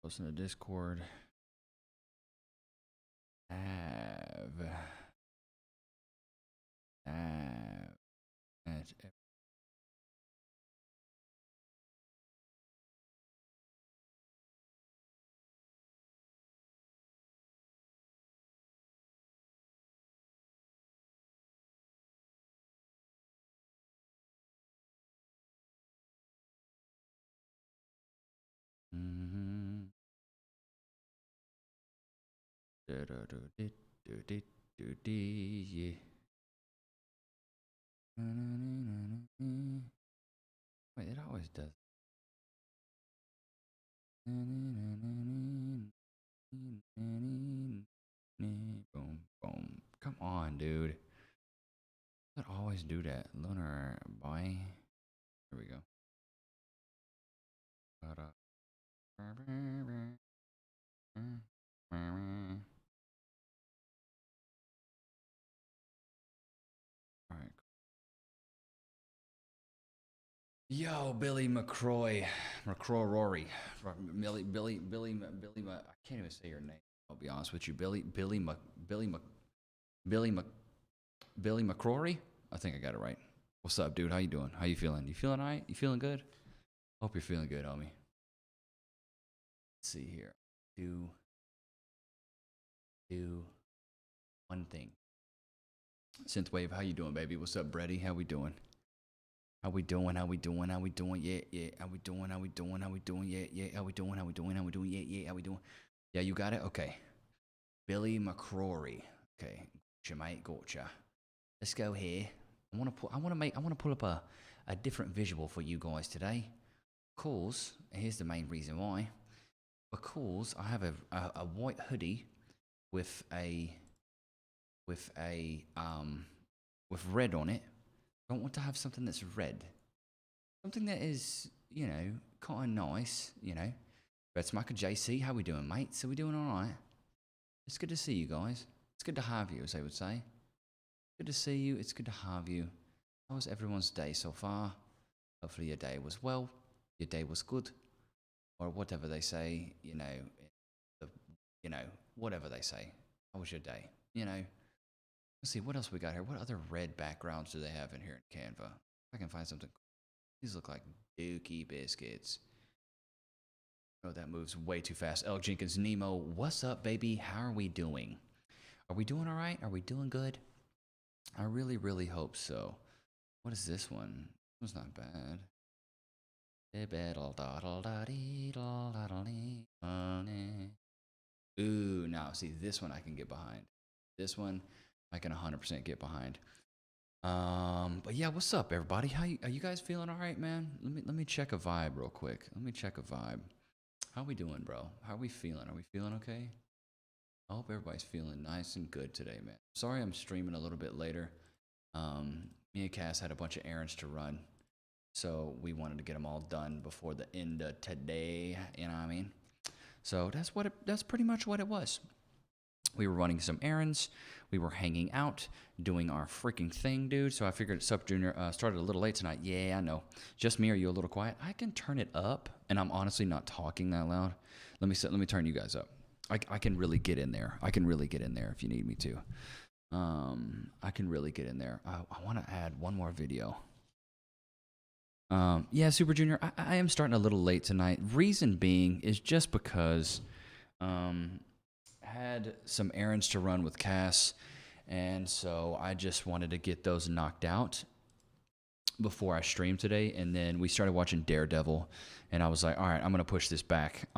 Post in the Discord. Have. That's it. Mm-hmm. Yeah. Wait, it always does. Boom, boom. Come on, dude. Does it always do that? Lunar boy. Here we go. All right. Yo, Billy McCroy, Rory, I can't even say your name. I'll be honest with you, Billy Mc, Billy McCrory. I think I got it right. What's up, dude? How you doing? How you feeling? You feeling alright? You feeling good? Hope you're feeling good, homie. Let's see here. Do one thing. Synthwave, how you doing, baby? What's up, Brady? How we doing? How we doing? How we doing? How we doing? Yeah, yeah. How we doing? How we doing? How we doing? Yeah, yeah. How we doing? How we doing? How we doing? Yeah, yeah. How we doing? Yeah, you got it? Okay. Billy McCrory. Okay. Gotcha, mate. Gotcha. Let's go here. I want to pull up a different visual for you guys today. Cause here's the main reason why. Because I have a white hoodie with with a with red on it. I don't want to have something that's red. Something that is, kind of nice, Red Smacker JC, how we doing, mate? So we doing all right? It's good to see you guys. It's good to have you, as they would say. Good to see you. It's good to have you. How was everyone's day so far? Hopefully your day was well. Your day was good, or whatever they say. The, whatever they say. How was your day? Let's see what else we got here. What other red backgrounds do they have in here in Canva? If I can find something. These look like Dookie biscuits. Oh, that moves way too fast. L. Jenkins, Nemo, what's up, baby? How are we doing? Are we doing all right? Are we doing good? I really, really hope so. What is this one? It's not bad. Ooh, now see this one I can get behind. This one I can 100% get behind. But yeah, what's up, everybody? Are you guys feeling all right, man? Let me check a vibe real quick. Let me check a vibe. How we doing, bro? How are we feeling? Are we feeling okay? I hope everybody's feeling nice and good today, man. Sorry I'm streaming a little bit later. Me and Cass had a bunch of errands to run, so we wanted to get them all done before the end of today. You know what I mean? So that's pretty much what it was. We were running some errands. We were hanging out, doing our freaking thing, dude. So I figured, Sup Junior, started a little late tonight. Yeah, I know. Just me? Are you a little quiet? I can turn it up, and I'm honestly not talking that loud. Let me turn you guys up. I can really get in there. I can really get in there if you need me to. I can really get in there. I want to add one more video. Yeah, Super Junior, I am starting a little late tonight. Reason being is just because had some errands to run with Cass, and so I just wanted to get those knocked out before I streamed today. And then we started watching Daredevil, and I was like, all right, I'm gonna push this back.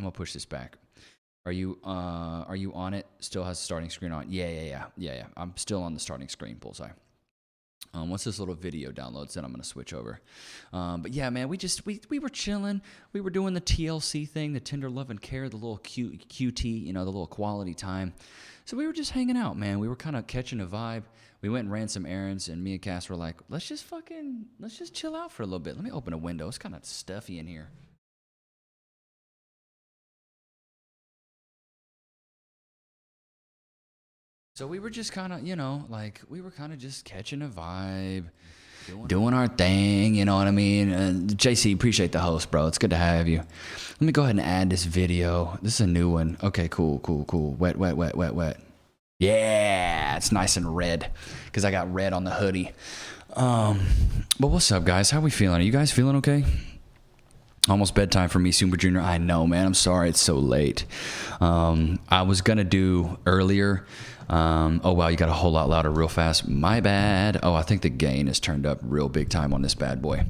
Are you on it? Still has the starting screen on? Yeah. I'm still on the starting screen, bullseye. Once this little video downloads, then I'm gonna switch over. But yeah, man, we were chilling. We were doing the TLC thing, the tender love and care, the little QT, the little quality time. So we were just hanging out, man. We were kind of catching a vibe. We went and ran some errands, and me and Cass were like, let's just chill out for a little bit. Let me open a window. It's kind of stuffy in here. So we were just kind of, we were kind of just catching a vibe. doing our thing, you know what I mean? JC, appreciate the host, bro. It's good to have you. Let me go ahead and add this video. This is a new one. Okay, cool. Wet. Yeah, it's nice and red because I got red on the hoodie. But what's up, guys? How we feeling? Are you guys feeling okay? Almost bedtime for me, Super Junior. I know, man. I'm sorry it's so late. I was going to do earlier. Oh, wow, you got a whole lot louder real fast. My bad. Oh, I think the gain is turned up real big time on this bad boy.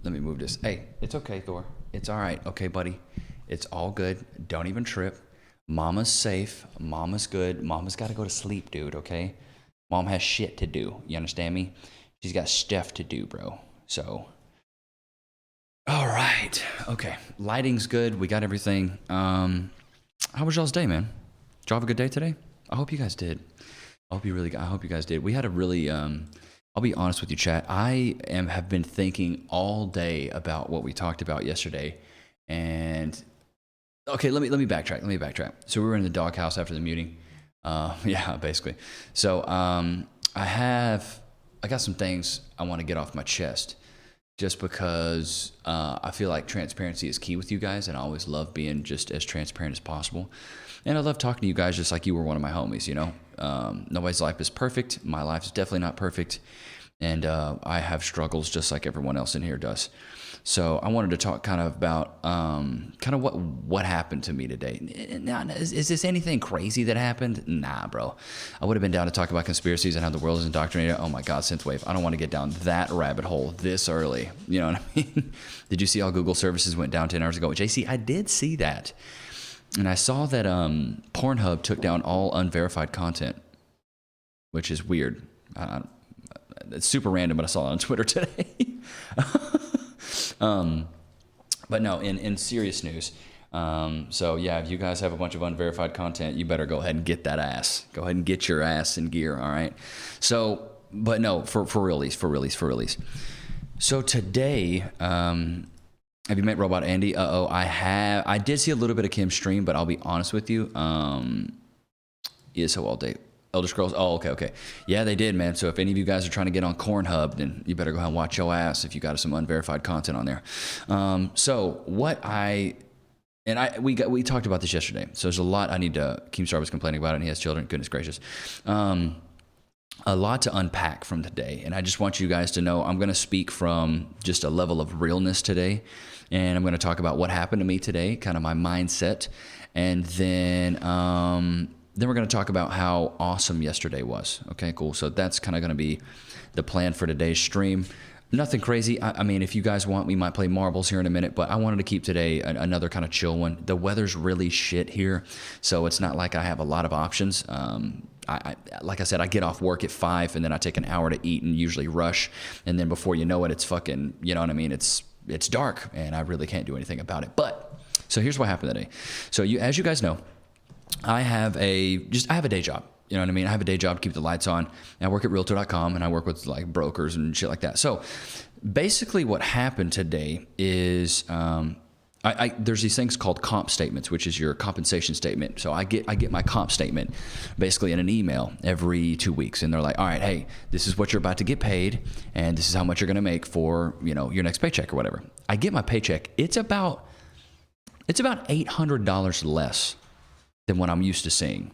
Let me move this. Hey, it's okay, Thor. It's all right. Okay, buddy. It's all good. Don't even trip. Mama's safe. Mama's good. Mama's got to go to sleep, dude, okay? Mom has shit to do. You understand me? She's got stuff to do, bro. So... all right. Okay. Lighting's good. We got everything. How was y'all's day, man? Did y'all have a good day today? I hope you guys did. I hope you guys did. We had a really, I'll be honest with you, chat. Have been thinking all day about what we talked about yesterday. And okay, let me backtrack. So we were in the doghouse after the meeting. Yeah, basically. So, I got some things I want to get off my chest. Just because I feel like transparency is key with you guys, and I always love being just as transparent as possible. And I love talking to you guys just like you were one of my homies, you know? Nobody's life is perfect. My life is definitely not perfect. And I have struggles just like everyone else in here does. So I wanted to talk kind of about what happened to me today. Now, is this anything crazy that happened? Nah, bro. I would have been down to talk about conspiracies and how the world is indoctrinated. Oh my God, Synthwave. I don't want to get down that rabbit hole this early. You know what I mean? Did you see how Google services went down 10 hours ago? JC, I did see that. And I saw that Pornhub took down all unverified content, which is weird. It's super random, but I saw it on Twitter today. But no, in serious news. So yeah, if you guys have a bunch of unverified content, you better go ahead and get that ass. Go ahead and get your ass in gear. All right. So, but no, for release. So today, have you met Robot Andy? I did see a little bit of Kim's stream, but I'll be honest with you. ESO all day. Elder Scrolls. Oh, okay. Yeah, they did, man. So if any of you guys are trying to get on Cornhub, then you better go ahead and watch your ass if you got some unverified content on there. So what we talked about this yesterday. So there's a lot I need to. Keemstar was complaining about it, and he has children. Goodness gracious. A lot to unpack from today, and I just want you guys to know I'm going to speak from just a level of realness today, and I'm going to talk about what happened to me today, kind of my mindset, and then we're going to talk about how awesome yesterday was. Okay, cool. So that's kind of going to be the plan for today's stream. Nothing crazy. I mean, if you guys want, we might play marbles here in a minute, but I wanted to keep today another kind of chill one. The weather's really shit here, so it's not like I have a lot of options. Like I said, I get off work at 5, and then I take an hour to eat and usually rush, and then before you know it, it's fucking, you know what I mean? It's dark, and I really can't do anything about it. But so here's what happened today. So as you guys know, I have a day job. You know what I mean? I have a day job to keep the lights on. And I work at Realtor.com, and I work with like brokers and shit like that. So basically what happened today is there's these things called comp statements, which is your compensation statement. So I get my comp statement basically in an email every 2 weeks. And they're like, all right, hey, this is what you're about to get paid, and this is how much you're going to make for, you know, your next paycheck or whatever. I get my paycheck. It's about $800 less than what I'm used to seeing.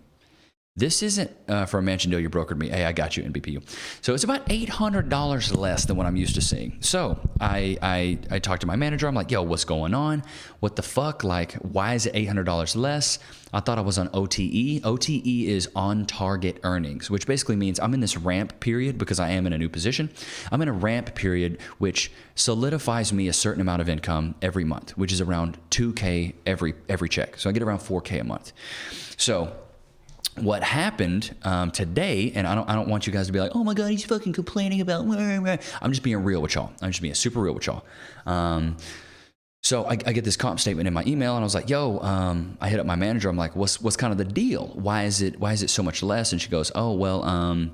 This isn't for a mansion deal you brokered me. Hey, I got you, NBPU. So it's about $800 less than what I'm used to seeing. So I talked to my manager. I'm like, yo, what's going on? What the fuck? Like, why is it $800 less? I thought I was on OTE. OTE is on target earnings, which basically means I'm in this ramp period because I am in a new position. I'm in a ramp period, which solidifies me a certain amount of income every month, which is around $2K every check. So I get around $4K a month. So what happened today, and I don't want you guys to be like, oh my God, he's fucking complaining about. I'm just being real with y'all. I'm just being super real with y'all. So I get this comp statement in my email, and I was like, yo, I hit up my manager. I'm like, what's kind of the deal? Why is it so much less? And she goes, oh, well,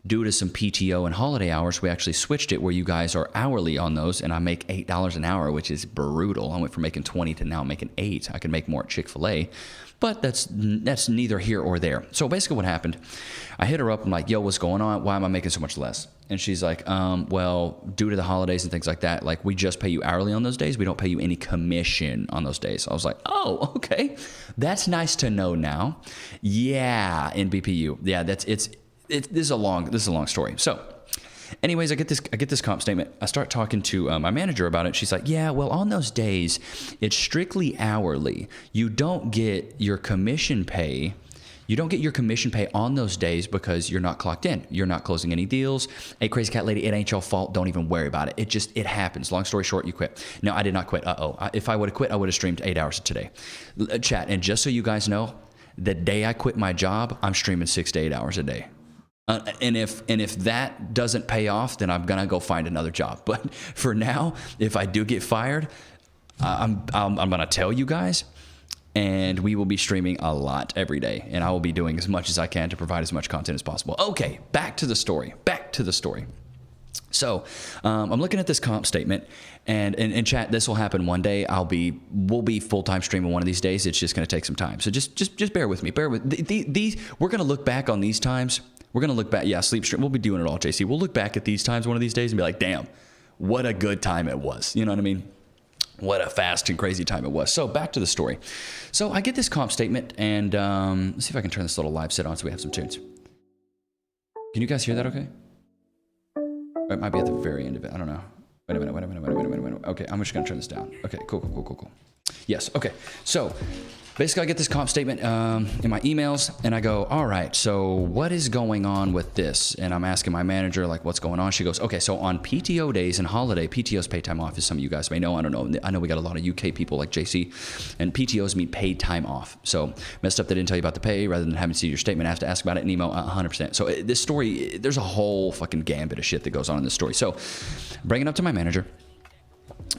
due to some PTO and holiday hours, we actually switched it where you guys are hourly on those, and I make $8 an hour, which is brutal. I went from making 20 to now making 8. I can make more at Chick-fil-A, but that's neither here or there. So basically what happened, I hit her up. I'm like, yo, what's going on? Why am I making so much less? And she's like, well, due to the holidays and things like that, like we just pay you hourly on those days. We don't pay you any commission on those days. So I was like, oh, okay. That's nice to know now. Yeah, in BPU. Yeah, this is a long story. So anyways, I get this comp statement. I start talking to my manager about it. She's like, yeah, well, on those days, it's strictly hourly. You don't get your commission pay. You don't get your commission pay on those days because you're not clocked in. You're not closing any deals. Hey, crazy cat lady, it ain't your fault. Don't even worry about it. It happens. Long story short, you quit. No, I did not quit. If I would have quit, I would have streamed 8 hours today. Chat, and just so you guys know, the day I quit my job, I'm streaming 6 to 8 hours a day. And if that doesn't pay off, then I'm gonna go find another job. But for now, if I do get fired, I'm gonna tell you guys, and we will be streaming a lot every day, and I will be doing as much as I can to provide as much content as possible. Okay, back to the story. So I'm looking at this comp statement, and in chat, this will happen one day. We'll be full-time streaming one of these days. It's just gonna take some time. So just bear with me. These we're gonna look back on these times. We're going to look back. Yeah, sleep stream. We'll be doing it all, JC. We'll look back at these times one of these days and be like, damn, what a good time it was. You know what I mean? What a fast and crazy time it was. So back to the story. So I get this comp statement, and let's see if I can turn this little live set on so we have some tunes. Can you guys hear that okay? Or it might be at the very end of it. I don't know. Wait a minute. Okay, I'm just going to turn this down. Okay, cool. Yes, okay. So basically, I get this comp statement in my emails, and I go, all right, so what is going on with this? And I'm asking my manager, like, what's going on? She goes, okay, so on PTO days and holiday, PTOs paid time off, as some of you guys may know. I don't know. I know we got a lot of UK people like JC, and PTOs mean paid time off. So messed up they didn't tell you about the pay. Rather than having to see your statement, I have to ask about it in email 100%. So this story, there's a whole fucking gambit of shit that goes on in this story. So bring it up to my manager.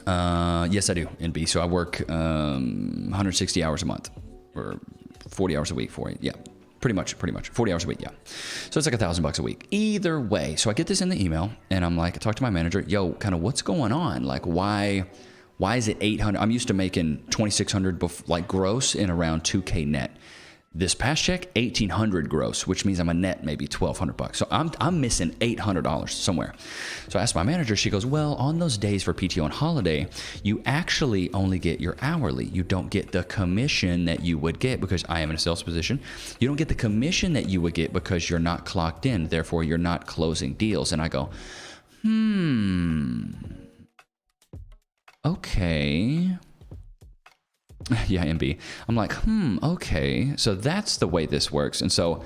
Yes, I do, NB. So I work 160 hours a month, or 40 hours a week for it. Yeah, pretty much 40 hours a week. Yeah, so it's like $1,000 a week. Either way, so I get this in the email, and I'm like, I talk to my manager. Yo, kind of what's going on? Like, why is it 800? I'm used to making 2,600 like gross and around 2K net. This past check, 1,800 gross, which means I'm a net maybe $1,200. So I'm missing $800 somewhere. So I asked my manager. She goes, well, on those days for PTO and holiday, you actually only get your hourly. You don't get the commission that you would get because I am in a sales position. You don't get the commission that you would get because you're not clocked in. Therefore, you're not closing deals. And I go, okay. Yeah, MB. I'm like, okay. So that's the way this works. And so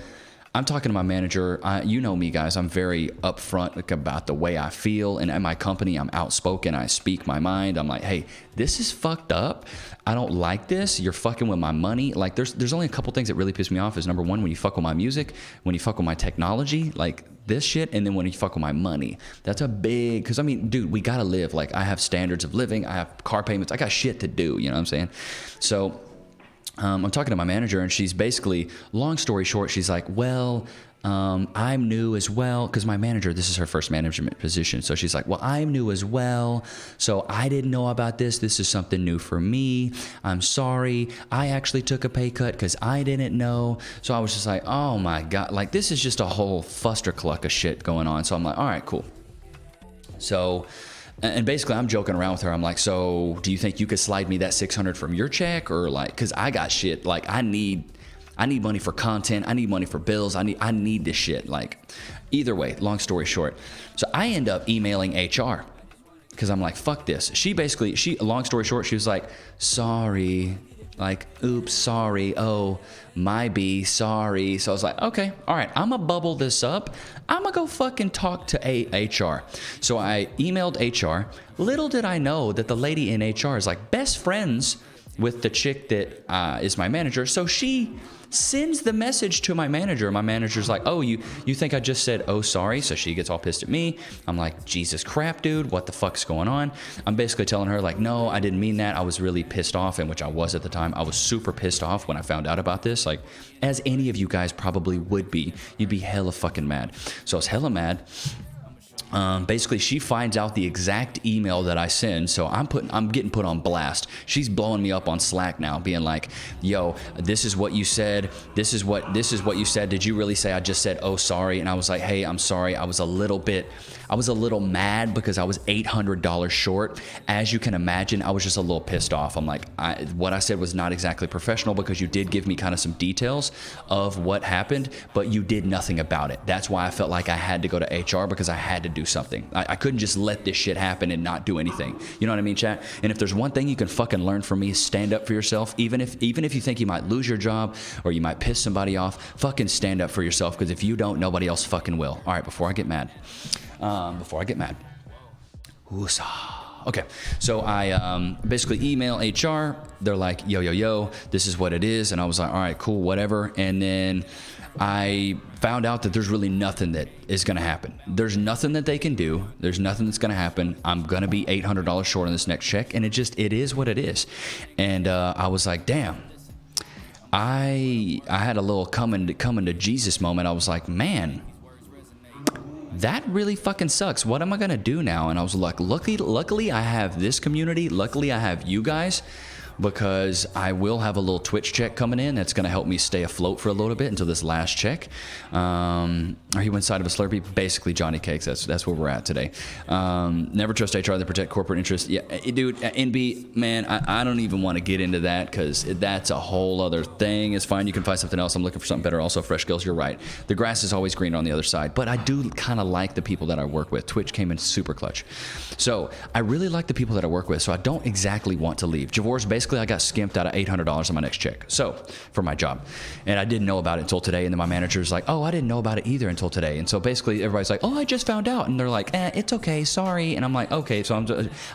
I'm talking to my manager. You know me, guys. I'm very upfront about the way I feel. And at my company, I'm outspoken. I speak my mind. I'm like, hey, this is fucked up. I don't like this. You're fucking with my money. Like, there's only a couple things that really piss me off. Is number one, when you fuck with my music, when you fuck with my technology, like this shit, and then when you fuck with my money. That's a big, because I mean, dude, we gotta live. Like, I have standards of living. I have car payments. I got shit to do. You know what I'm saying? So I'm talking to my manager, and she's basically, long story short, she's like, well, I'm new as well, because my manager, this is her first management position. So she's like, well, I'm new as well, so I didn't know about this. This is something new for me. I'm sorry. I actually took a pay cut because I didn't know. So I was just like, oh my God, like this is just a whole fustercluck of shit going on. So I'm like, all right, cool. So, and basically I'm joking around with her. I'm like, so do you think you could slide me that 600 from your check? Or like, because I got shit, like I need money for content. I need money for bills. I need this shit. Like, either way, long story short. So I end up emailing HR because I'm like, fuck this. Long story short, she was like, sorry. Like, oops, sorry. Oh, my B, sorry. So I was like, okay, all right, I'm going to bubble this up. I'm going to go fucking talk to HR. So I emailed HR. Little did I know that the lady in HR is like best friends with the chick that is my manager. So she sends the message to my manager. My manager's like, oh, you think I just said, oh, sorry? So she gets all pissed at me. I'm like, Jesus crap, dude, what the fuck's going on? I'm basically telling her like, no, I didn't mean that. I was really pissed off, and which I was at the time. I was super pissed off when I found out about this, like as any of you guys probably would be. You'd be hella fucking mad. So I was hella mad. Basically, she finds out the exact email that I send, so I'm getting put on blast. She's blowing me up on Slack now, being like, "Yo, this is what you said. This is what you said. Did you really say I just said oh sorry?" And I was like, "Hey, I'm sorry. I was a little mad because I was $800 short. As you can imagine, I was just a little pissed off. I'm like, what I said was not exactly professional because you did give me kind of some details of what happened, but you did nothing about it. That's why I felt like I had to go to HR because I had to do something. I couldn't just let this shit happen and not do anything. You know what I mean, chat? And if there's one thing you can fucking learn from me is stand up for yourself. Even if you think you might lose your job or you might piss somebody off, fucking stand up for yourself, because if you don't, nobody else fucking will. All right, before I get mad. Okay, so I basically email HR. They're like, yo, this is what it is. And I was like, all right, cool, whatever. And then I found out that there's really nothing that is going to happen. There's nothing that they can do. There's nothing that's going to happen. I'm going to be $800 short on this next check. And it is what it is. And I was like, damn. I had a little coming to Jesus moment. I was like, man, that really fucking sucks. What am I gonna do now? And I was like, luckily I have this community. Luckily I have you guys, because I will have a little Twitch check coming in that's gonna help me stay afloat for a little bit until this last check. Are you inside of a Slurpee? Basically Johnny Cakes. That's where we're at today. Never trust HR to protect corporate interests. Yeah, dude, NB, man, I don't even want to get into that because that's a whole other thing. It's fine. You can find something else. I'm looking for something better. Also, Fresh Skills, you're right. The grass is always greener on the other side. But I do kind of like the people that I work with. Twitch came in super clutch. So I really like the people that I work with. So I don't exactly want to leave. Javor's basically, I got skimped out of $800 on my next check. So for my job. And I didn't know about it until today. And then my manager's like, oh, I didn't know about it either until today. And so basically everybody's like, oh, I just found out. And they're like, it's okay, sorry. And I'm like, okay, so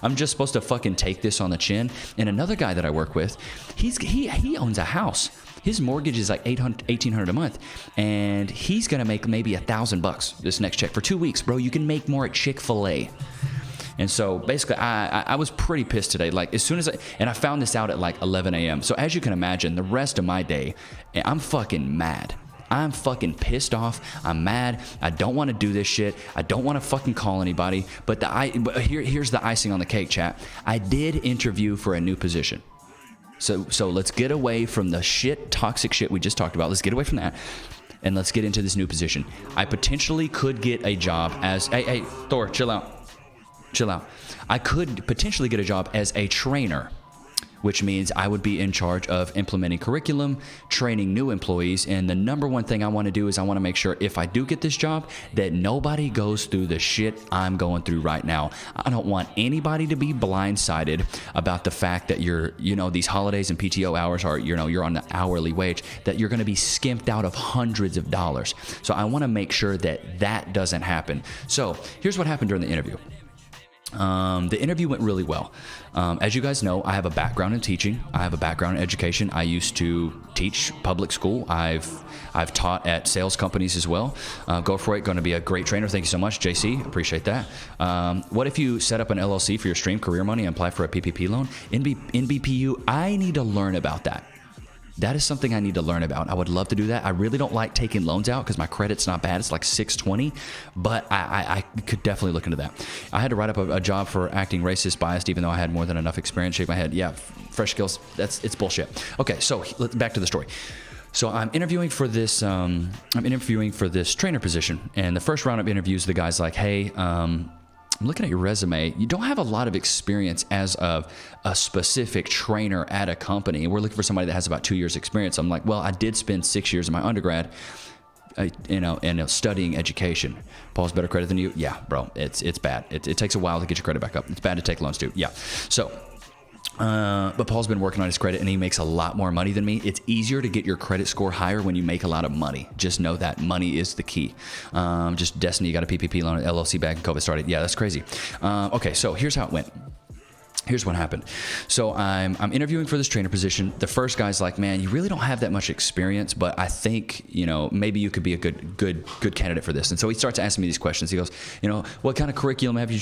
I'm just supposed to fucking take this on the chin. And another guy that I work with, he owns a house. His mortgage is like $1,800 a month, and he's gonna make maybe $1,000 this next check for 2 weeks, bro. You can make more at Chick-fil-A. And so basically, I was pretty pissed today. Like as soon as I found this out at like 11 a.m. So as you can imagine, the rest of my day, I'm fucking mad. I'm fucking pissed off. I'm mad. I don't want to do this shit. I don't want to fucking call anybody. But here's the icing on the cake, chat. I did interview for a new position. So let's get away from the toxic shit we just talked about. Let's get away from that. And let's get into this new position. I potentially could get a job as... Hey, Thor, chill out. Chill out. I could potentially get a job as a trainer, which means I would be in charge of implementing curriculum, training new employees, and the number one thing I want to do is I want to make sure if I do get this job that nobody goes through the shit I'm going through right now. I don't want anybody to be blindsided about the fact that these holidays and PTO hours are, you're on the hourly wage, that you're going to be skimped out of hundreds of dollars. So I want to make sure that doesn't happen. So here's what happened during the interview. The interview went really well. As you guys know, I have a background in teaching. I have a background in education. I used to teach public school. I've taught at sales companies as well. Go for it. Going to be a great trainer. Thank you so much, JC. Appreciate that. What if you set up an LLC for your stream, career money, and apply for a PPP loan? NBPU, I need to learn about that. That is something I need to learn about. I would love to do that. I really don't like taking loans out because my credit's not bad. It's like 620, but I could definitely look into that. I had to write up a job for acting racist biased, even though I had more than enough experience. Shake my head. Yeah, Fresh Skills. It's bullshit. Okay, so back to the story. So I'm interviewing for this. I'm interviewing for this trainer position, and the first round of interviews, the guy's like, "Hey, I'm looking at your resume. You don't have a lot of experience as of a specific trainer at a company. We're looking for somebody that has about 2 years experience." I'm like, well, I did spend 6 years in my undergrad, studying education. Paul's better credit than you. Yeah, bro, it's bad. It takes a while to get your credit back up. It's bad to take loans too. Yeah. So, but Paul's been working on his credit and he makes a lot more money than me. It's easier to get your credit score higher when you make a lot of money. Just know that money is the key. Just Destiny, you got a PPP loan, LLC back and COVID started. Yeah, that's crazy. Okay, so here's how it went. Here's what happened. So I'm interviewing for this trainer position. The first guy's like, man, you really don't have that much experience, but I think, maybe you could be a good candidate for this. And so he starts asking me these questions. He goes, what kind of curriculum have you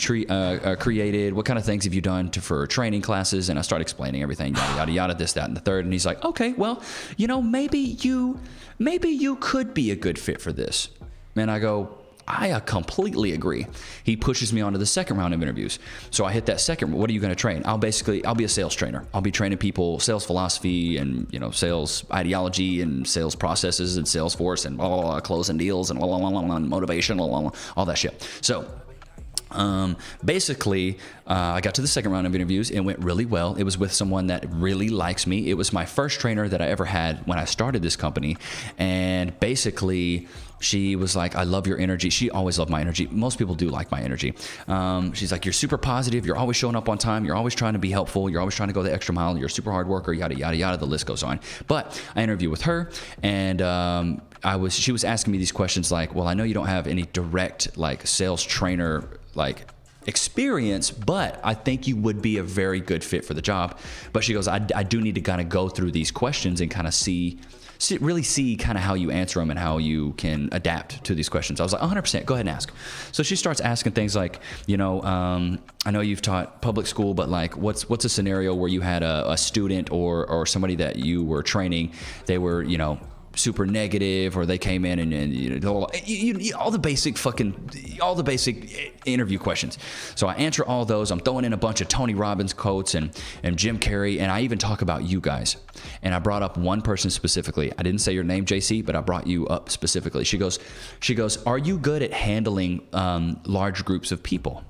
created? What kind of things have you done for training classes? And I start explaining everything, yada, yada, yada, this, that, and the third. And he's like, okay, well, maybe you could be a good fit for this. And I go, I completely agree. He pushes me on to the second round of interviews. So I hit that second. What are you going to train? I'll be a sales trainer. I'll be training people sales philosophy and, sales ideology and sales processes and Salesforce and blah, blah, blah, closing deals and blah, blah, blah, blah, motivation, blah, blah, blah, all that shit. So basically, I got to the second round of interviews. It went really well. It was with someone that really likes me. It was my first trainer that I ever had when I started this company. And basically, she was like, I love your energy. She always loved my energy. Most people do like my energy. She's like, you're super positive. You're always showing up on time. You're always trying to be helpful. You're always trying to go the extra mile. You're a super hard worker, yada, yada, yada. The list goes on. But I interviewed with her, and she was asking me these questions like, well, I know you don't have any direct sales trainer experience, but I think you would be a very good fit for the job. But she goes, I do need to kind of go through these questions and kind of really see kind of how you answer them and how you can adapt to these questions. I was like, 100%, go ahead and ask. So she starts asking things like, I know you've taught public school, but what's a scenario where you had a student or somebody that you were training, they were, super negative, or they came in and all the basic interview questions. So I answer all those. I'm throwing in a bunch of Tony Robbins quotes and Jim Carrey, and I even talk about you guys. And I brought up one person specifically. I didn't say your name, JC, but I brought you up specifically. She goes, are you good at handling large groups of people?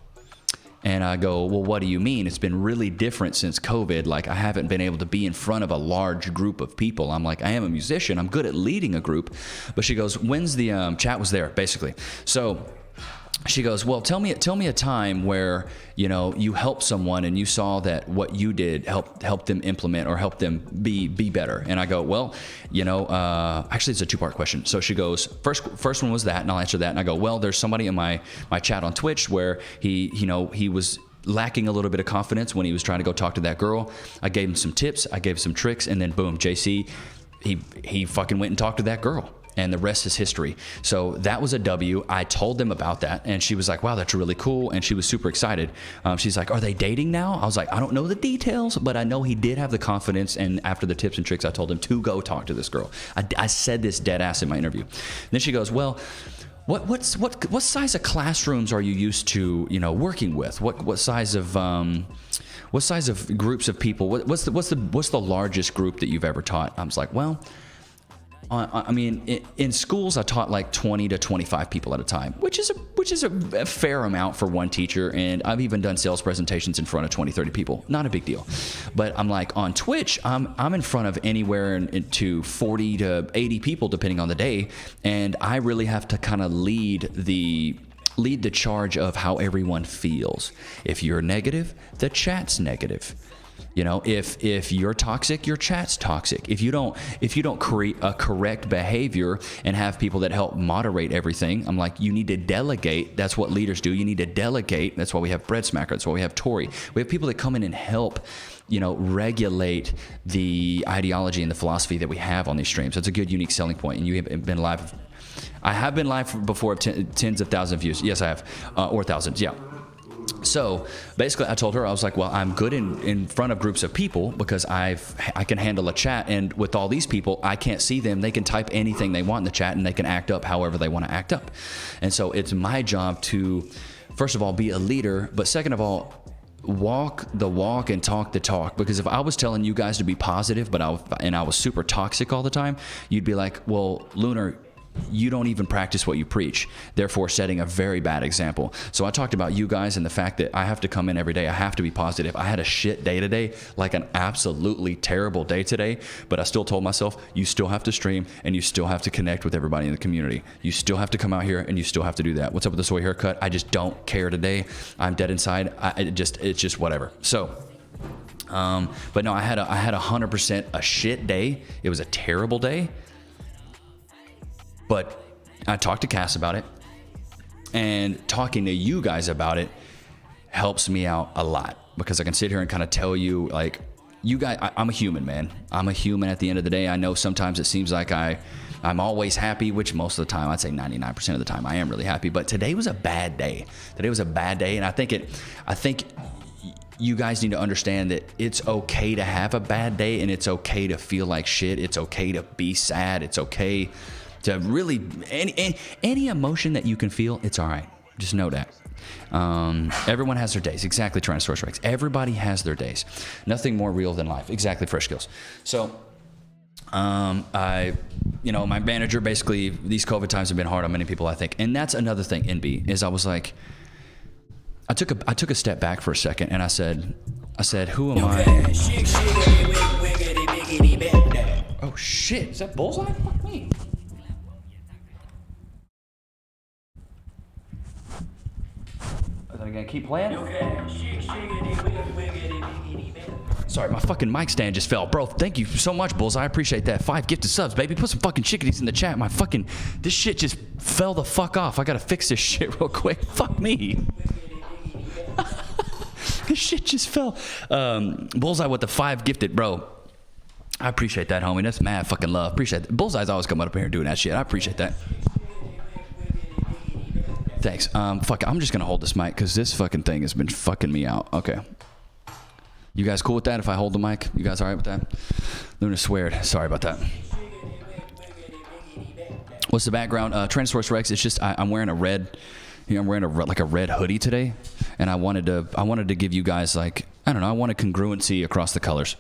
And I go, well, what do you mean? It's been really different since COVID. I haven't been able to be in front of a large group of people. I'm like, I am a musician. I'm good at leading a group. But she goes, when's the chat was there, basically. So she goes, well, tell me a time where, you helped someone and you saw that what you did helped them implement or help them be better. And I go, well, actually it's a two-part question. So she goes, first one was that, and I'll answer that. And I go, well, there's somebody in my chat on Twitch where he was lacking a little bit of confidence when he was trying to go talk to that girl. I gave him some tips, I gave him some tricks, and then boom, JC, he fucking went and talked to that girl. And the rest is history. So that was a W. I told them about that, and she was like, wow, that's really cool. And she was super excited. She's like, are they dating now? I was like, I don't know the details, but I know he did have the confidence. And after the tips and tricks, I told him to go talk to this girl. I said this dead ass in my interview. Then she goes, well, what size of classrooms are you used to, working with? What size of groups of people? What's the largest group that you've ever taught? I was like, well, in schools, I taught 20 to 25 people at a time, which is a fair amount for one teacher. And I've even done sales presentations in front of 20, 30 people. Not a big deal. But I'm on Twitch, I'm in front of anywhere to 40 to 80 people, depending on the day. And I really have to kind of lead the charge of how everyone feels. If you're negative, the chat's negative. If you're toxic, your chat's toxic. If you don't create a correct behavior and have people that help moderate everything, I'm like, you need to delegate. That's what leaders do. You need to delegate. That's why we have Bread Smacker. That's why we have Tori. We have people that come in and help, regulate the ideology and the philosophy that we have on these streams. That's a good, unique selling point. And you have been live. I have been live before, tens of thousands of views. Yes, I have, or thousands. Yeah. So basically I told her, I was like, well, I'm good in front of groups of people because I can handle a chat, and with all these people, I can't see them. They can type anything they want in the chat and they can act up however they want to act up. And so it's my job to, first of all, be a leader, but second of all, walk the walk and talk the talk. Because if I was telling you guys to be positive, but I was super toxic all the time, you'd be like, well, Lunar, you don't even practice what you preach, therefore setting a very bad example. So I talked about you guys and the fact that I have to come in every day. I have to be positive. I had a shit day today, an absolutely terrible day today, but I still told myself, you still have to stream and you still have to connect with everybody in the community. You still have to come out here and you still have to do that. What's up with the soy haircut? I just don't care today. I'm dead inside. It's just whatever. So, but no, I had 100% a shit day. It was a terrible day. But I talked to Cass about it, and talking to you guys about it helps me out a lot. because I can sit here and kind of tell you, like, you guys, I'm a human, man. I'm a human at the end of the day. I know sometimes it seems like I'm always happy, which most of the time, I'd say 99% of the time, I am really happy. But today was a bad day. Today was a bad day, and I think you guys need to understand that it's okay to have a bad day, and it's okay to feel like shit. It's okay to be sad. It's okay to really any emotion that you can feel. It's all right. Just know that. Everyone has their days. Exactly, Tyrannosaurus Rex. Everybody has their days. Nothing more real than life. Exactly, Fresh Skills. So, my manager, basically, these COVID times have been hard on many people, I think. And that's another thing, NB, is I was like, I took a step back for a second, and I said, who am I? Oh shit! Is that Bullseye? Fuck me. Are they gonna keep playing? Sorry, my fucking mic stand just fell. Bro, thank you so much, Bullseye. I appreciate that. 5 gifted subs, baby. Put some fucking chickadees in the chat. This shit just fell the fuck off. I gotta fix this shit real quick. Fuck me. This shit just fell. Bullseye with the 5 gifted, bro. I appreciate that, homie. That's mad fucking love. Appreciate that. Bullseye's always coming up here and doing that shit. I appreciate that. Thanks. Fuck it. I'm just gonna hold this mic because this fucking thing has been fucking me out. Okay. You guys cool with that if I hold the mic? You guys all right with that? Luna sweared. Sorry about that. What's the background? Tyrannosaurus Rex. It's just I'm wearing a red. I'm wearing a red hoodie today, and I wanted to give you guys, like, I don't know, I want a congruency across the colors.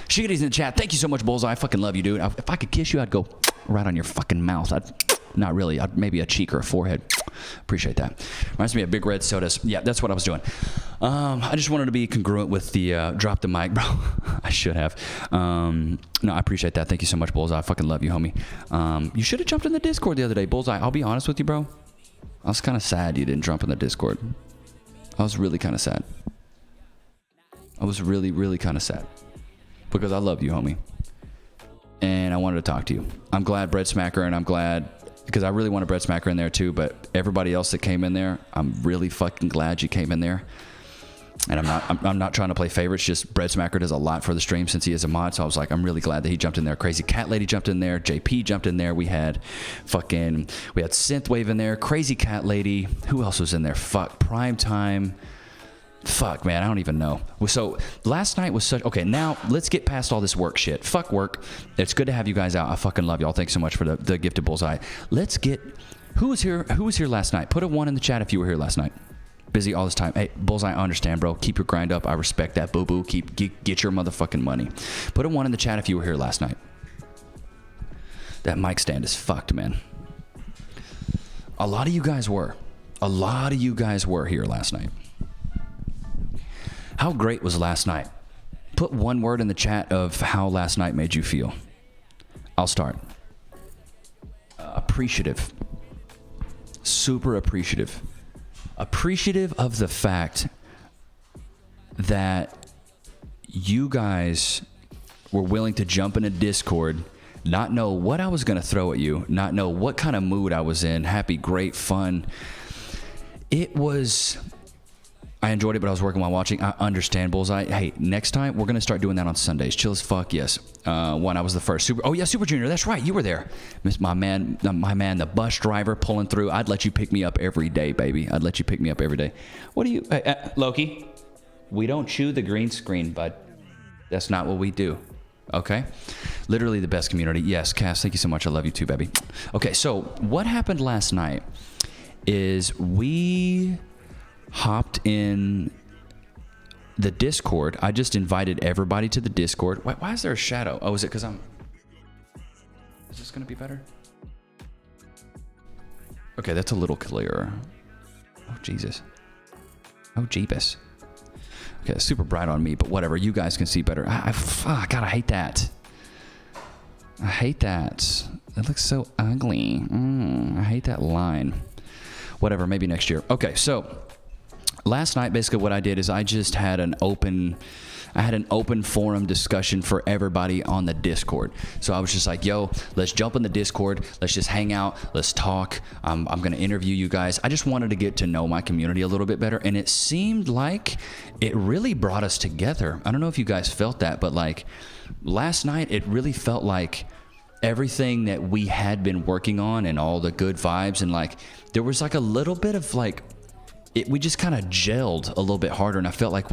Shiggity's in the chat. Thank you so much, Bullseye. I fucking love you, dude. If I could kiss you, I'd go right on your fucking mouth. Not really. Maybe a cheek or a forehead. Appreciate that. Reminds me of Big Red Sodas. Yeah, that's what I was doing. I just wanted to be congruent with the drop the mic, bro. I should have. No, I appreciate that. Thank you so much, Bullseye. I fucking love you, homie. You should have jumped in the Discord the other day, Bullseye. I'll be honest with you, bro. I was kind of sad you didn't jump in the Discord. I was really kind of sad. I was really, really kind of sad. Because I love you, homie. And I wanted to talk to you. I'm glad Bread Smacker, and I'm glad, because I really want a Bread Smacker in there too, but everybody else that came in there, I'm really fucking glad you came in there. And I'm not trying to play favorites, just Bread Smacker does a lot for the stream since he is a mod, so I was like, I'm really glad that he jumped in there. Crazy Cat Lady jumped in there, JP jumped in there, we had Synthwave in there, Crazy Cat Lady, who else was in there? Fuck, Prime Time. Fuck, man, I don't even know. So last night was such... Okay, now let's get past all this work shit. Fuck work. It's good to have you guys out. I fucking love y'all. Thanks so much for the gifted Bullseye. Let's get... Who was here last night? Put a 1 in the chat if you were here last night. Busy all this time. Hey, Bullseye, I understand, bro. Keep your grind up. I respect that, boo-boo. Get your motherfucking money. Put a 1 in the chat if you were here last night. That mic stand is fucked, man. A lot of you guys were. A lot of you guys were here last night. How great was last night? Put 1 word in the chat of how last night made you feel. I'll start. Appreciative. Super appreciative. Appreciative of the fact that you guys were willing to jump in a Discord, not know what I was going to throw at you, not know what kind of mood I was in, happy, great, fun. It was... I enjoyed it, but I was working while watching. I understand, Bullseye. Hey, next time, we're going to start doing that on Sundays. Chill as fuck, yes. One, I was the first. Super Junior, that's right. You were there. My man, the bus driver pulling through. I'd let you pick me up every day, baby. I'd let you pick me up every day. What do you... Loki, we don't chew the green screen, bud. That's not what we do. Okay? Literally the best community. Yes, Cass, thank you so much. I love you too, baby. Okay, so what happened last night is we... hopped in the Discord. I just invited everybody to the Discord. Why is there a shadow? Oh, is it because I'm... Is this going to be better? Okay, that's a little clearer. Oh, Jesus. Oh, Jeebus. Okay, it's super bright on me, but whatever. You guys can see better. God, I hate that. I hate that. It looks so ugly. I hate that line. Whatever, maybe next year. Okay, so... Last night, basically what I did is I just had an open... I had an open forum discussion for everybody on the Discord. So I was just like, yo, let's jump in the Discord. Let's just hang out. Let's talk. I'm going to interview you guys. I just wanted to get to know my community a little bit better. And it seemed like it really brought us together. I don't know if you guys felt that, but like last night, it really felt like everything that we had been working on and all the good vibes, and like there was like a little bit of like we just kind of gelled a little bit harder. And I felt like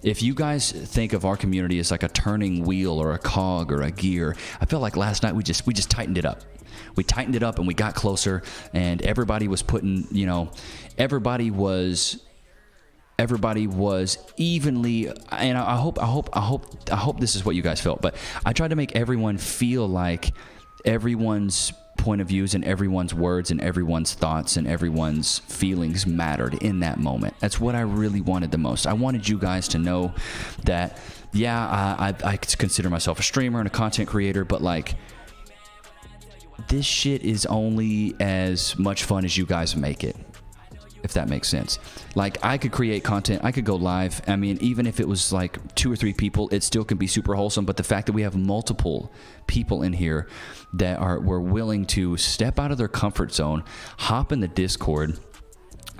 if you guys think of our community as like a turning wheel or a cog or a gear, I felt like last night we just tightened it up. We tightened it up and we got closer, and everybody was putting, everybody was evenly, and I hope this is what you guys felt, but I tried to make everyone feel like everyone's point of views and everyone's words and everyone's thoughts and everyone's feelings mattered in that moment. That's what I really wanted the most. I wanted you guys to know that, yeah, I consider myself a streamer and a content creator, but like this shit is only as much fun as you guys make it, if that makes sense. Like I could create content, I could go live. I mean, even if it was like 2 or 3 people, it still can be super wholesome. But the fact that we have multiple people in here that were willing to step out of their comfort zone, hop in the Discord,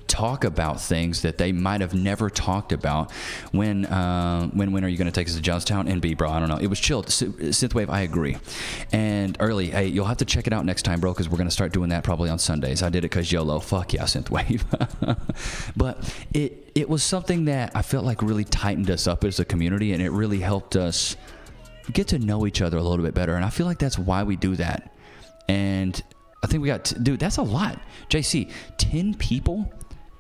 talk about things that they might have never talked about. When are you going to take us to Johnstown? NB, bro, I don't know. It was chill. Synthwave, I agree. And early, hey, you'll have to check it out next time, bro, because we're going to start doing that probably on Sundays. I did it because YOLO. Fuck yeah, Synthwave. But it was something that I felt like really tightened us up as a community, and it really helped us get to know each other a little bit better. And I feel like that's why we do that. And I think we got, dude, that's a lot. JC, 10 people?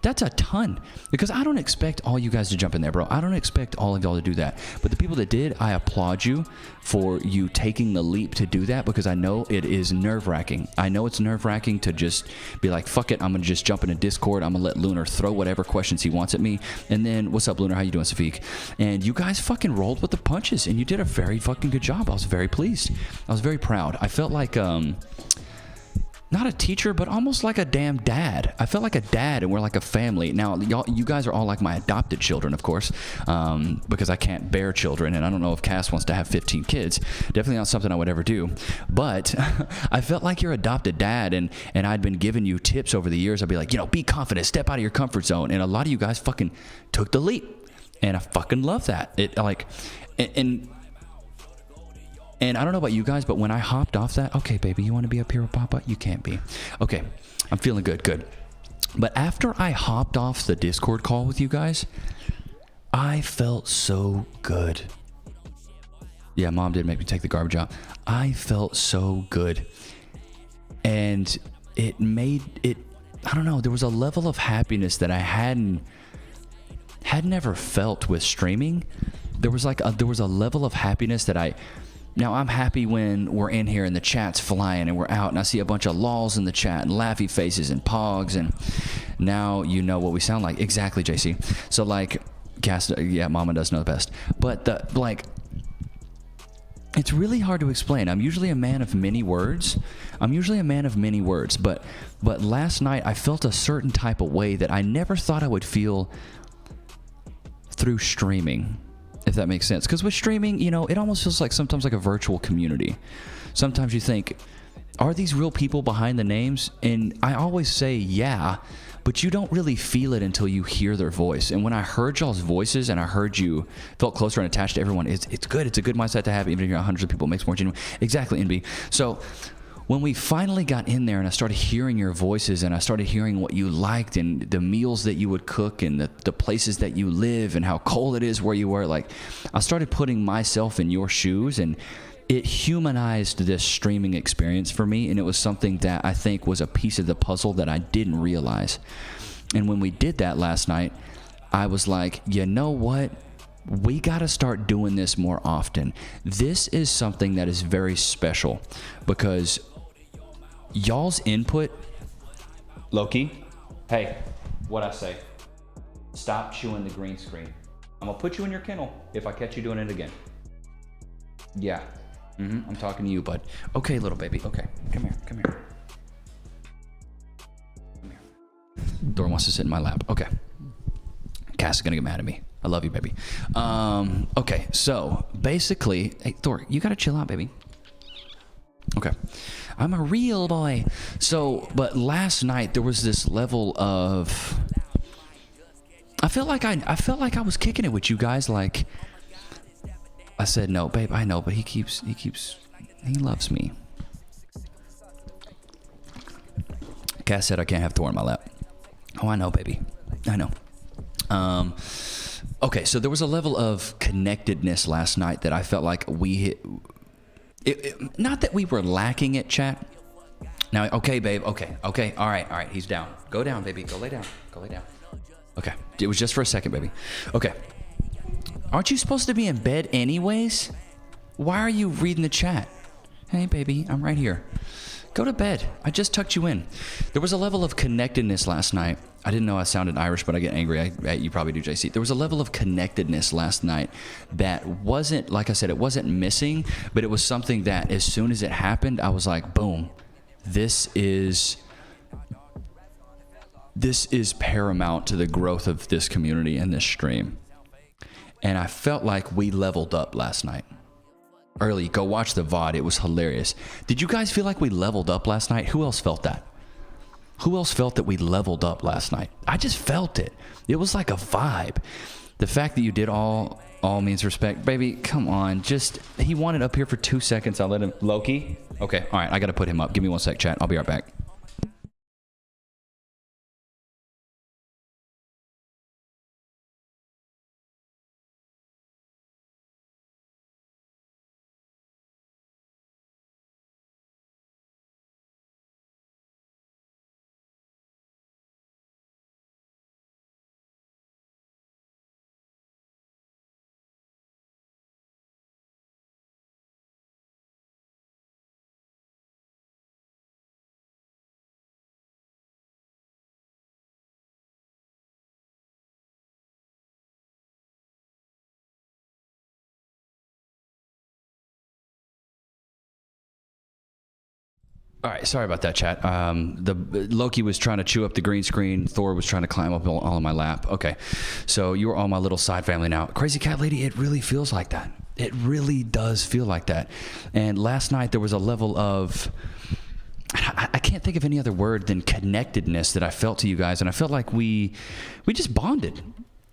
That's a ton, because I don't expect all you guys to jump in there, bro. I don't expect all of y'all to do that. But the people that did, I applaud you for you taking the leap to do that, because I know it is nerve-wracking. I know it's nerve-wracking to just be like, fuck it, I'm going to just jump in a Discord. I'm going to let Lunar throw whatever questions he wants at me. And then, what's up, Lunar? How you doing, Safik? And you guys fucking rolled with the punches, and you did a very fucking good job. I was very pleased. I was very proud. I felt like, not a teacher, but almost like a damn dad. I felt like a dad, and we're like a family. Now, you guys are all like my adopted children, of course, because I can't bear children, and I don't know if Cass wants to have 15 kids. Definitely not something I would ever do. But I felt like your adopted dad, and I'd been giving you tips over the years. I'd be like, be confident, step out of your comfort zone. And a lot of you guys fucking took the leap, and I fucking love that. And I don't know about you guys, but when I hopped off that, okay, baby, you want to be up here with Papa? You can't be. Okay, I'm feeling good. But after I hopped off the Discord call with you guys, I felt so good. Yeah, Mom did make me take the garbage out. I felt so good. And it made it, I don't know, there was a level of happiness that I had never felt with streaming. There was a level of happiness that now, I'm happy when we're in here and the chat's flying and we're out and I see a bunch of lols in the chat and laughy faces and pogs, and now you know what we sound like. Exactly, JC. So, like, Cass, yeah, Mama does know the best. But, it's really hard to explain. I'm usually a man of many words. But last night I felt a certain type of way that I never thought I would feel through streaming, if that makes sense. Because with streaming, it almost feels like sometimes like a virtual community. Sometimes you think, are these real people behind the names? And I always say, yeah, but you don't really feel it until you hear their voice. And when I heard y'all's voices and I heard you felt closer and attached to everyone, it's good. It's a good mindset to have, even if you're hundreds of people. It makes more genuine. Exactly, NB. So when we finally got in there and I started hearing your voices and I started hearing what you liked and the meals that you would cook and the places that you live and how cold it is where you were, like, I started putting myself in your shoes, and it humanized this streaming experience for me. And it was something that I think was a piece of the puzzle that I didn't realize. And when we did that last night, I was like, you know what? We got to start doing this more often. This is something that is very special because y'all's input. Loki, hey, what I say? Stop chewing the green screen. I'm gonna put you in your kennel if I catch you doing it again. Yeah, I'm talking to you, bud. Okay, little baby. Okay, come here. Dora wants to sit in my lap. Okay. Cass is gonna get mad at me. I love you, baby. Okay, so basically, hey, Thor, you gotta chill out, baby. Okay, I'm a real boy. So, but last night there was this level of, I felt like I was kicking it with you guys. Like, I said, no, babe, I know, but he loves me. Cass said I can't have Thor in my lap. Oh, I know, baby. I know. Okay, so there was a level of connectedness last night that I felt like we hit. Not that we were lacking it, chat. Now, okay, babe. Okay. All right. He's down. Go down, baby. Go lay down. Okay. It was just for a second, baby. Okay. Aren't you supposed to be in bed anyways? Why are you reading the chat? Hey, baby, I'm right here. Go to bed. I just tucked you in. There was a level of connectedness last night. I didn't know I sounded Irish, but I get angry. You probably do, JC. There was a level of connectedness last night that wasn't, like I said, it wasn't missing, but it was something that as soon as it happened, I was like, boom, this is paramount to the growth of this community and this stream. And I felt like we leveled up last night. Early, go watch the VOD. It was hilarious. Did you guys feel like we leveled up last night? Who else felt that? Who else felt that we leveled up last night? I just felt it. It was like a vibe. The fact that you did all means respect. Baby, come on. He wanted up here for 2 seconds. I'll let him. Loki? Okay, all right. I got to put him up. Give me 1 sec, chat. I'll be right back. All right, sorry about that, chat. The Loki was trying to chew up the green screen. Thor was trying to climb up all in my lap. Okay, so you are all my little side family now. Crazy Cat Lady, it really feels like that. It really does feel like that. And last night there was a level of, I can't think of any other word than connectedness that I felt to you guys, and I felt like we just bonded.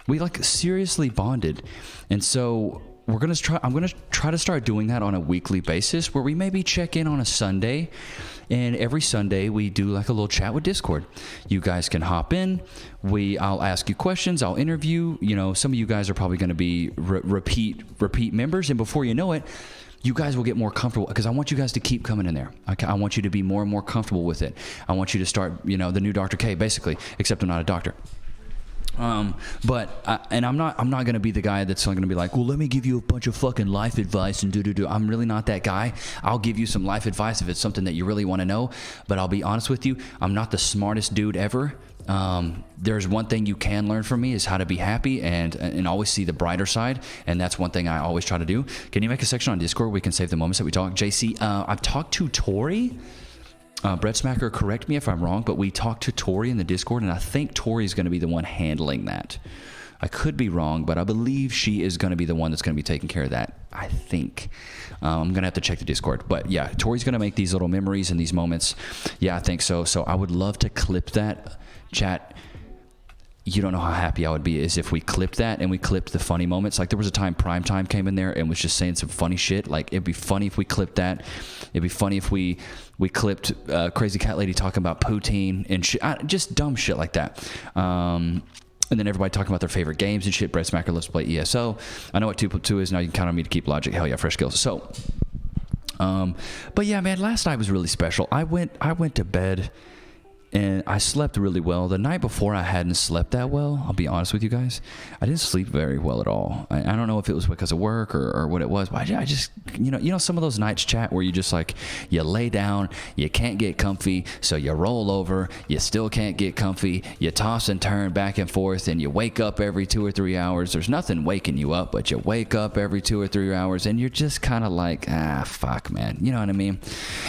We like seriously bonded, and so. I'm gonna try to start doing that on a weekly basis, where we maybe check in on a Sunday, and every Sunday we do like a little chat with Discord. You guys can hop in. I'll ask you questions. I'll interview. You know, some of you guys are probably going to be repeat members, and before you know it, you guys will get more comfortable, because I want you guys to keep coming in there. I want you to be more and more comfortable with it. I want you to start, the new Dr. K, basically, except I'm not a doctor. I'm not going to be the guy that's going to be like, well, let me give you a bunch of fucking life advice and do. I'm really not that guy. I'll give you some life advice if it's something that you really want to know. But I'll be honest with you, I'm not the smartest dude ever. There's one thing you can learn from me is how to be happy and always see the brighter side. And that's one thing I always try to do. Can you make a section on Discord where we can save the moments that we talk? JC, I've talked to Tori. Bread Smacker, correct me if I'm wrong, but we talked to Tori in the Discord, and I think Tori is going to be the one handling that. I could be wrong, but I believe she is going to be the one that's going to be taking care of that. I think. I'm going to have to check the Discord. But yeah, Tori's going to make these little memories and these moments. Yeah, I think so. So I would love to clip that. Chat, you don't know how happy I would be is if we clipped that and we clipped the funny moments. Like there was a time Primetime came in there and was just saying some funny shit. Like it'd be funny if we clipped that. It'd be funny if we clipped Crazy Cat Lady talking about poutine and shit, just dumb shit like that. And then everybody talking about their favorite games and shit. Bread Smacker loves to play ESO. I know what 2+2 is. Now you can count on me to keep logic. Hell yeah, fresh skills. So, but yeah, man, last night was really special. I went to bed and I slept really well. The night before, I hadn't slept that well. I'll be honest with you guys. I didn't sleep very well at all. I don't know if it was because of work or what it was, but I just, some of those nights, chat, where you just like, you lay down, you can't get comfy, so you roll over, you still can't get comfy, you toss and turn back and forth, and you wake up every 2 or 3 hours. There's nothing waking you up, but you wake up every 2 or 3 hours, and you're just kind of like, fuck, man. You know what I mean?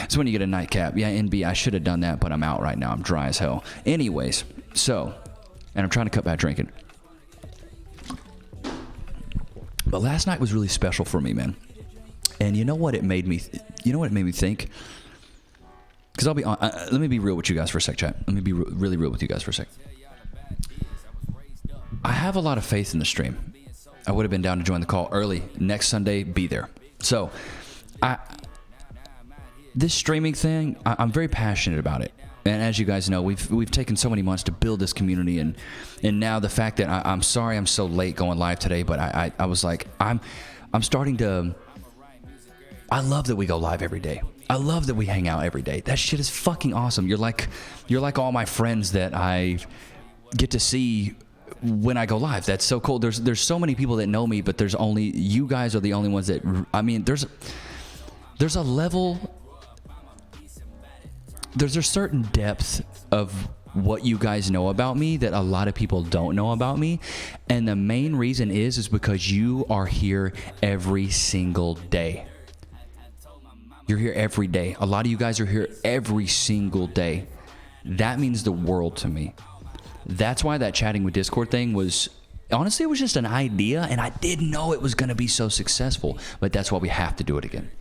It's when you get a nightcap. Yeah, NB, I should have done that, but I'm out right now. I'm dry as hell. Anyways, so, and I'm trying to cut back drinking. But last night was really special for me, man. And you know what it made me? You know what it made me think? Because I'll be on. Let me be real with you guys for a sec, chat. Let me be really real with you guys for a sec. I have a lot of faith in the stream. I would have been down to join the call early next Sunday. Be there. So, this streaming thing, I'm very passionate about it. And as you guys know, we've taken so many months to build this community, and now the fact that I'm sorry I'm so late going live today, but I was like, I'm starting to. I love that we go live every day. I love that we hang out every day. That shit is fucking awesome. You're like all my friends that I get to see when I go live. That's so cool. There's so many people that know me, but there's only you guys are the only ones that. I mean, there's a level. There's a certain depth of what you guys know about me that a lot of people don't know about me, and the main reason is because you are here every single day. You're here every day. A lot of you guys are here every single day. That means the world to me. That's why that chatting with Discord thing was, honestly, it was just an idea, and I didn't know it was going to be so successful, but that's why we have to do it again.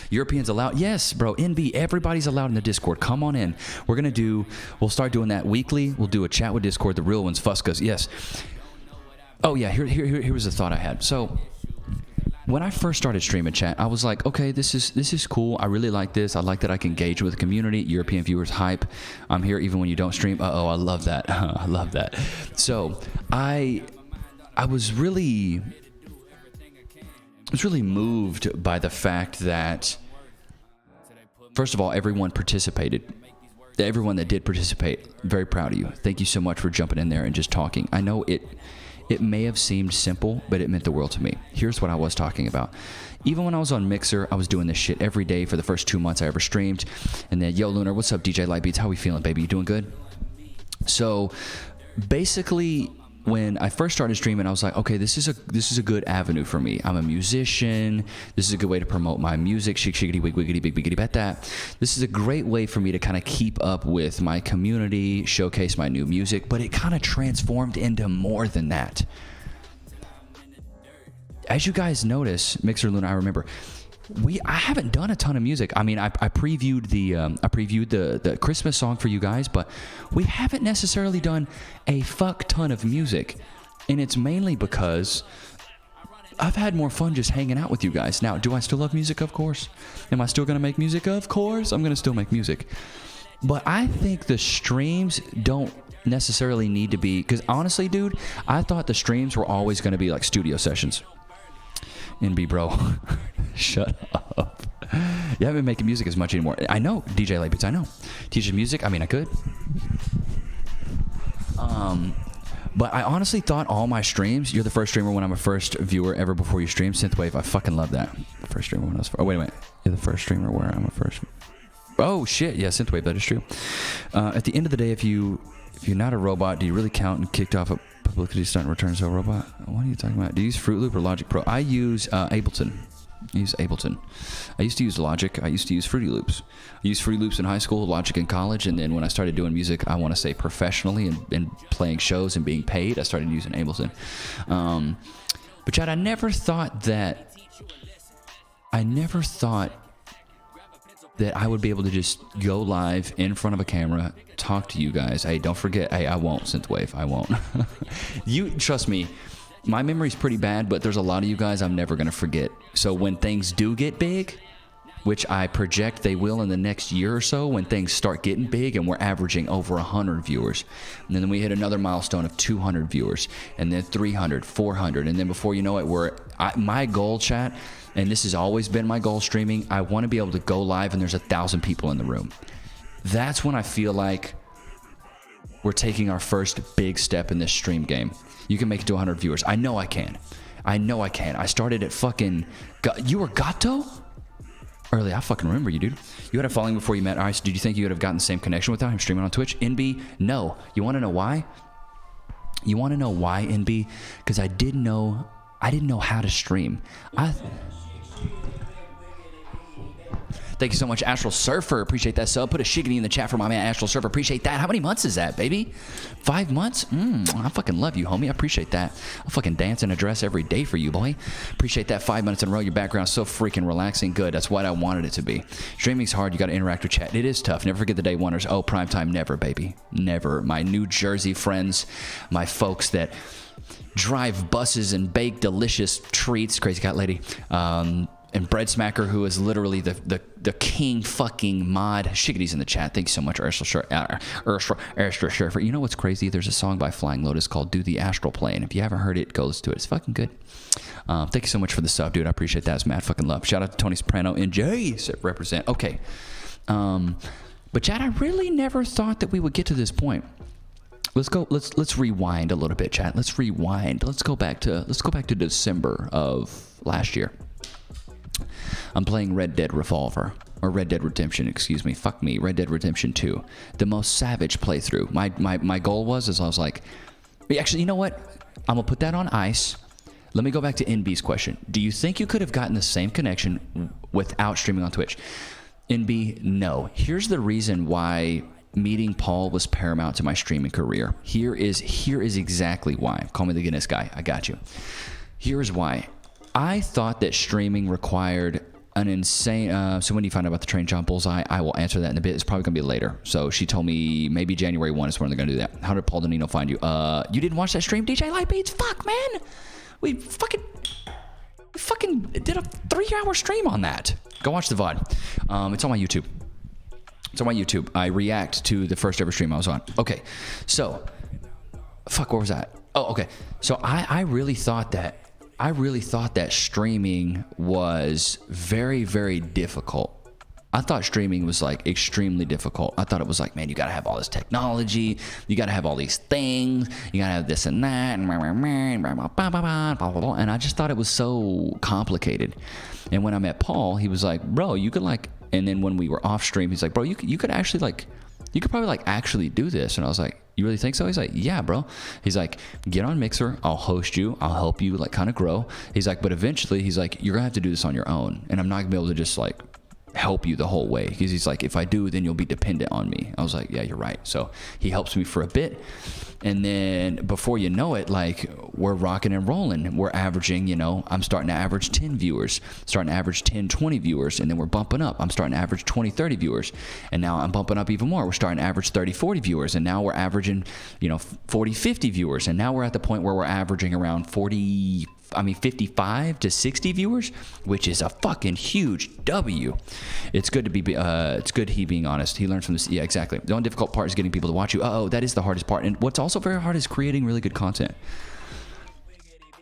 Europeans allowed? Yes, bro. NB, everybody's allowed in the Discord. Come on in. We'll start doing that weekly. We'll do a chat with Discord, the real ones, Fuscas. Yes. Oh, yeah, here was a thought I had. So, when I first started streaming chat, I was like, okay, this is cool. I really like this. I like that I can engage with the community. European viewers hype. I'm here even when you don't stream. Uh-oh, I love that. I love that. So I was really moved by the fact that, first of all, everyone participated. Everyone that did participate, very proud of you. Thank you so much for jumping in there and just talking. I know it may have seemed simple, but it meant the world to me. Here's what I was talking about. Even when I was on Mixer, I was doing this shit every day for the first 2 months I ever streamed. And then, yo, Lunar, what's up, DJ Lightbeats? How we feeling, baby? You doing good? So, basically, when I first started streaming, I was like, okay, this is a good avenue for me. I'm a musician. This is a good way to promote my music. Shik shiggity wig wiggity big biggity bet that. This is a great way for me to kind of keep up with my community, showcase my new music, but it kind of transformed into more than that. As you guys notice, Mixer Luna, I remember, I haven't done a ton of music. I mean, I previewed the Christmas song for you guys, but we haven't necessarily done a fuck ton of music, and it's mainly because I've had more fun just hanging out with you guys. Now, do I still love music? Of course. Am I still gonna make music? Of course, I'm gonna still make music. But I think the streams don't necessarily need to be, because honestly, dude, I thought the streams were always gonna be like studio sessions. NB, bro. Shut up. You haven't been making music as much anymore. I know, DJ Lightbeats, I know. Teaching music, I mean, I could. But I honestly thought all my streams, you're the first streamer when I'm a first viewer ever before you stream. Synthwave, I fucking love that. First streamer when I was, oh, wait a minute. You're the first streamer where I'm a first. Oh, shit. Yeah, Synthwave, that is true. At the end of the day, if you're not a robot, do you really count and kicked off a publicity stunt returns to a robot? What are you talking about? Do you use Fruit Loop or Logic Pro? I use Ableton. I use Ableton. I used to use Logic. I used to use Fruity Loops. I used Fruity Loops in high school, Logic in college, and then when I started doing music, I want to say professionally and playing shows and being paid, I started using Ableton. But Chad, I never thought that I would be able to just go live in front of a camera, talk to you guys. Hey, don't forget, hey, I won't, Synthwave, I won't. You, trust me, my memory's pretty bad, but there's a lot of you guys I'm never going to forget. So when things do get big, which I project they will in the next year or so, when things start getting big and we're averaging over 100 viewers, and then we hit another milestone of 200 viewers, and then 300, 400, and then before you know it, my goal, chat, and this has always been my goal streaming, I want to be able to go live and there's 1,000 people in the room. That's when I feel like we're taking our first big step in this stream game. You can make it to 100 viewers. I know I can. I started at fucking... You were Gato? Early, I fucking remember you, dude. You had a following before you met Ice. Did you think you would have gotten the same connection without him streaming on Twitch? NB, no. You want to know why? You want to know why, NB? Because I didn't know how to stream. Thank you so much, Astral Surfer. Appreciate that sub. Put a shiggity in the chat for my man, Astral Surfer. Appreciate that. How many months is that, baby? 5 months? I fucking love you, homie. I appreciate that. I'll fucking dance in a dress every day for you, boy. Appreciate that. 5 minutes in a row. Your background's so freaking relaxing. Good. That's what I wanted it to be. Streaming's hard. You got to interact with chat. It is tough. Never forget the day oneers. Oh, prime time. Never, baby. Never. My New Jersey friends, my folks that drive buses and bake delicious treats. Crazy cat lady. And Bread Smacker, who is literally the king fucking mod. Shiggity's in the chat. Thank you so much, Astral Surfer. You know what's crazy? There's a song by Flying Lotus called Do the Astral Plane. If you haven't heard it, go listen to it. It's fucking good. Thank you so much for the sub, dude. I appreciate that. It's mad fucking love. Shout out to Tony Soprano and Jay. Represent. Okay. But Chad, I really never thought that we would get to this point. Let's go. Let's rewind a little bit, chat. Let's rewind. Let's go back to December of last year. I'm playing Red Dead Revolver, or Red Dead Redemption, excuse me. Fuck me, Red Dead Redemption 2. The most savage playthrough. My goal was I was like, actually, you know what? I'm going to put that on ice. Let me go back to NB's question. Do you think you could have gotten the same connection without streaming on Twitch? NB, no. Here's the reason why meeting Paul was paramount to my streaming career. Here is exactly why. Call me the Guinness guy. I got you. Here's why. I thought that streaming required an insane... so when do you find out about the Train John Bullseye? I will answer that in a bit. It's probably going to be later. So she told me maybe January 1 is when they're going to do that. How did Paul Donino find you? You didn't watch that stream, DJ Lightbeats? Fuck, man. We fucking did a 3-hour stream on that. Go watch the VOD. It's on my YouTube. It's on my YouTube. I react to the first ever stream I was on. Okay. So, fuck, where was that? Oh, okay. So I really thought that streaming was very, very difficult. I thought streaming was like extremely difficult. I thought it was like, man, you got to have all this technology. You got to have all these things. You got to have this and that. And I just thought it was so complicated. And when I met Paul, he was like, bro, you could like, and then when we were off stream, he's like, bro, you could actually like, you could probably like actually do this. And I was like, you really think so? He's like, yeah, bro. He's like, get on Mixer. I'll host you. I'll help you like kind of grow. He's like, but eventually he's like, you're gonna have to do this on your own. And I'm not gonna be able to just like help you the whole way. Because he's like, if I do, then you'll be dependent on me. I was like, yeah, you're right. So he helps me for a bit. And then before you know it, like we're rocking and rolling. We're averaging, you know, I'm starting to average 10 viewers, starting to average 10, 20 viewers. And then we're bumping up. I'm starting to average 20, 30 viewers. And now I'm bumping up even more. We're starting to average 30, 40 viewers. And now we're averaging, you know, 40, 50 viewers. And now we're at the point where we're averaging around 55 to 60 viewers, which is a fucking huge W. It's good to be, it's good he being honest. He learns from this. Yeah, exactly. The only difficult part is getting people to watch you. Oh, that is the hardest part. And what's also very hard is creating really good content.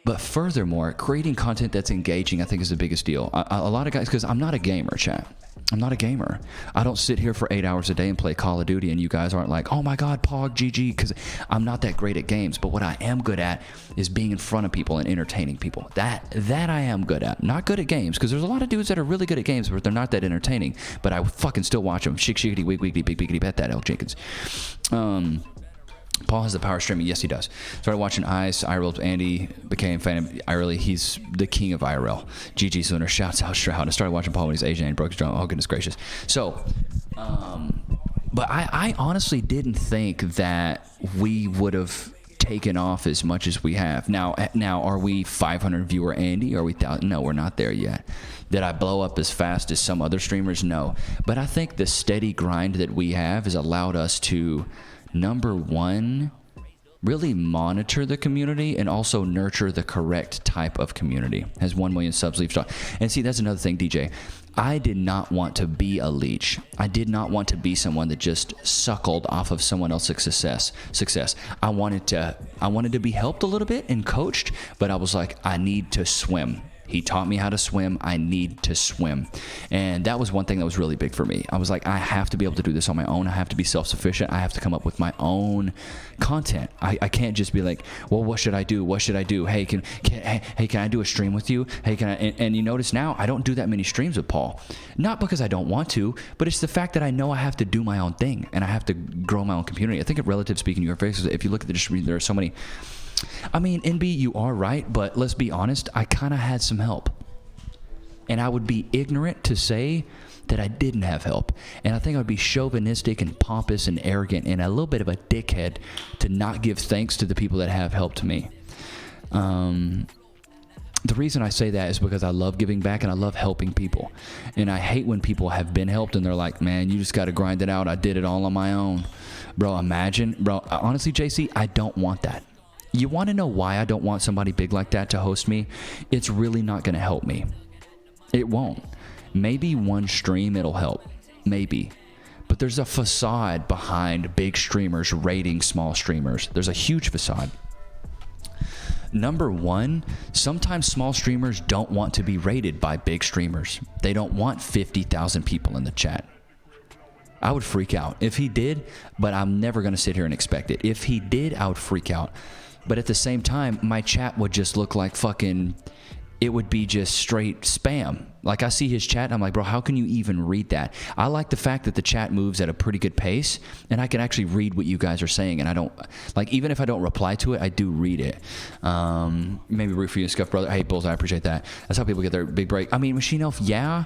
But furthermore, creating content that's engaging, I think, is the biggest deal. A lot of guys, because I'm not a gamer, chat. I'm not a gamer. I don't sit here for 8 hours a day and play Call of Duty, and you guys aren't like, oh my God, Pog, GG, because I'm not that great at games. But what I am good at is being in front of people and entertaining people. That I am good at. Not good at games, because there's a lot of dudes that are really good at games, but they're not that entertaining. But I fucking still watch them. Shiggity, wig, wiggity, big, biggity, bet that, Elk Jenkins. Paul has the power of streaming. Yes, he does. Started watching Ice, IRL. Andy became a fan of IRL. He's the king of IRL. GG Sooner. Shouts out Stroud. I started watching Paul when he was Asian and he broke his drum. Oh, goodness gracious. So, but I honestly didn't think that we would have taken off as much as we have. Now are we 500 viewer Andy? Are we 1,000? No, we're not there yet. Did I blow up as fast as some other streamers? No. But I think the steady grind that we have has allowed us to, number one, really monitor the community and also nurture the correct type of community. Has 1 million subs, leave stock. And see, that's another thing, DJ. I did not want to be a leech. I did not want to be someone that just suckled off of someone else's success. I wanted to be helped a little bit and coached, but I was like, I need to swim. He taught me how to swim. I need to swim. And that was one thing that was really big for me. I was like, I have to be able to do this on my own. I have to be self-sufficient. I have to come up with my own content. I can't just be like, well, what should I do? What should I do? Hey, can I do a stream with you? Hey, can I? And you notice now I don't do that many streams with Paul. Not because I don't want to, but it's the fact that I know I have to do my own thing and I have to grow my own community. I think of relative speaking to your face, if you look at the distribution, there are so many. I mean, NB, you are right, but let's be honest, I kind of had some help. And I would be ignorant to say that I didn't have help. And I think I would be chauvinistic and pompous and arrogant and a little bit of a dickhead to not give thanks to the people that have helped me. The reason I say that is because I love giving back and I love helping people. And I hate when people have been helped and they're like, man, you just got to grind it out. I did it all on my own. Bro, imagine. Bro, honestly, JC, I don't want that. You want to know why I don't want somebody big like that to host me? It's really not going to help me. It won't. Maybe one stream it'll help. Maybe. But there's a facade behind big streamers rating small streamers. There's a huge facade. Number one, sometimes small streamers don't want to be rated by big streamers. They don't want 50,000 people in the chat. I would freak out if he did, but I'm never going to sit here and expect it. If he did, I would freak out. But at the same time, my chat would just look like fucking, it would be just straight spam. Like I see his chat and I'm like, bro, how can you even read that? I like the fact that the chat moves at a pretty good pace and I can actually read what you guys are saying. And I don't, like, even if I don't reply to it, I do read it. Maybe root for you and Scuff Brother. Hey, Bulls, I appreciate that. That's how people get their big break. I mean, Machine Elf, yeah.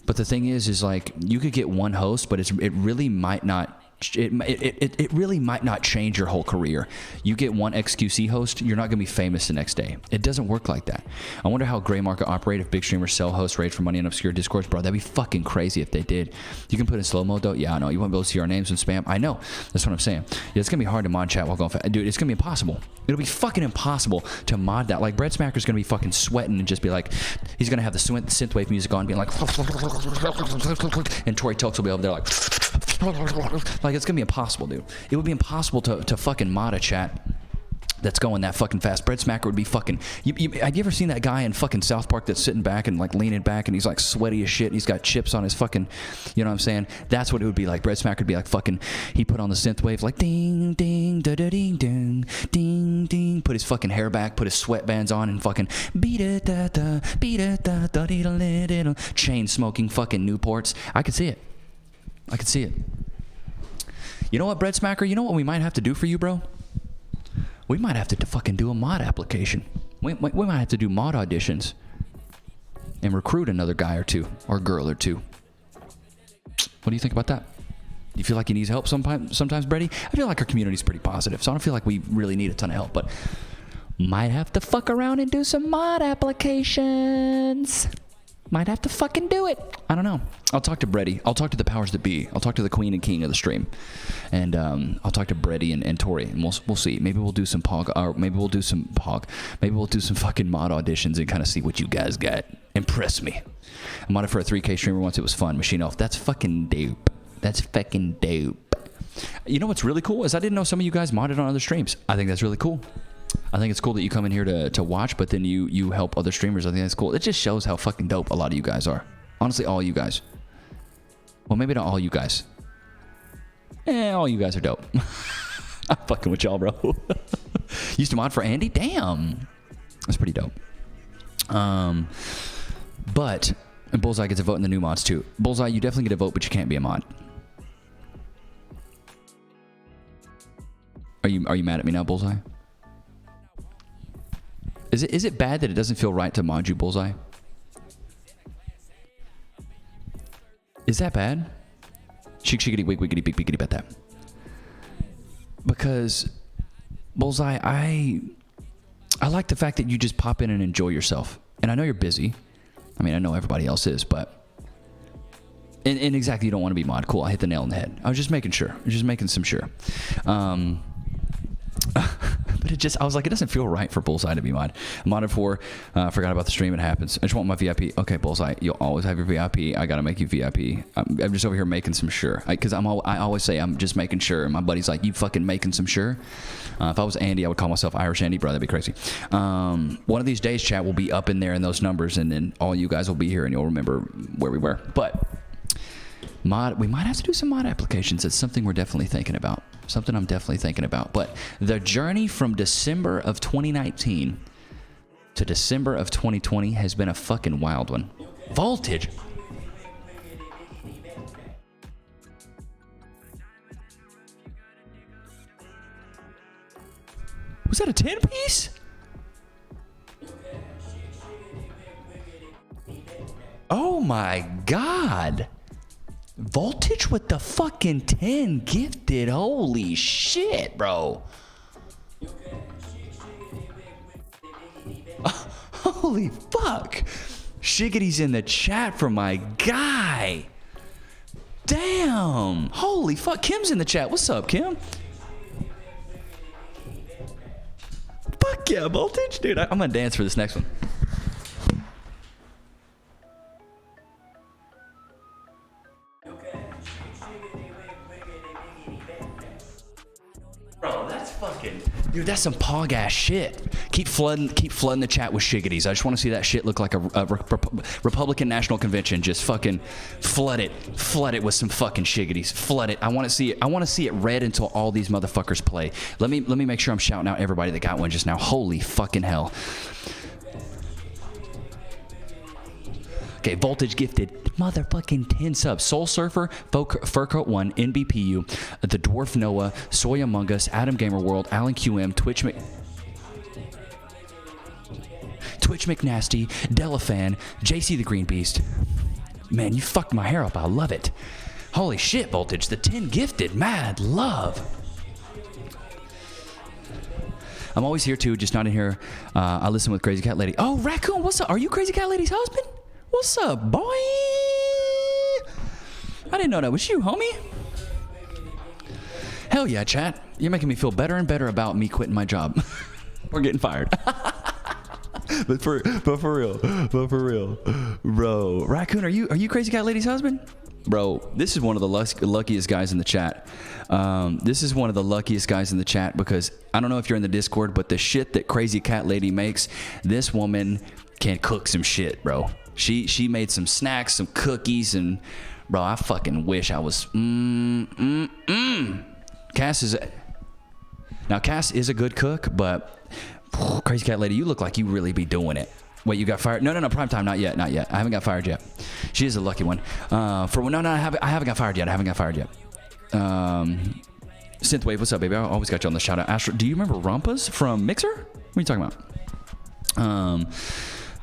But the thing is like, you could get one host, but it really might not. It really might not change your whole career. You get one XQC host, you're not going to be famous the next day. It doesn't work like that. I wonder how gray market operate if big streamers sell hosts raid for money in obscure discords. Bro, that'd be fucking crazy if they did. You can put in slow mode though. Yeah, I know. You won't be able to see our names and spam. I know. That's what I'm saying. Yeah, it's going to be hard to mod chat while going fast. Dude, it's going to be impossible. It'll be fucking impossible to mod that. Like, Bread Smacker's going to be fucking sweating and just be like, he's going to have the synthwave music on being like, and Tori Tokes will be over there like, it's gonna be impossible, dude. It would be impossible to fucking mod a chat that's going that fucking fast. Bread Smacker would be fucking. Have you ever seen that guy in fucking South Park that's sitting back and like leaning back and he's like sweaty as shit and he's got chips on his fucking, you know what I'm saying? That's what it would be like. Bread Smacker would be like fucking. He put on the synth wave like ding ding da da ding ding ding ding. Put his fucking hair back, put his sweatbands on and fucking beat it da da beat it da da da da. Chain smoking fucking Newports. I could see it. I could see it. You know what, Bread Smacker? You know what we might have to do for you, bro? We might have to fucking do a mod application. We might have to do mod auditions and recruit another guy or two or girl or two. What do you think about that? You feel like he needs help sometimes, Brady? I feel like our community's pretty positive, so I don't feel like we really need a ton of help, but might have to fuck around and do some mod applications. Might have to fucking do it. I don't know. I'll talk to Brady. I'll talk to the powers that be. I'll talk to the queen and king of the stream. And I'll talk to Brady and Tori. And we'll see. Maybe we'll do some pog. Or maybe we'll do some pog. Maybe we'll do some fucking mod auditions and kind of see what you guys got. Impress me. I modded for a 3K streamer once. It was fun. Machine Elf. That's fucking dope. That's fucking dope. You know what's really cool is I didn't know some of you guys modded on other streams. I think that's really cool. I think it's cool that you come in here to watch, but then you help other streamers. I think that's cool. It just shows how fucking dope a lot of you guys are. Honestly, all you guys. Well, maybe not all you guys. All you guys are dope. I'm fucking with y'all, bro. Used to mod for Andy? Damn. That's pretty dope. But and Bullseye gets a vote in the new mods too. Bullseye, you definitely get a vote, but you can't be a mod. Are you mad at me now, Bullseye? Is it bad that it doesn't feel right to mod you, Bullseye? Is that bad? Shiggity wig wiggity big biggity bet that. Because Bullseye, I like the fact that you just pop in and enjoy yourself. And I know you're busy. I mean, I know everybody else is, but and exactly, you don't want to be mod. Cool, I hit the nail on the head. I was just making sure. I was just making some sure. But I was like, it doesn't feel right for Bullseye to be mod. I'm modded for, forgot about the stream, it happens. I just want my VIP. Okay, Bullseye, you'll always have your VIP. I gotta make you VIP. I'm just over here making some sure. Because I always say I'm just making sure. And my buddy's like, you fucking making some sure? If I was Andy, I would call myself Irish Andy, bro. That'd be crazy. One of these days, chat will be up in there in those numbers, and then all you guys will be here, and you'll remember where we were. But we might have to do some mod applications. It's something we're definitely thinking about. Something I'm definitely thinking about. But the journey from December of 2019 to December of 2020 has been a fucking wild one. Voltage. Was that a 10-piece? Oh my God. Voltage with the fucking 10 gifted. Holy shit, bro. Holy fuck. Shiggity's in the chat for my guy. Damn. Holy fuck. Kim's in the chat. What's up, Kim? Fuck yeah, Voltage. Dude, I'm gonna dance for this next one. Bro, that's fucking... Dude, that's some pog ass shit. Keep flooding the chat with shiggities. I just want to see that shit look like a Republican National Convention. Just fucking flood it with some fucking shiggities. Flood it. I want to see it. I want to see it red until all these motherfuckers play. Let me make sure I'm shouting out everybody that got one just now. Holy fucking hell. Okay, Voltage gifted motherfucking 10 subs. Soul Surfer, Furcoat 1, NBPU, The Dwarf Noah, Soy Among Us, Adam Gamer World, Alan QM, Twitch McNasty, Delafan, JC the Green Beast. Man, you fucked my hair up. I love it. Holy shit, Voltage. The 10 gifted. Mad love. I'm always here too, just not in here. I listen with Crazy Cat Lady. Oh, Raccoon, what's up? Are you Crazy Cat Lady's husband? What's up, boy? I didn't know that was you, homie. Hell yeah, chat. You're making me feel better and better about me quitting my job. Or getting fired. but for real. Bro, Raccoon, are you Crazy Cat Lady's husband? Bro, this is one of the luckiest guys in the chat. This is one of the luckiest guys in the chat because I don't know if you're in the Discord, but the shit that Crazy Cat Lady makes, this woman can cook some shit, bro. She made some snacks, some cookies, and bro, I fucking wish I was. Cass is a good cook, but Crazy Cat Lady, you look like you really be doing it. Wait, you got fired? No, prime time, not yet. I haven't got fired yet. She is a lucky one. I haven't got fired yet. Synthwave, what's up, baby? I always got you on the shout out. Astro, do you remember Rompas from Mixer? What are you talking about?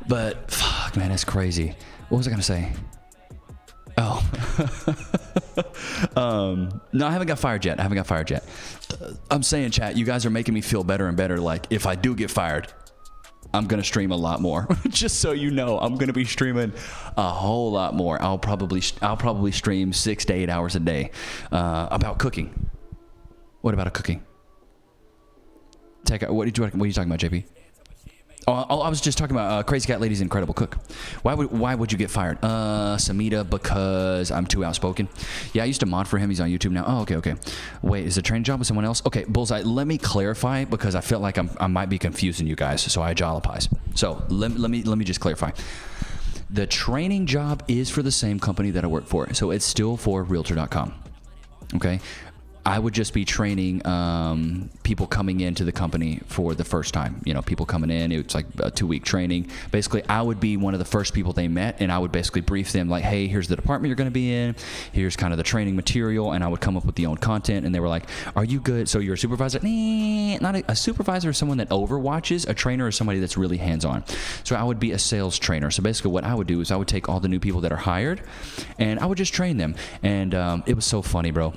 But fuck, man, that's crazy. What was I gonna say? Oh, no, I haven't got fired yet. I'm saying, chat, you guys are making me feel better and better. Like, if I do get fired, I'm gonna stream a lot more. Just so you know, I'm gonna be streaming a whole lot more. I'll probably stream 6 to 8 hours a day about cooking. What about cooking? What are you talking about, JP? Oh, I was just talking about Crazy Cat Lady's incredible cook. Why would you get fired? Samita, because I'm too outspoken. Yeah, I used to mod for him. He's on YouTube now. Oh, okay. Wait, is the training job with someone else? Okay, Bullseye, let me clarify because I feel like I might be confusing you guys, so I apologize. So let me just clarify. The training job is for the same company that I work for, so it's still for Realtor.com. Okay. I would just be training people coming into the company for the first time. You know, people coming in, it's like a 2-week training. Basically, I would be one of the first people they met, and I would basically brief them like, hey, here's the department you're going to be in. Here's kind of the training material, and I would come up with the own content, and they were like, are you good? So you're a supervisor? Nah, not a supervisor is someone that overwatches. A trainer is somebody that's really hands-on. So I would be a sales trainer. So basically what I would do is I would take all the new people that are hired, and I would just train them. And it was so funny, bro.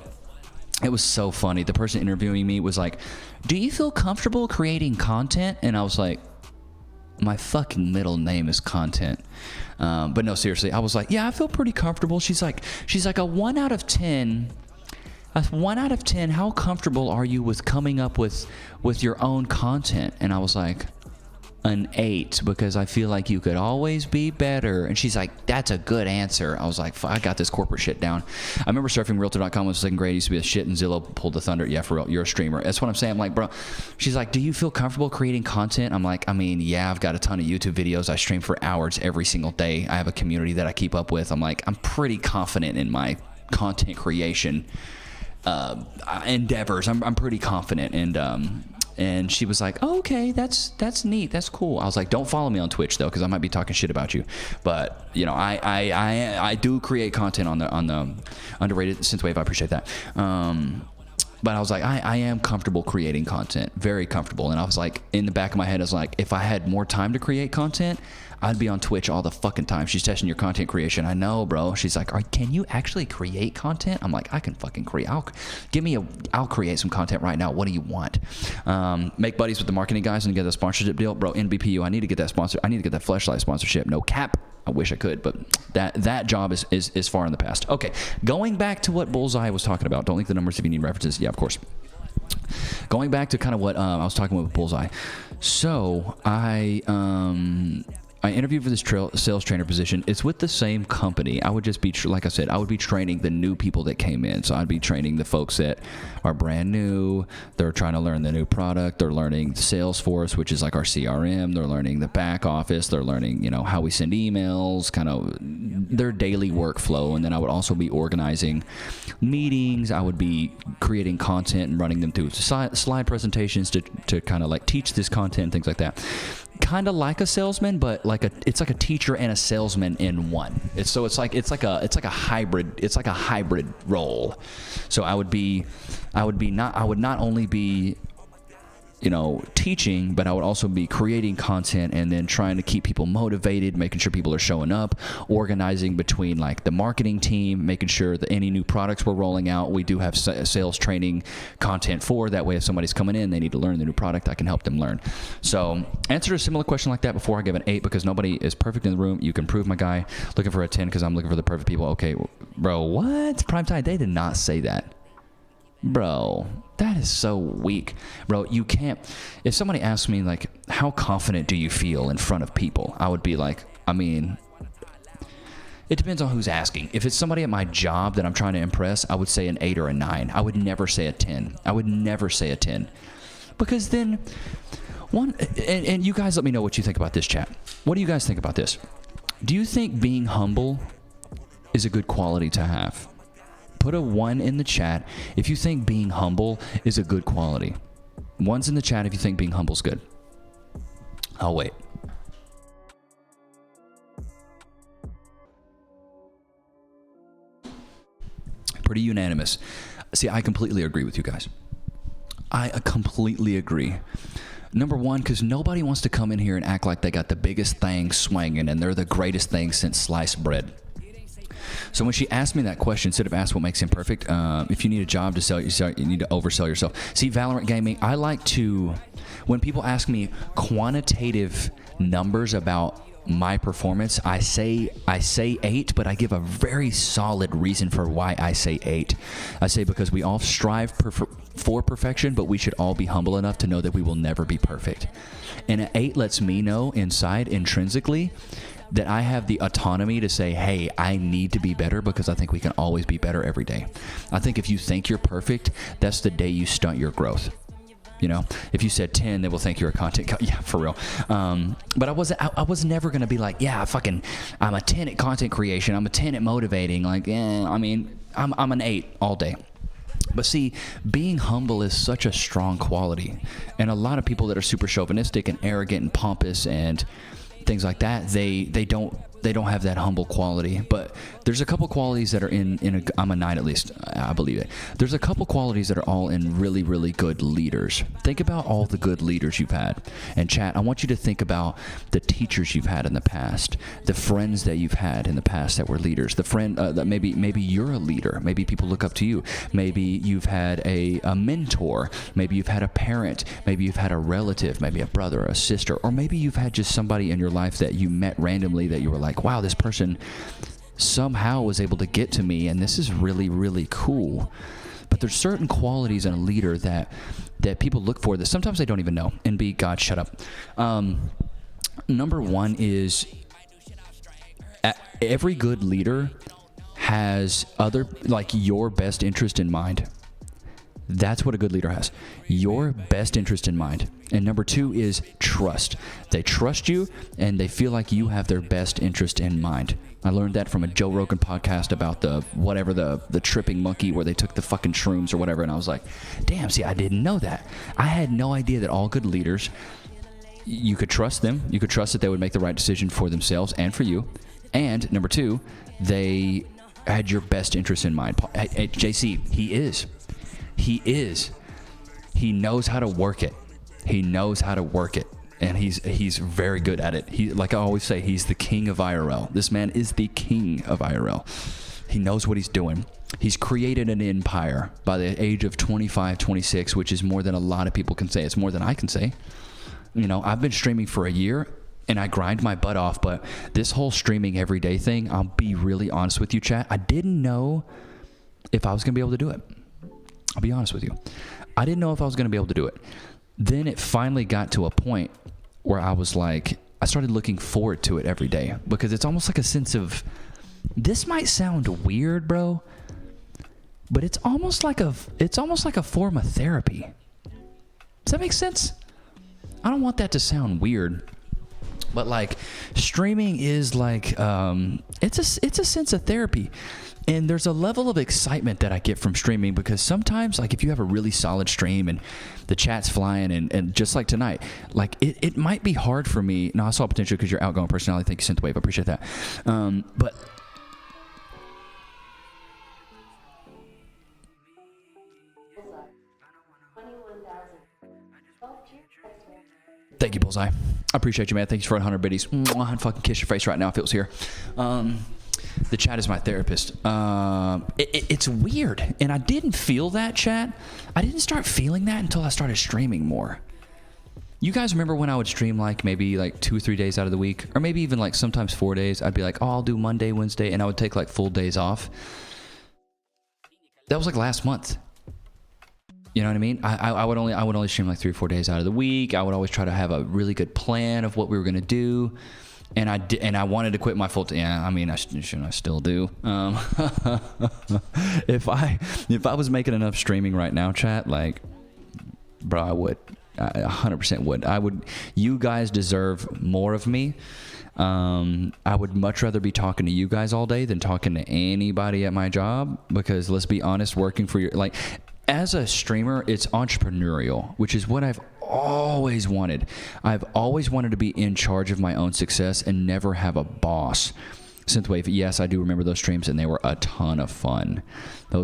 It was so funny. The person interviewing me was like, do you feel comfortable creating content? And I was like, my fucking middle name is Content. But no, seriously, I was like, yeah, I feel pretty comfortable. She's like a 1 out of 10. A 1 out of 10, how comfortable are you with coming up with your own content? And I was like, an 8, because I feel like you could always be better. And she's like, that's a good answer. I was like, I got this corporate shit down. I remember surfing Realtor.com was second grade. It used to be a shit, and Zillow pulled the thunder. Yeah, for real, you're a streamer. That's what I'm saying. I'm like, bro, she's like, do you feel comfortable creating content? I'm like, I mean, yeah, I've got a ton of YouTube videos. I stream for hours every single day. I have a community that I keep up with. I'm like, I'm pretty confident in my content creation endeavors. I'm pretty confident. And she was like, oh, okay, that's neat, that's cool. I was like, don't follow me on Twitch though, because I might be talking shit about you. But you know, I do create content on the underrated synthwave. I appreciate that. But I was like, I am comfortable creating content, very comfortable. And I was like, in the back of my head, I was like, if I had more time to create content, I'd be on Twitch all the fucking time. She's testing your content creation. I know, bro. She's like, can you actually create content? I'm like, I can fucking create. I'll create some content right now. What do you want? Make buddies with the marketing guys and get a sponsorship deal. Bro, NBPU, I need to get that sponsor. I need to get that Fleshlight sponsorship. No cap. I wish I could, but that job is far in the past. Okay, going back to what Bullseye was talking about. Don't link the numbers if you need references. Yeah, of course. Going back to kind of what I was talking about with Bullseye. So I interviewed for this sales trainer position. It's with the same company. I would just be, like I said, I would be training the new people that came in. So I'd be training the folks that are brand new. They're trying to learn the new product. They're learning Salesforce, which is like our CRM. They're learning the back office. They're learning, how we send emails, kind of their daily workflow. And then I would also be organizing meetings. I would be creating content and running them through slide presentations to kind of like teach this content and things like that. Kind of like a salesman, but it's like a teacher and a salesman in one. It's like a hybrid role. So I would not only be teaching, but I would also be creating content and then trying to keep people motivated, making sure people are showing up, organizing between like the marketing team, making sure that any new products we're rolling out, we do have sales training content for. That way, if somebody's coming in, they need to learn the new product, I can help them learn. So answered a similar question like that before. I give an 8 because nobody is perfect in the room. You can prove my guy. Looking for a 10 because I'm looking for the perfect people. Okay, bro, what? Prime time, they did not say that. Bro, that is so weak. Bro, you can't. If somebody asks me, like, how confident do you feel in front of people? I would be like, it depends on who's asking. If it's somebody at my job that I'm trying to impress, I would say an 8 or a 9. I would never say a 10. Because then, and you guys let me know what you think about this, chat. What do you guys think about this? Do you think being humble is a good quality to have? Put a 1 in the chat if you think being humble is a good quality. 1's in the chat if you think being humble is good. I'll wait. Pretty unanimous. See, I completely agree with you guys. I completely agree. Number 1, because nobody wants to come in here and act like they got the biggest thing swinging and they're the greatest thing since sliced bread. So when she asked me that question, instead of ask what makes him perfect, if you need a job to sell, you need to oversell yourself. See, Valorant Gaming, I like to, when people ask me quantitative numbers about my performance, I say 8, but I give a very solid reason for why I say 8. I say because we all strive for perfection, but we should all be humble enough to know that we will never be perfect. And an 8 lets me know inside, intrinsically, that I have the autonomy to say, hey, I need to be better because I think we can always be better every day. I think if you think you're perfect, that's the day you stunt your growth. If you said 10, they will think you're a content yeah, for real. But I was never going to be like, yeah, I'm a 10 at content creation. I'm a 10 at motivating. Like, I'm an 8 all day. But see, being humble is such a strong quality. And a lot of people that are super chauvinistic and arrogant and pompous and things like that, they don't have that humble quality. But there's a couple qualities that are I'm a 9 at least, I believe it. There's a couple qualities that are all in really, really good leaders. Think about all the good leaders you've had. And chat, I want you to think about the teachers you've had in the past, the friends that you've had in the past that were leaders, the friend that maybe you're a leader, maybe people look up to you, maybe you've had a mentor, maybe you've had a parent, maybe you've had a relative, maybe a brother, a sister, or maybe you've had just somebody in your life that you met randomly that you were like, wow, this person somehow was able to get to me, and this is really, really cool. But there's certain qualities in a leader that people look for that sometimes they don't even know. And God, shut up. Number 1 is every good leader has your best interest in mind. That's what a good leader has. Your best interest in mind. And number 2 is trust. They trust you and they feel like you have their best interest in mind. I learned that from a Joe Rogan podcast about the tripping monkey where they took the fucking shrooms or whatever. And I was like, damn, see, I didn't know that. I had no idea that all good leaders, you could trust them. You could trust that they would make the right decision for themselves and for you. And number 2, they had your best interest in mind. JC, he is. He is. He knows how to work it. He knows how to work it. And he's very good at it. He, like I always say, he's the king of IRL. This man is the king of IRL. He knows what he's doing. He's created an empire by the age of 25, 26, which is more than a lot of people can say. It's more than I can say. You know, I've been streaming for a year, and I grind my butt off, but this whole streaming every day thing, I'll be really honest with you, chat. I didn't know if I was going to be able to do it. I'll be honest with you. I didn't know if I was going to be able to do it. Then it finally got to a point where I was like, I started looking forward to it every day, because it's almost like a sense of, this might sound weird, bro, but it's almost like a form of therapy. Does that make sense? I don't want that to sound weird, but like streaming is like, it's a sense of therapy. And there's a level of excitement that I get from streaming, because sometimes, like, if you have a really solid stream and the chat's flying, and just like tonight, like, it might be hard for me. Now, I saw potential because you're outgoing personality. Thank you, Synthwave. I appreciate that. But thank you, Bullseye. I appreciate you, man. Thanks for 100 biddies. I'd fucking kiss your face right now if it was here. The chat is my therapist. It's weird, and I didn't feel that, chat. I didn't start feeling that until I started streaming more. You guys remember when I would stream like maybe like 2 or 3 days out of the week, or maybe even like sometimes 4 days? I'd be like, oh, I'll do Monday, Wednesday, and I would take like full days off. That was like last month. You know what I mean? I would only stream like 3 or 4 days out of the week. I would always try to have a really good plan of what we were gonna do. And I wanted to quit my full time. Yeah, I mean, I still do. If I was making enough streaming right now, chat, like, bro, I would. I 100% would. I would. You guys deserve more of me. I would much rather be talking to you guys all day than talking to anybody at my job, because let's be honest, working for your, like, as a streamer, it's entrepreneurial, which is what I've always wanted. I've always wanted to be in charge of my own success and never have a boss. Synthwave, yes, I do remember those streams, and they were a ton of fun. That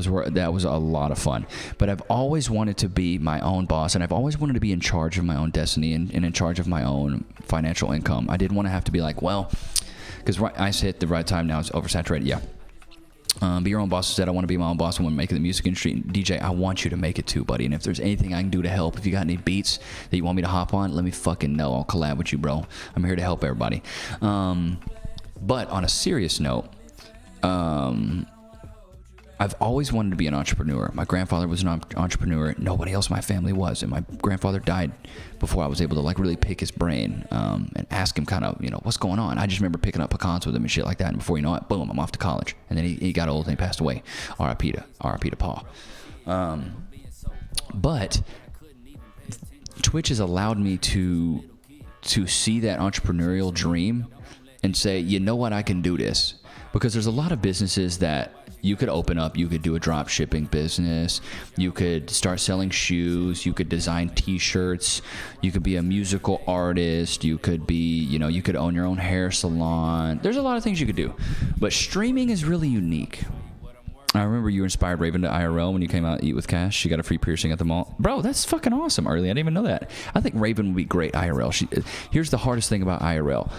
was a lot of fun. But I've always wanted to be my own boss, and I've always wanted to be in charge of my own destiny and in charge of my own financial income. I didn't want to have to be like, well, because I hit the right time now, it's oversaturated. Yeah. Be your own boss. Said I want to be my own boss. I want to make it in the music industry. And DJ, I want you to make it too, buddy. And if there's anything I can do to help, if you got any beats that you want me to hop on, let me fucking know. I'll collab with you, bro. I'm here to help everybody. But on a serious note, I've always wanted to be an entrepreneur. My grandfather was an entrepreneur. Nobody else in my family was. And my grandfather died before I was able to like really pick his brain and ask him kind of, you know, what's going on. I just remember picking up pecans with him and shit like that. And before you know it, boom, I'm off to college. And then he got old and he passed away. R.I.P. to Paul. But Twitch has allowed me to see that entrepreneurial dream and say, you know what, I can do this. Because there's a lot of businesses that you could open up. You could do a drop shipping business. You could start selling shoes. You could design t-shirts. You could be a musical artist. You could be, you know, you could own your own hair salon. There's a lot of things you could do. But streaming is really unique. I remember you inspired Raven to IRL when you came out to Eat with Cash. She got a free piercing at the mall. Bro, that's fucking awesome, Early. I didn't even know that. I think Raven would be great IRL. Here's the hardest thing about IRL.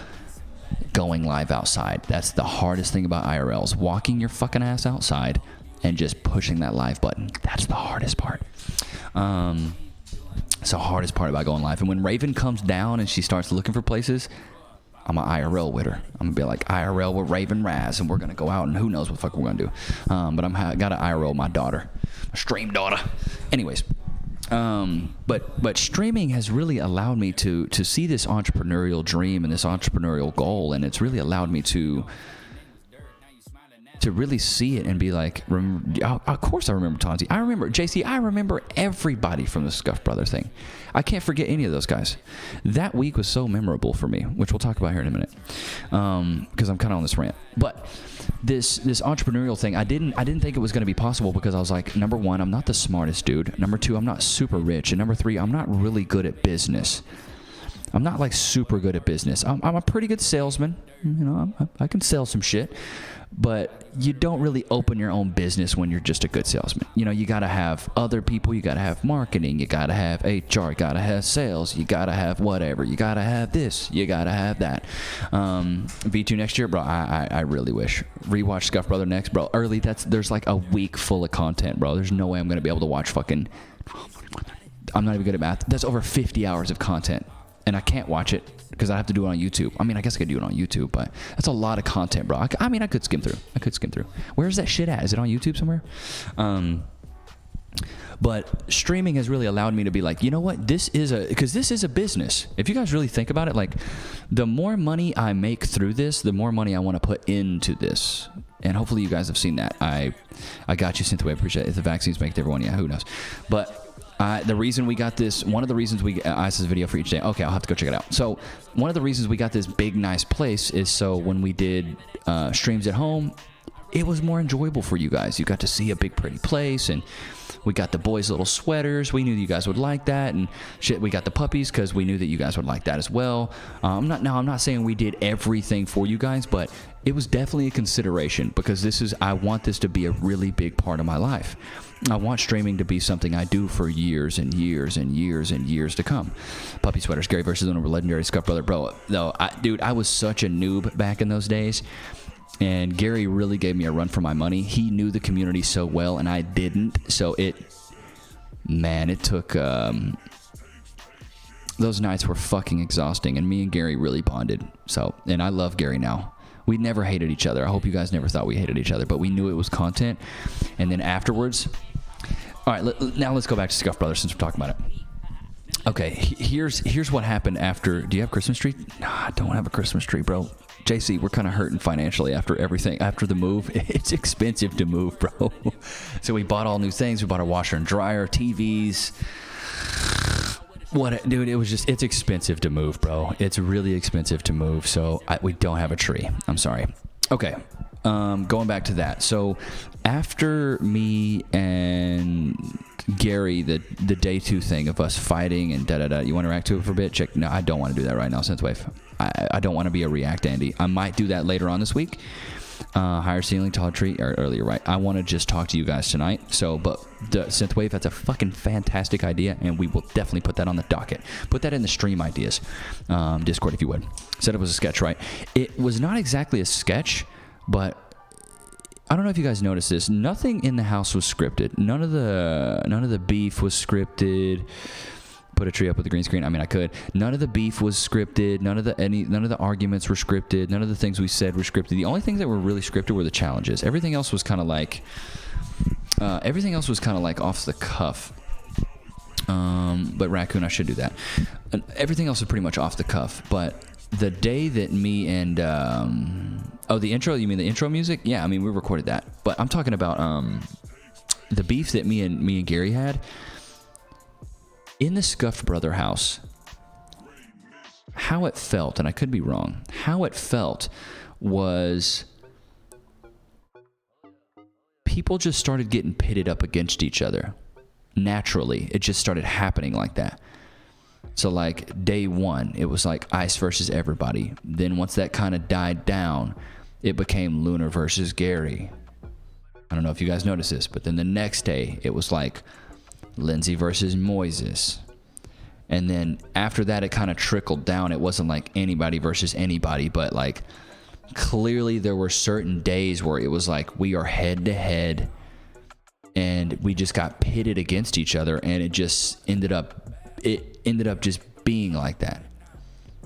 Going live outside. That's the hardest thing about IRL, is walking your fucking ass outside and just pushing that live button. That's the hardest part. It's the hardest part about going live. And when Raven comes down and she starts looking for places, I'm an IRL with her. I'm gonna be like IRL with Raven Raz, and we're gonna go out and who knows what the fuck we're gonna do. But I got to IRL my daughter, my stream daughter. Anyways. But streaming has really allowed me to see this entrepreneurial dream and this entrepreneurial goal, and it's really allowed me to really see it and be like, of course I remember Tonzi. I remember JC. I remember everybody from the Scuff Brother thing. I can't forget any of those guys. That week was so memorable for me, which we'll talk about here in a minute, because I'm kind of on this rant. But this entrepreneurial thing, I didn't think it was going to be possible, because I was like, number one, I'm not the smartest dude. Number two, I'm not super rich. And number three, I'm not really good at business. I'm not like super good at business. I'm a pretty good salesman. You know, I can sell some shit. But you don't really open your own business when you're just a good salesman. You know, you got to have other people. You got to have marketing. You got to have HR. You got to have sales. You got to have whatever. You got to have this. You got to have that. V2 next year, bro, I really wish. Rewatch Scuff Brother next, bro. Early, there's like a week full of content, bro. There's no way I'm going to be able to watch fucking... I'm not even good at math. That's over 50 hours of content. And I can't watch it because I have to do it on YouTube. I mean, I guess I could do it on YouTube, but that's a lot of content, bro. I mean, I could skim through. Where's that shit at? Is it on YouTube somewhere? But streaming has really allowed me to be like, you know what? This is a business. If you guys really think about it, like, the more money I make through this, the more money I want to put into this. And hopefully you guys have seen that. I got you, Synthwave. Appreciate it. If the vaccines make everyone, yeah, who knows? But the reason we got this, one of the reasons we Ice's video for each day. Okay, I'll have to go check it out. So one of the reasons we got this big, nice place is so when we did streams at home, it was more enjoyable for you guys. You got to see a big, pretty place, and we got the boys' little sweaters. We knew you guys would like that, and shit. We got the puppies because we knew that you guys would like that as well. I'm not saying we did everything for you guys, but it was definitely a consideration because I want this to be a really big part of my life. I want streaming to be something I do for years and years and years and years to come. Puppy sweaters, Gary versus the legendary Scuff Brother, bro. No, dude, I was such a noob back in those days. And Gary really gave me a run for my money. He knew the community so well, and I didn't. So it took... those nights were fucking exhausting, and me and Gary really bonded. So, and I love Gary now. We never hated each other. I hope you guys never thought we hated each other, but we knew it was content. And then afterwards... All right, now let's go back to Scuff Brothers since we're talking about it. Okay, here's what happened after... Do you have a Christmas tree? Nah, I don't have a Christmas tree, bro. JC, we're kind of hurting financially after everything. After the move, it's expensive to move, bro. So we bought all new things. We bought a washer and dryer, TVs. Dude, it's expensive to move, bro. It's really expensive to move. So we don't have a tree. I'm sorry. Okay. Going back to that. So after me and Gary, the day 2 thing of us fighting and da-da-da, you want to react to it for a bit? Check. No, I don't want to do that right now, Synthwave. I don't want to be a React Andy. I might do that later on this week. Higher ceiling, taller tree, or earlier, right? I want to just talk to you guys tonight. So, but the Synthwave, that's a fucking fantastic idea, and we will definitely put that on the docket. Put that in the stream ideas. Discord, if you would. Said it was a sketch, right? It was not exactly a sketch, but I don't know if you guys noticed this. Nothing in the house was scripted. None of the beef was scripted. Put a tree up with the green screen. I mean, I could. None of the beef was scripted. None of the arguments were scripted. None of the things we said were scripted. The only things that were really scripted were the challenges. Everything else was kind of like off the cuff. But Raccoon, I should do that. Everything else was pretty much off the cuff. But the day that me and the intro. You mean the intro music? Yeah, I mean we recorded that. But I'm talking about the beef that me and Gary had. In the Scuffed Brother house, how it felt, and I could be wrong, how it felt was people just started getting pitted up against each other. Naturally, it just started happening like that. So like day 1, it was like Ice versus everybody. Then once that kind of died down, it became Lunar versus Gary. I don't know if you guys noticed this, but then the next day, it was like Lindsay versus Moises. And then after that, it kind of trickled down. It wasn't like anybody versus anybody, but like clearly there were certain days where it was like we are head to head and we just got pitted against each other, and it just ended up just being like that.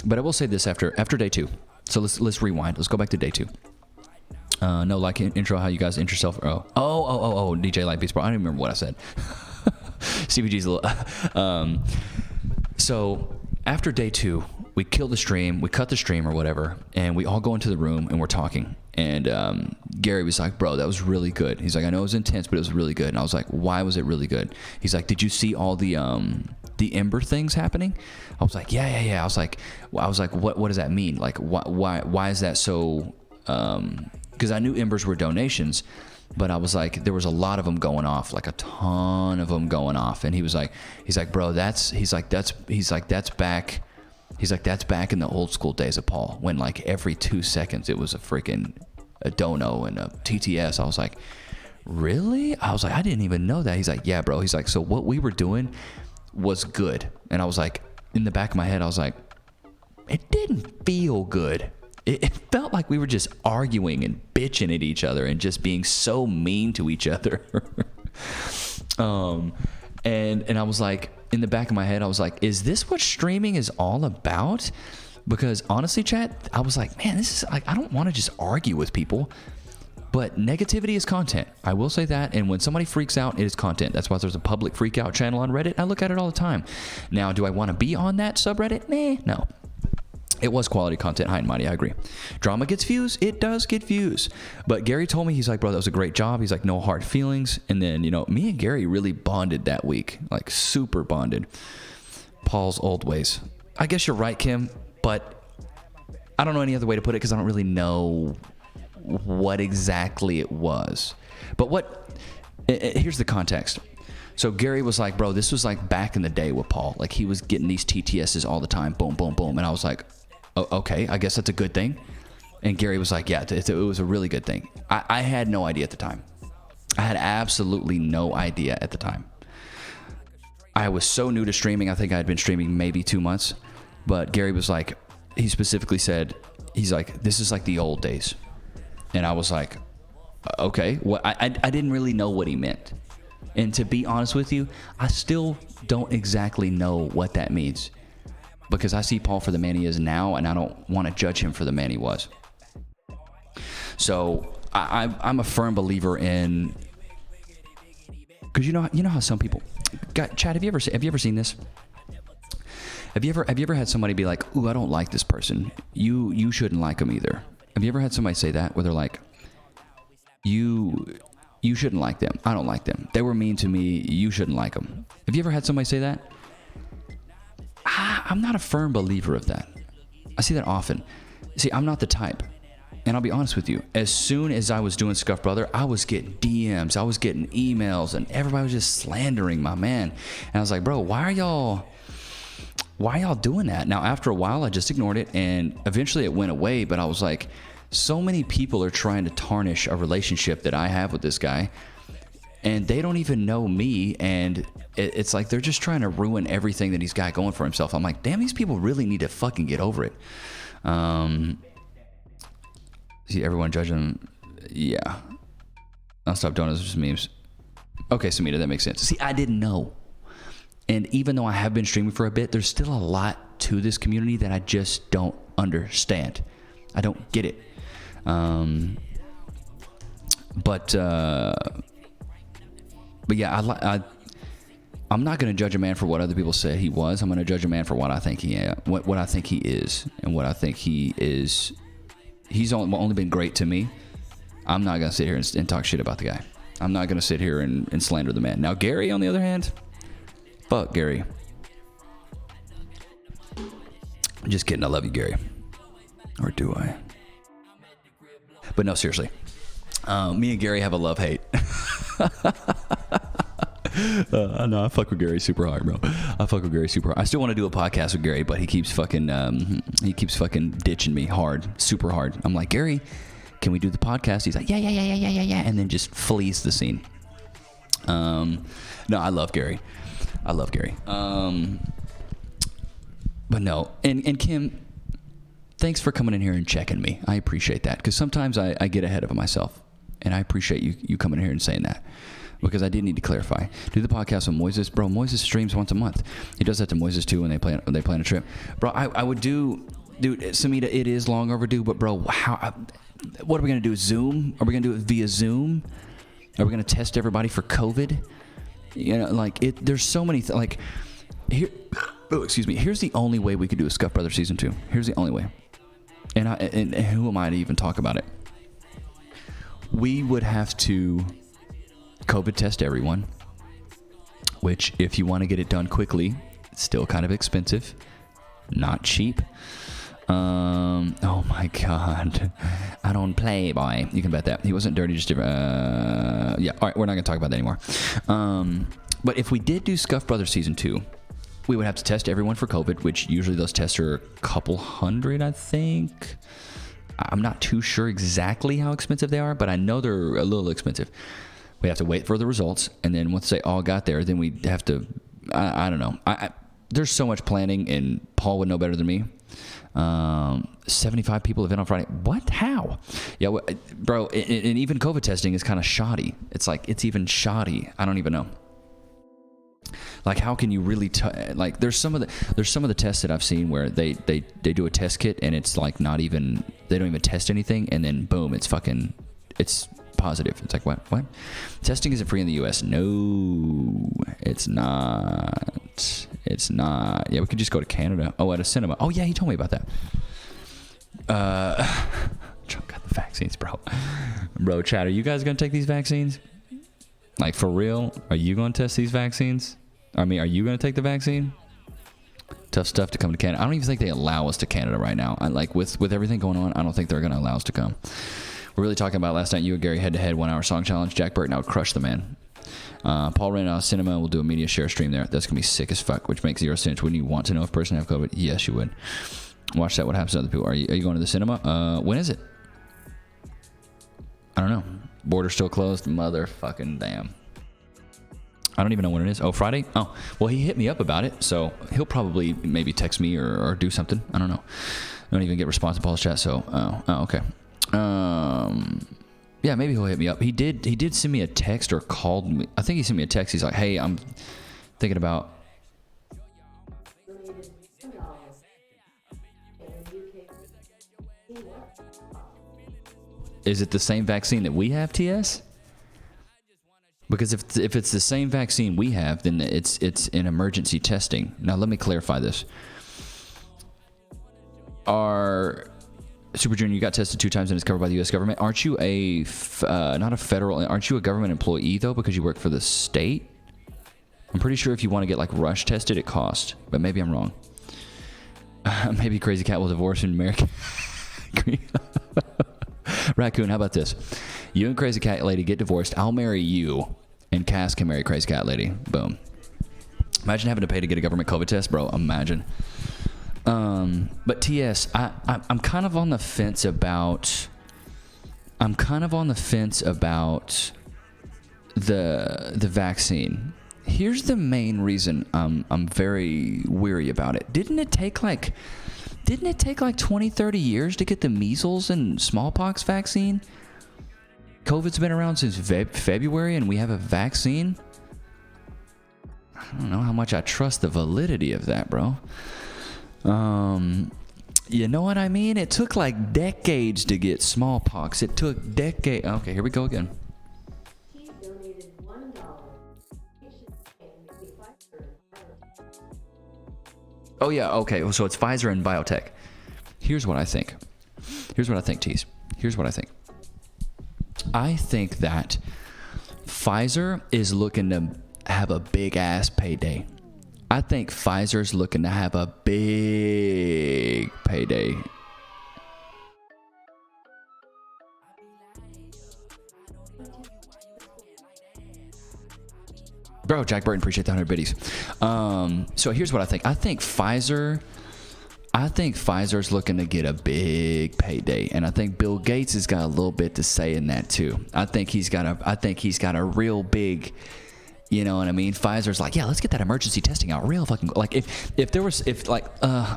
But I will say this after day 2. So let's rewind. Let's go back to day 2. No, like intro, how you guys intro yourself. Oh, DJ Light Beats Pro. I don't even remember what I said. CBG's a little. So after day 2, we kill the stream, we cut the stream or whatever, and we all go into the room and we're talking. And Gary was like, "Bro, that was really good." He's like, "I know it was intense, but it was really good." And I was like, "Why was it really good?" He's like, "Did you see all the Ember things happening?" I was like, "Yeah." I was like, "What does that mean? Like, why is that so?" Because I knew Embers were donations. But I was like, there was a lot of them going off, like a ton of them going off. And he's like, bro, that's back He's like, that's back in the old school days of Paul, when like every 2 seconds it was a dono and a TTS. I was like, really? I was like, I didn't even know that. He's like, yeah, bro. He's like, so what we were doing was good. And I was like, in the back of my head, I was like, it didn't feel good. It felt like we were just arguing and bitching at each other and just being so mean to each other. And I was like, in the back of my head, I was like, is this what streaming is all about? Because honestly, chat, I was like, man, this is like, I don't want to just argue with people. But negativity is content. I will say that. And when somebody freaks out, it is content. That's why there's a public freak out channel on Reddit. I look at it all the time. Now, do I want to be on that subreddit? No. It was quality content, high and mighty. I agree. Drama gets views. It does get views. But Gary told me, he's like, bro, that was a great job. He's like, no hard feelings. And then, me and Gary really bonded that week. Like, super bonded. Paul's old ways. I guess you're right, Kim. But I don't know any other way to put it because I don't really know what exactly it was. But here's the context. So Gary was like, bro, this was like back in the day with Paul. Like, he was getting these TTSs all the time. Boom, boom, boom. And I was like, oh, okay, I guess that's a good thing. And Gary was like, yeah, it was a really good thing. I had no idea at the time. I had absolutely no idea at the time. I was so new to streaming. I think I had been streaming maybe 2 months. But Gary was like, he specifically said, he's like, this is like the old days. And I was like, okay. Well, I didn't really know what he meant. And to be honest with you, I still don't exactly know what that means. Because I see Paul for the man he is now, and I don't want to judge him for the man he was. So I'm a firm believer in, because you know how some people, Chad, have you ever seen this? Have you ever had somebody be like, ooh, I don't like this person. You shouldn't like them either. Have you ever had somebody say that, where they're like, you shouldn't like them. I don't like them. They were mean to me. You shouldn't like them. Have you ever had somebody say that? I'm not a firm believer of that. I see that often. See, I'm not the type. And I'll be honest with you. As soon as I was doing Scuff Brother, I was getting DMs. I was getting emails. And everybody was just slandering my man. And I was like, bro, why are y'all doing that? Now, after a while, I just ignored it. And eventually it went away. But I was like, so many people are trying to tarnish a relationship that I have with this guy. And they don't even know me, and it's like they're just trying to ruin everything that he's got going for himself. I'm like, damn, these people really need to fucking get over it. See, everyone judging him. Yeah. I'll stop doing those memes. Okay, Samita, that makes sense. See, I didn't know. And even though I have been streaming for a bit, there's still a lot to this community that I just don't understand. I don't get it. But yeah, I'm not going to judge a man for what other people say he was. I'm going to judge a man for what I think what I think he is, and what I think he is. He's only been great to me. I'm not going to sit here and talk shit about the guy. I'm not going to sit here and slander the man. Now, Gary, on the other hand, fuck Gary. Just kidding. I love you, Gary. Or do I? But no, seriously. Me and Gary have a love-hate. No, I fuck with Gary super hard, bro. I fuck with Gary super hard. I still want to do a podcast with Gary, but he keeps fucking ditching me hard, super hard. I'm like, Gary, can we do the podcast? He's like, yeah, and then just flees the scene. No, I love Gary. But no, and Kim, thanks for coming in here and checking me. I appreciate that, because sometimes I get ahead of myself, and I appreciate you coming in here and saying that, because I did need to clarify. Do the podcast with Moises, bro. Moises streams once a month. He does that to Moises too when they plan a trip, bro. I would do, dude. Samita, it is long overdue, but bro, what are we gonna do? Zoom? Are we gonna do it via Zoom? Are we gonna test everybody for COVID? Like there's so many like here. Oh, excuse me. Here's the only way we could do a Scuff Brothers season 2. Here's the only way. And who am I to even talk about it? We would have to COVID test everyone, which, if you want to get it done quickly, it's still kind of expensive, not cheap. Oh my God, I don't play, boy. You can bet that he wasn't dirty, just different. Yeah. All right, we're not gonna talk about that anymore. But if we did do Scuff Brothers season 2, we would have to test everyone for COVID, which usually those tests are a couple hundred, I think. I'm not too sure exactly how expensive they are, but I know they're a little expensive. We have to wait for the results, and then once they all got there, then we have to, I don't know. There's so much planning, and Paul would know better than me. 75 people event on Friday. What? How? Yeah, bro, and even COVID testing is kind of shoddy. It's like, it's even shoddy. I don't even know. Like, how can you really like? There's some of the tests that I've seen where they do a test kit and it's like not even, they don't even test anything, and then boom, it's positive. It's like, what? Testing isn't free in the U.S. No, it's not. It's not. Yeah, we could just go to Canada. Oh, at a cinema. Oh yeah, he told me about that. Trump got the vaccines, bro. Bro, chat, are you guys gonna take these vaccines? Like, for real? Are you gonna test these vaccines? I mean, are you gonna take the vaccine? Tough stuff to come to Canada. I don't even think they allow us to Canada right now. Like, with everything going on, I don't think they're gonna allow us to come. We're really talking about last night, you and Gary head-to-head 1 hour song challenge. Jack Burton, I would crush the man. Paul ran out of cinema. We'll do a media share stream there. That's going to be sick as fuck, which makes 0 sense. Wouldn't you want to know if a person have COVID? Yes, you would. Watch that. What happens to other people? Are you going to the cinema? When is it? I don't know. Border's still closed. Motherfucking damn. I don't even know when it is. Oh, Friday? Oh, well, he hit me up about it, so he'll probably maybe text me or do something. I don't know. I don't even get response to Paul's chat, so... Oh, okay. Yeah, maybe he'll hit me up. He did send me a text or called me. I think he sent me a text. He's like, hey, I'm thinking about... Is it the same vaccine that we have, TS? Because if it's the same vaccine we have, then it's in emergency testing. Now, let me clarify this. Super Junior, you got tested 2 times and it's covered by the U.S. government. Aren't you aren't you a government employee, though, because you work for the state? I'm pretty sure if you want to get, like, rush tested, it costs. But maybe I'm wrong. Maybe Crazy Cat will divorce in America. Raccoon, how about this? You and Crazy Cat Lady get divorced. I'll marry you, and Cass can marry Crazy Cat Lady. Boom. Imagine having to pay to get a government COVID test, bro. Imagine. But TS, I'm kind of on the fence about. The vaccine. Here's the main reason I'm very weary about it. Didn't it take like 20, 30 years to get the measles and smallpox vaccine? COVID's been around since February, and we have a vaccine. I don't know how much I trust the validity of that, bro. You know what I mean? It took like decades to get smallpox. It took decades. Okay, here we go again. He donated $1. Oh yeah, okay. So it's Pfizer and biotech. Here's what I think. Tease. Here's what I think. I think that Pfizer is looking to have a big ass payday. I think Pfizer's looking to have a big payday. Bro, Jack Burton, appreciate the 100 biddies. So here's what I think. I think Pfizer's looking to get a big payday, and I think Bill Gates has got a little bit to say in that too. I think he's got a real big, you know what I mean? Pfizer's like, yeah, let's get that emergency testing out real fucking, like, I'm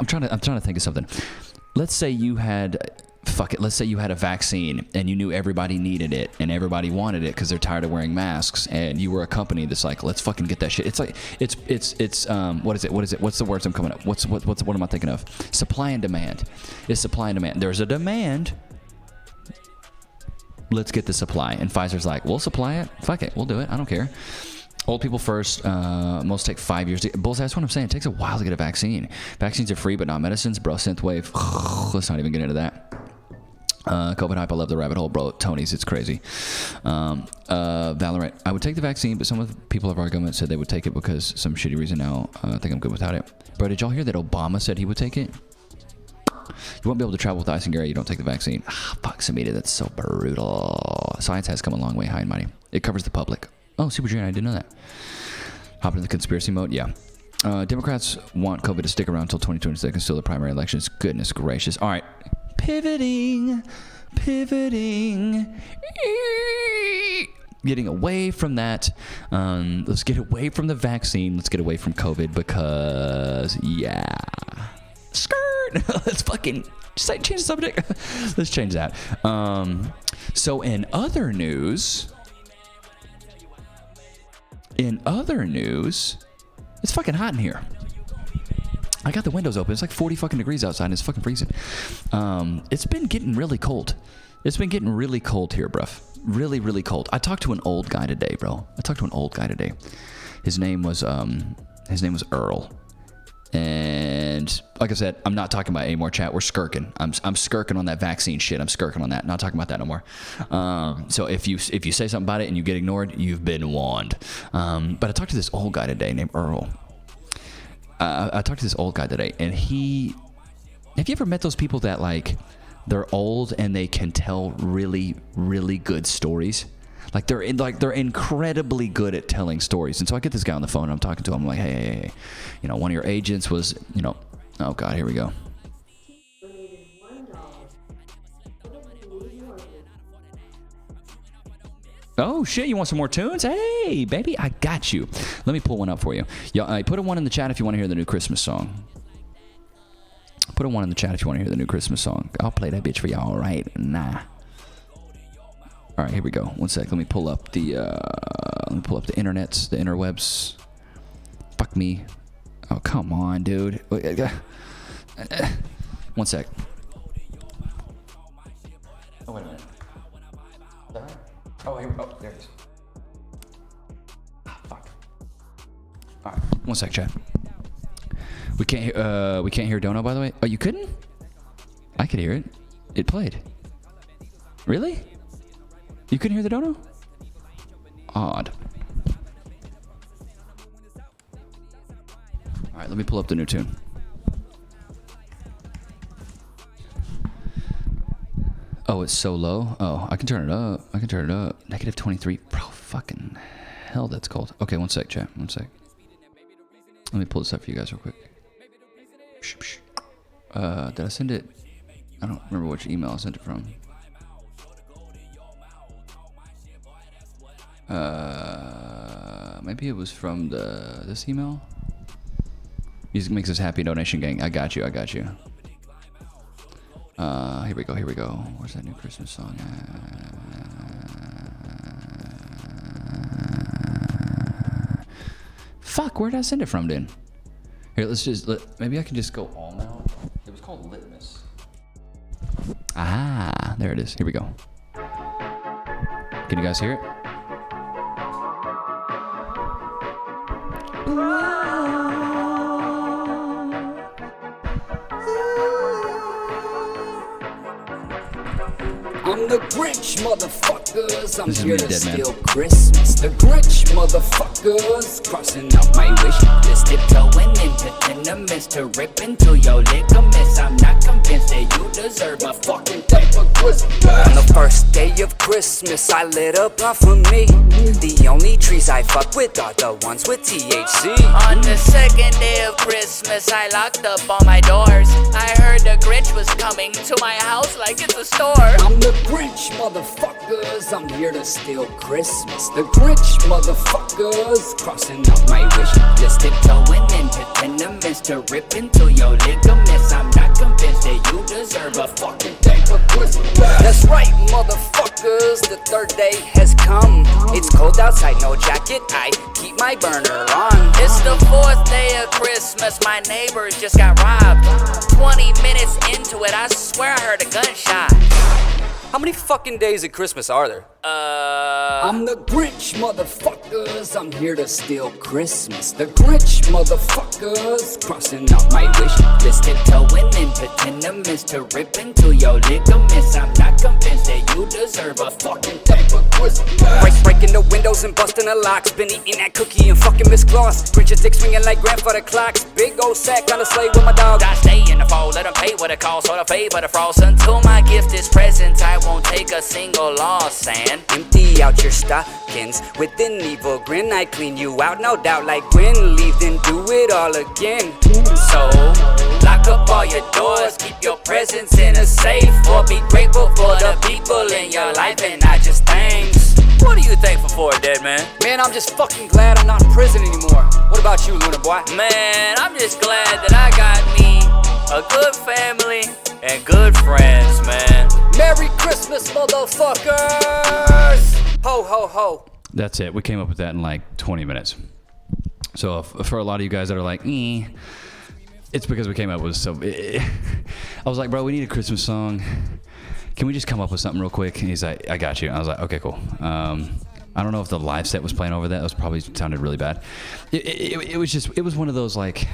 trying to think of something. Let's say you had a vaccine and you knew everybody needed it and everybody wanted it because they're tired of wearing masks, and you were a company that's like, let's fucking get that shit. It's like, it's what is it? What's the words I'm coming up? What am I thinking of? Supply and demand. It's supply and demand. There's a demand. Let's get the supply. And Pfizer's like, we'll supply it. Fuck it. We'll do it. I don't care. Old people first. Most take 5 years. Bulls, that's what I'm saying. It takes a while to get a vaccine. Vaccines are free, but not medicines, bro. Synthwave. Let's not even get into that. COVID hype. I love the rabbit hole, bro. Tony's. It's crazy. Valorant. I would take the vaccine, but some of the people of our government said they would take it because some shitty reason. Now I think I'm good without it. Bro, did y'all hear that Obama said he would take it? You won't be able to travel with Ice and Gary. You don't take the vaccine. Fuck, Samita. That's so brutal. Science has come a long way, high and mighty. It covers the public. Oh, Super Junior, I didn't know that. Hop into the conspiracy mode? Yeah. Democrats want COVID to stick around until 2026 and still the primary elections. Goodness gracious. All right. Pivoting. Getting away from that. Let's get away from the vaccine. Let's get away from COVID because, yeah. Skirt. Let's fucking change the subject. Let's change that. So in other news, it's fucking hot in here. I got the windows open. It's like 40 fucking degrees outside and it's fucking freezing. It's been getting really cold. It's been getting really cold here, bruv. Really, really cold. I talked to an old guy today, bro. His name was Earl. And like I said, I'm not talking about any more chat. We're skirking. I'm skirking on that vaccine shit. I'm skirking on that. Not talking about that no more. So if you say something about it and you get ignored, you've been warned. But I talked to this old guy today named Earl. I talked to this old guy today, and have you ever met those people that like they're old and they can tell really, really good stories? Like they're incredibly good at telling stories. And so I get this guy on the phone and I'm talking to him. I'm like, hey, one of your agents was, oh God, here we go. Donated $1. Oh shit, you want some more tunes? Hey, baby, I got you. Let me pull one up for you. Yo, I put a one in the chat if you want to hear the new Christmas song. Put a one in the chat if you want to hear the new Christmas song. I'll play that bitch for y'all right now. All right, here we go. One sec. Let me pull up the internets, the interwebs. Fuck me. Oh, come on, dude. One sec. Oh, wait a minute. Is that right? Oh, there it is. Ah, fuck. All right, one sec, chat. We can't hear Dono, by the way. Oh, you couldn't? I could hear it. It played. Really? You couldn't hear the Dono? Odd. All right, let me pull up the new tune. Oh, it's so low? Oh, I can turn it up. Negative 23. Bro, fucking hell, that's cold. Okay, one sec, chat. One sec. Let me pull this up for you guys real quick. Did I send it? I don't remember which email I sent it from. Maybe it was from this email. Music makes us happy, donation gang. I got you. Here we go. Where's that new Christmas song? Fuck, where did I send it from then? Here, maybe I can just go all now. It was called Litmus. Ah, there it is. Here we go. Can you guys hear it? I'm the Grinch, motherfuckers. I'm here to steal Christmas. The Grinch, motherfuckers. Crossing off my wish list, tiptoeing into tenements to rip into your ligaments. I'm not convinced that you deserve a fucking day for Christmas. On the first day of Christmas, I lit up off of me. The only trees I fuck with are the ones with THC. On the second day of Christmas, I locked up all my doors. I heard the Grinch was coming to my house like it's a store. I'm the Grinch, motherfuckers. I'm here to steal Christmas. The Grinch, motherfuckers. Crossing off my wish list, tiptoeing into tenements to rip into your ligaments. I'm not convinced that you deserve a fucking day for Christmas. That's right, motherfuckers. The third day has come. It's cold outside, no jacket. I keep my burner on. It's the fourth day of Christmas. My neighbors just got robbed. 20 minutes into it, I swear I heard a gunshot. How many fucking days of Christmas are there? I'm the Grinch, motherfuckers. I'm here to steal Christmas. The Grinch, motherfuckers. Crossing off my wish list, tiptoeing into tenements to rip into your ligaments. I'm not convinced that you deserve a fucking day for Christmas. Breaking the windows and busting the locks. Been eating that cookie and fucking Miss Gloss. Grinch's dick swinging like grandfather clocks. Big old sack on the sleigh with my dog. I stay in the fall, let them pay what it costs. Hold a pay for the frost. Until my gift is present, I won't take a single loss. And empty out your stockings with an evil grin. I clean you out, no doubt. Like when leave, then do it it all again. So, lock up all your doors, keep your presence in a safe, or be grateful for the people in your life and not just things. What are you thankful for, dead man? Man, I'm just fucking glad I'm not in prison anymore. What about you, Luna boy? Man, I'm just glad that I got me a good family and good friends, man. Merry Christmas, motherfuckers! Ho, ho, ho. That's it. We came up with that in like 20 minutes. So for a lot of you guys that are like, it's because we came up with I was like, bro, we need a Christmas song. Can we just come up with something real quick? And he's like, I got you. I was like, okay, cool. I don't know if the live set was playing over that. It was probably sounded really bad. It was one of those like,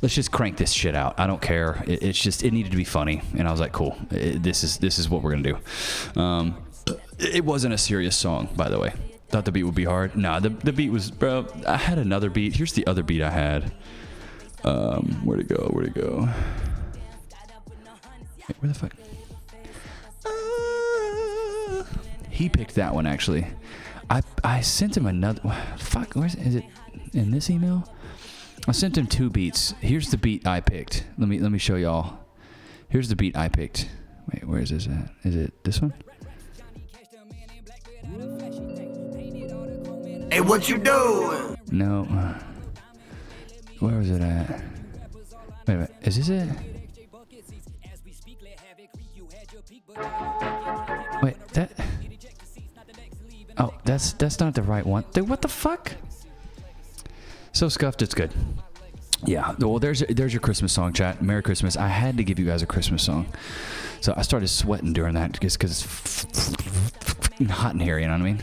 let's just crank this shit out. I don't care. It needed to be funny. And I was like, cool. This is what we're gonna do. It wasn't a serious song, by the way. Thought the beat would be hard. Nah, the beat was, bro. I had another beat. Here's the other beat I had. Where'd it go? Wait, where the fuck? He picked that one actually. I sent him another. Fuck, is it in this email? I sent him 2 beats. Here's the beat I picked. Let me show y'all. Here's the beat I picked. Wait, where is this at? Is it this one? Hey, what you doing? No. Where was it at? Wait a minute. Is this it? Wait, that. Oh, that's not the right one. Dude, what the fuck? So scuffed, it's good. Yeah. Well, there's your Christmas song, chat. Merry Christmas. I had to give you guys a Christmas song, so I started sweating during that just because it's hot in here. You know what I mean?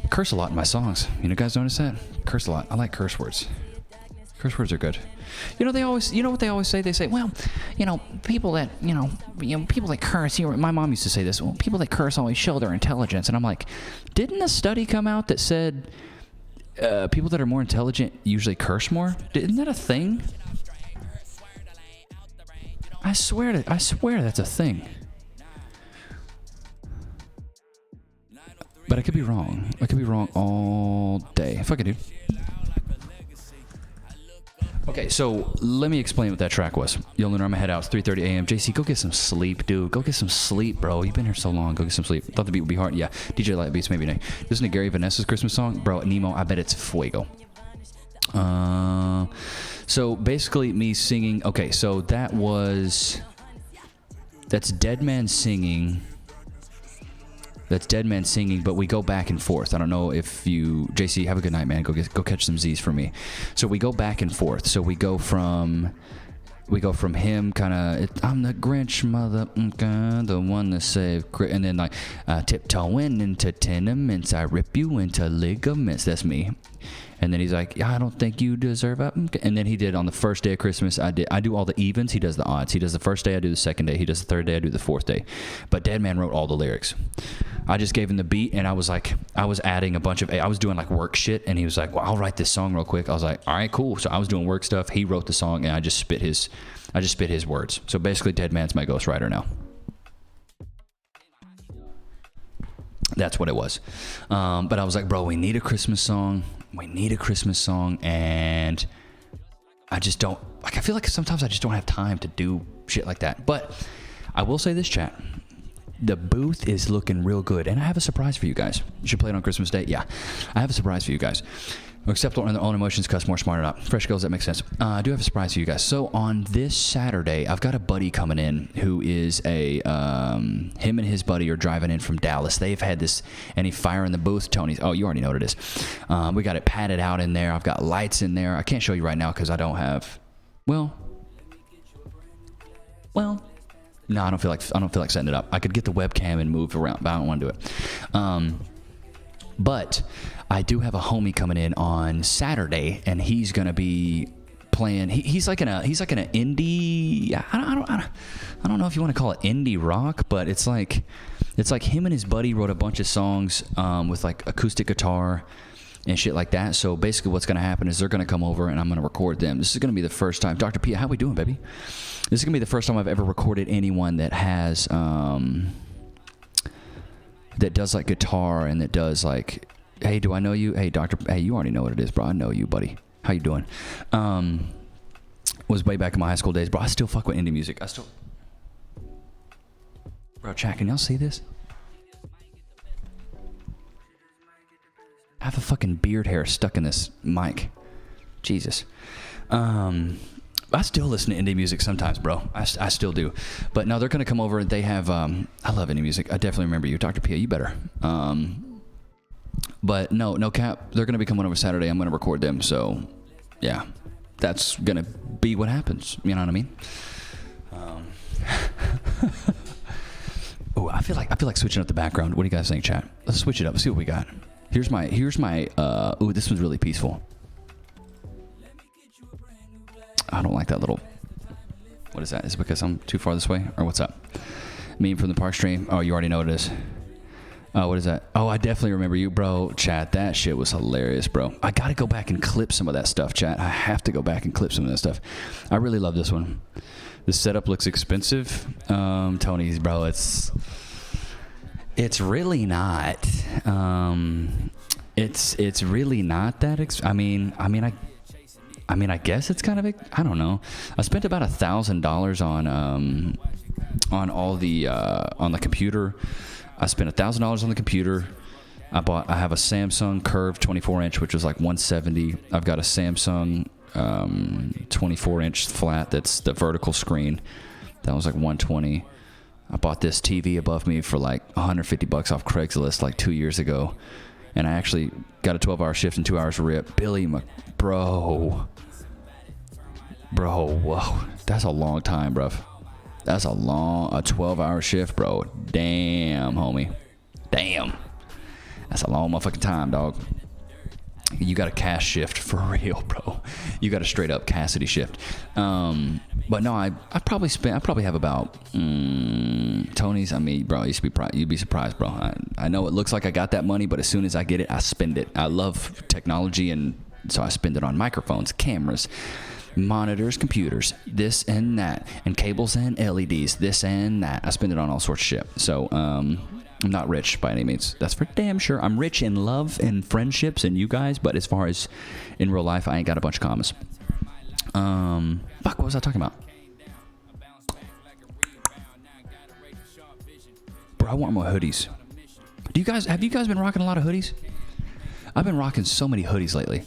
Curse a lot in my songs. You know, guys notice that? Curse a lot. I like curse words. Curse words are good. You know, what they always say? They say, well, people that, people that curse, my mom used to say this, well, people that curse always show their intelligence. And I'm like, didn't a study come out that said people that are more intelligent usually curse more? Isn't that a thing? I swear that's a thing. But I could be wrong. I could be wrong all day. Fuck it, dude. Okay, so let me explain what that track was. Yo, Lunar, I'm gonna head out. It's 3:30 a.m. JC, go get some sleep, dude. Go get some sleep, bro. You've been here so long. Go get some sleep. Thought the beat would be hard. Yeah, DJ Light Beats, maybe. Listen to Gary Vanessa's Christmas song. Bro, Nemo, I bet it's fuego. So basically me singing. Okay, so that's Dead Man singing. That's Dead Man singing, but we go back and forth. I don't know if you, JC, have a good night, man. Go catch some Z's for me. So we go back and forth. So we go from him kind of, I'm the Grinch, mother, the one to save, and then like tiptoeing into tenements, I rip you into ligaments. That's me. And then he's like, I don't think you deserve it. And then he did on the first day of Christmas, I do all the evens, he does the odds. He does the first day, I do the second day. He does the third day, I do the fourth day. But Dead Man wrote all the lyrics. I just gave him the beat, and I was adding a bunch of, I was doing like work shit, and he was like, well, I'll write this song real quick. I was like, all right, cool. So I was doing work stuff. He wrote the song, and I just spit his words. So basically, Dead Man's my ghostwriter now. That's what it was. But I was like, bro, we need a Christmas song. And I just don't, like, I feel like sometimes I just don't have time to do shit like that. But I will say this, chat. The booth is looking real good, and I have a surprise for you guys. You should play it on Christmas Day. Yeah, I have a surprise for you guys. Accept all emotions, cuss more, smarter up. Fresh goals, that makes sense. I do have a surprise for you guys. So on this Saturday, I've got a buddy coming in who is him and his buddy are driving in from Dallas. They've had this, any fire in the booth, Tony's. Oh, you already know what it is. We got it padded out in there. I've got lights in there. I can't show you right now because I don't have, well, no, I don't feel like setting it up. I could get the webcam and move around, but I don't want to do it. But I do have a homie coming in on Saturday, and he's gonna be playing. He's like an indie. I don't know if you want to call it indie rock, but it's like him and his buddy wrote a bunch of songs with like acoustic guitar and shit like that. So basically, what's gonna happen is they're gonna come over, and I'm gonna record them. This is gonna be the first time. Dr. P, how we doing, baby? This is gonna be the first time I've ever recorded anyone that has that does like guitar and that does like, hey, do I know you? Hey, Doctor, hey, you already know what it is, bro. I know you, buddy. How you doing? Was way back in my high school days, bro. I still fuck with indie music. Bro, chat, can y'all see this? I have a fucking beard hair stuck in this mic. Jesus. I still listen to indie music sometimes, bro. I still do. But no, they're going to come over and they have, I love indie music. I definitely remember you. Dr. Pia, you better. But no cap. They're going to be coming over Saturday. I'm going to record them. So, yeah. That's going to be what happens. You know what I mean? Oh, I feel like switching up the background. What do you guys think, chat? Let's switch it up. See what we got. Here's my ooh, this one's really peaceful. I don't like that little, what is that? Is it because I'm too far this way? Or what's up? Meme from the park stream. Oh, you already know what it is. Oh, what is that? Oh, I definitely remember you, bro. Chat, that shit was hilarious, bro. I gotta go back and clip some of that stuff, chat. I have to go back and clip some of that stuff. I really love this one. The setup looks expensive. Tony's, bro, it's really not. It's really not that I guess it's kind of, I don't know. I spent about $1,000 on all the on the computer. I spent $1,000 on the computer. I have a Samsung Curve 24-inch, which was like $170. I've got a Samsung 24-inch flat that's the vertical screen. That was like $120. I bought this TV above me for like $150 off Craigslist like 2 years ago. And I actually got a 12-hour shift and 2 hours rip. Bro, whoa. That's a long time, bruv. That's a 12-hour shift, bro. Damn, homie. Damn. That's a long motherfucking time, dog. You got a cash shift for real, bro. You got a straight up Cassidy shift. But no, I probably have about Tony's. I mean, bro, you'd be surprised, bro. I know it looks like I got that money, but as soon as I get it, I spend it. I love technology, and so I spend it on microphones, cameras, monitors, computers, this and that, and cables and LEDs, this and that. I spend it on all sorts of shit. So I'm not rich by any means. That's for damn sure. I'm rich in love and friendships and you guys, but as far as in real life, I ain't got a bunch of commas. Fuck, what was I talking about? Bro, I want more hoodies. Have you guys been rocking a lot of hoodies? I've been rocking so many hoodies lately.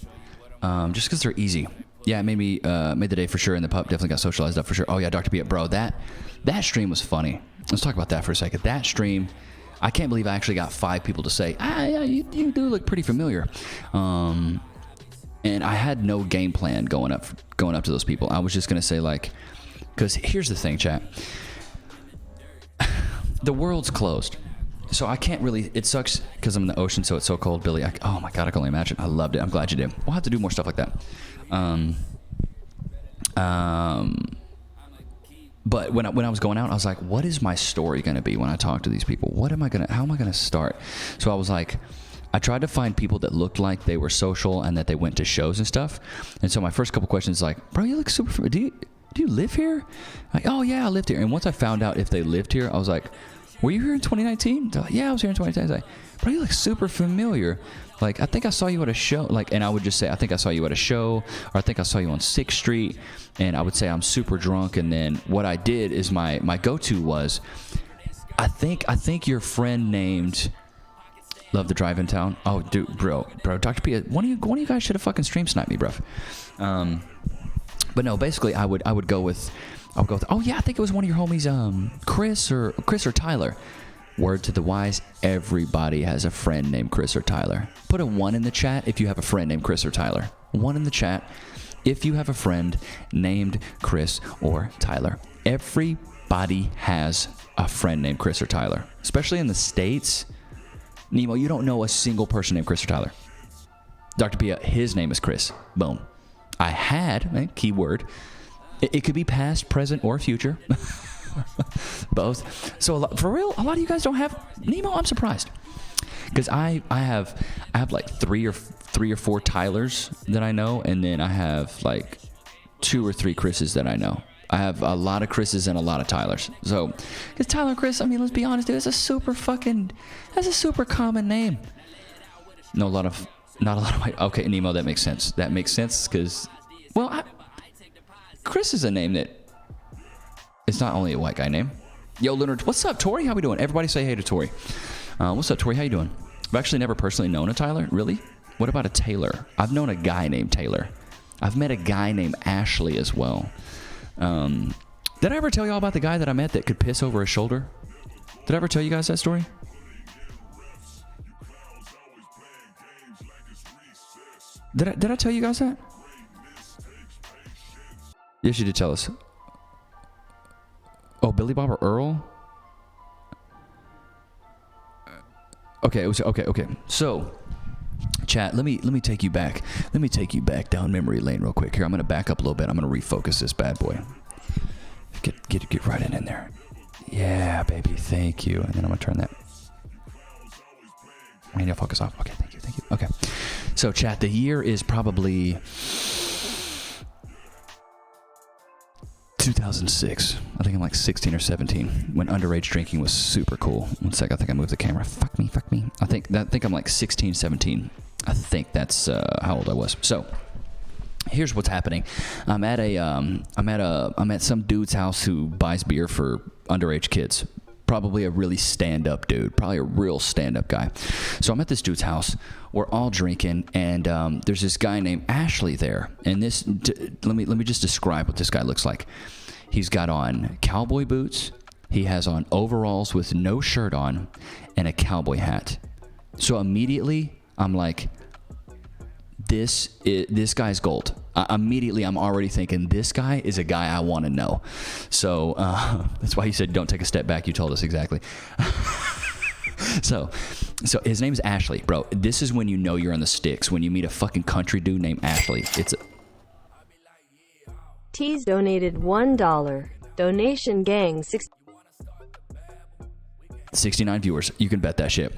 Just because they're easy. Yeah, it made the day for sure, and the pup definitely got socialized up for sure. Oh yeah, Dr. B, bro, that stream was funny. Let's talk about that for a second. That stream, I can't believe I actually got 5 people to say, yeah, you do look pretty familiar. And I had no game plan going up to those people. I was just gonna say like, because here's the thing, chat. The world's closed. So I can't really, it sucks because I'm in the ocean, so it's so cold, Billy. Oh my God, I can only imagine. I loved it. I'm glad you did. We'll have to do more stuff like that. But when I was going out, I was like, what is my story going to be when I talk to these people? How am I going to start? So I was like, I tried to find people that looked like they were social and that they went to shows and stuff. And so my first couple questions like, bro, you look super familiar. Do you live here? Like, oh yeah, I lived here. And once I found out if they lived here, I was like, were you here in 2019? Like, yeah, I was here in 2019. I was like, bro, you look super familiar. Like, I think I saw you at a show. Like, and I would just say, I think I saw you at a show, or I think I saw you on 6th Street. And I would say I'm super drunk. And then what I did is my go-to was, I think your friend named Love the Drive in Town. Oh, dude, bro, Dr. P, one of you guys should have fucking stream sniped me, bro. But no, basically I would go with, oh yeah, I think it was one of your homies, Chris or Tyler. Word to the wise, everybody has a friend named Chris or Tyler. Put a 1 in the chat if you have a friend named Chris or Tyler. 1 in the chat if you have a friend named Chris or Tyler. Everybody has a friend named Chris or Tyler. Especially in the States. Nemo, you don't know a single person named Chris or Tyler. Dr. Pia, his name is Chris. Boom. I had, keyword, it could be past, present, or future. Both. So for real, a lot of you guys don't have Nemo. I'm surprised because I have like three or four Tylers that I know, and then I have like 2 or 3 Chris's that I know. I have a lot of Chris's and a lot of Tylers. So, because Tyler and Chris, I mean, let's be honest, dude, that's a super common name. Know a lot of Not a lot of white. Okay, Nemo, that makes sense. That makes sense because, well, Chris is a name that it's not only a white guy name. Yo, Leonard, what's up, Tori? How we doing? Everybody say hey to Tori. What's up, Tori? How you doing? I've actually never personally known a Tyler. Really? What about a Taylor? I've known a guy named Taylor. I've met a guy named Ashley as well. Did I ever tell y'all about the guy that I met that could piss over his shoulder? Did I ever tell you guys that story? Did I tell you guys that? Yes, you did tell us. Oh, Billy Bob or Earl? Okay, it was okay. So, chat, let me take you back. Let me take you back down memory lane real quick. Here, I'm gonna back up a little bit. I'm gonna refocus this bad boy. Get right in there. Yeah, baby, thank you. And then I'm gonna turn that. And you'll focus off. Okay, thank you. Okay. So, chat, the year is probably 2006. I think I'm like 16 or 17 when underage drinking was super cool. One sec, I think I moved the camera. Fuck me. I think I'm like 16, 17. I think that's how old I was. So here's what's happening. I'm at some dude's house who buys beer for underage kids. Probably a really stand-up dude. Probably a real stand-up guy. So I'm at this dude's house. We're all drinking, and there's this guy named Ashley there. And let me just describe what this guy looks like. He's got on cowboy boots. He has on overalls with no shirt on and a cowboy hat. So immediately, I'm like, this guy's gold. Immediately, I'm already thinking, this guy is a guy I want to know. So that's why you said, don't take a step back. You told us exactly. So his name's Ashley, bro. This is when you know you're in the sticks. When you meet a fucking country dude named Ashley. T's donated $1. Donation gang 69 viewers. You can bet that shit.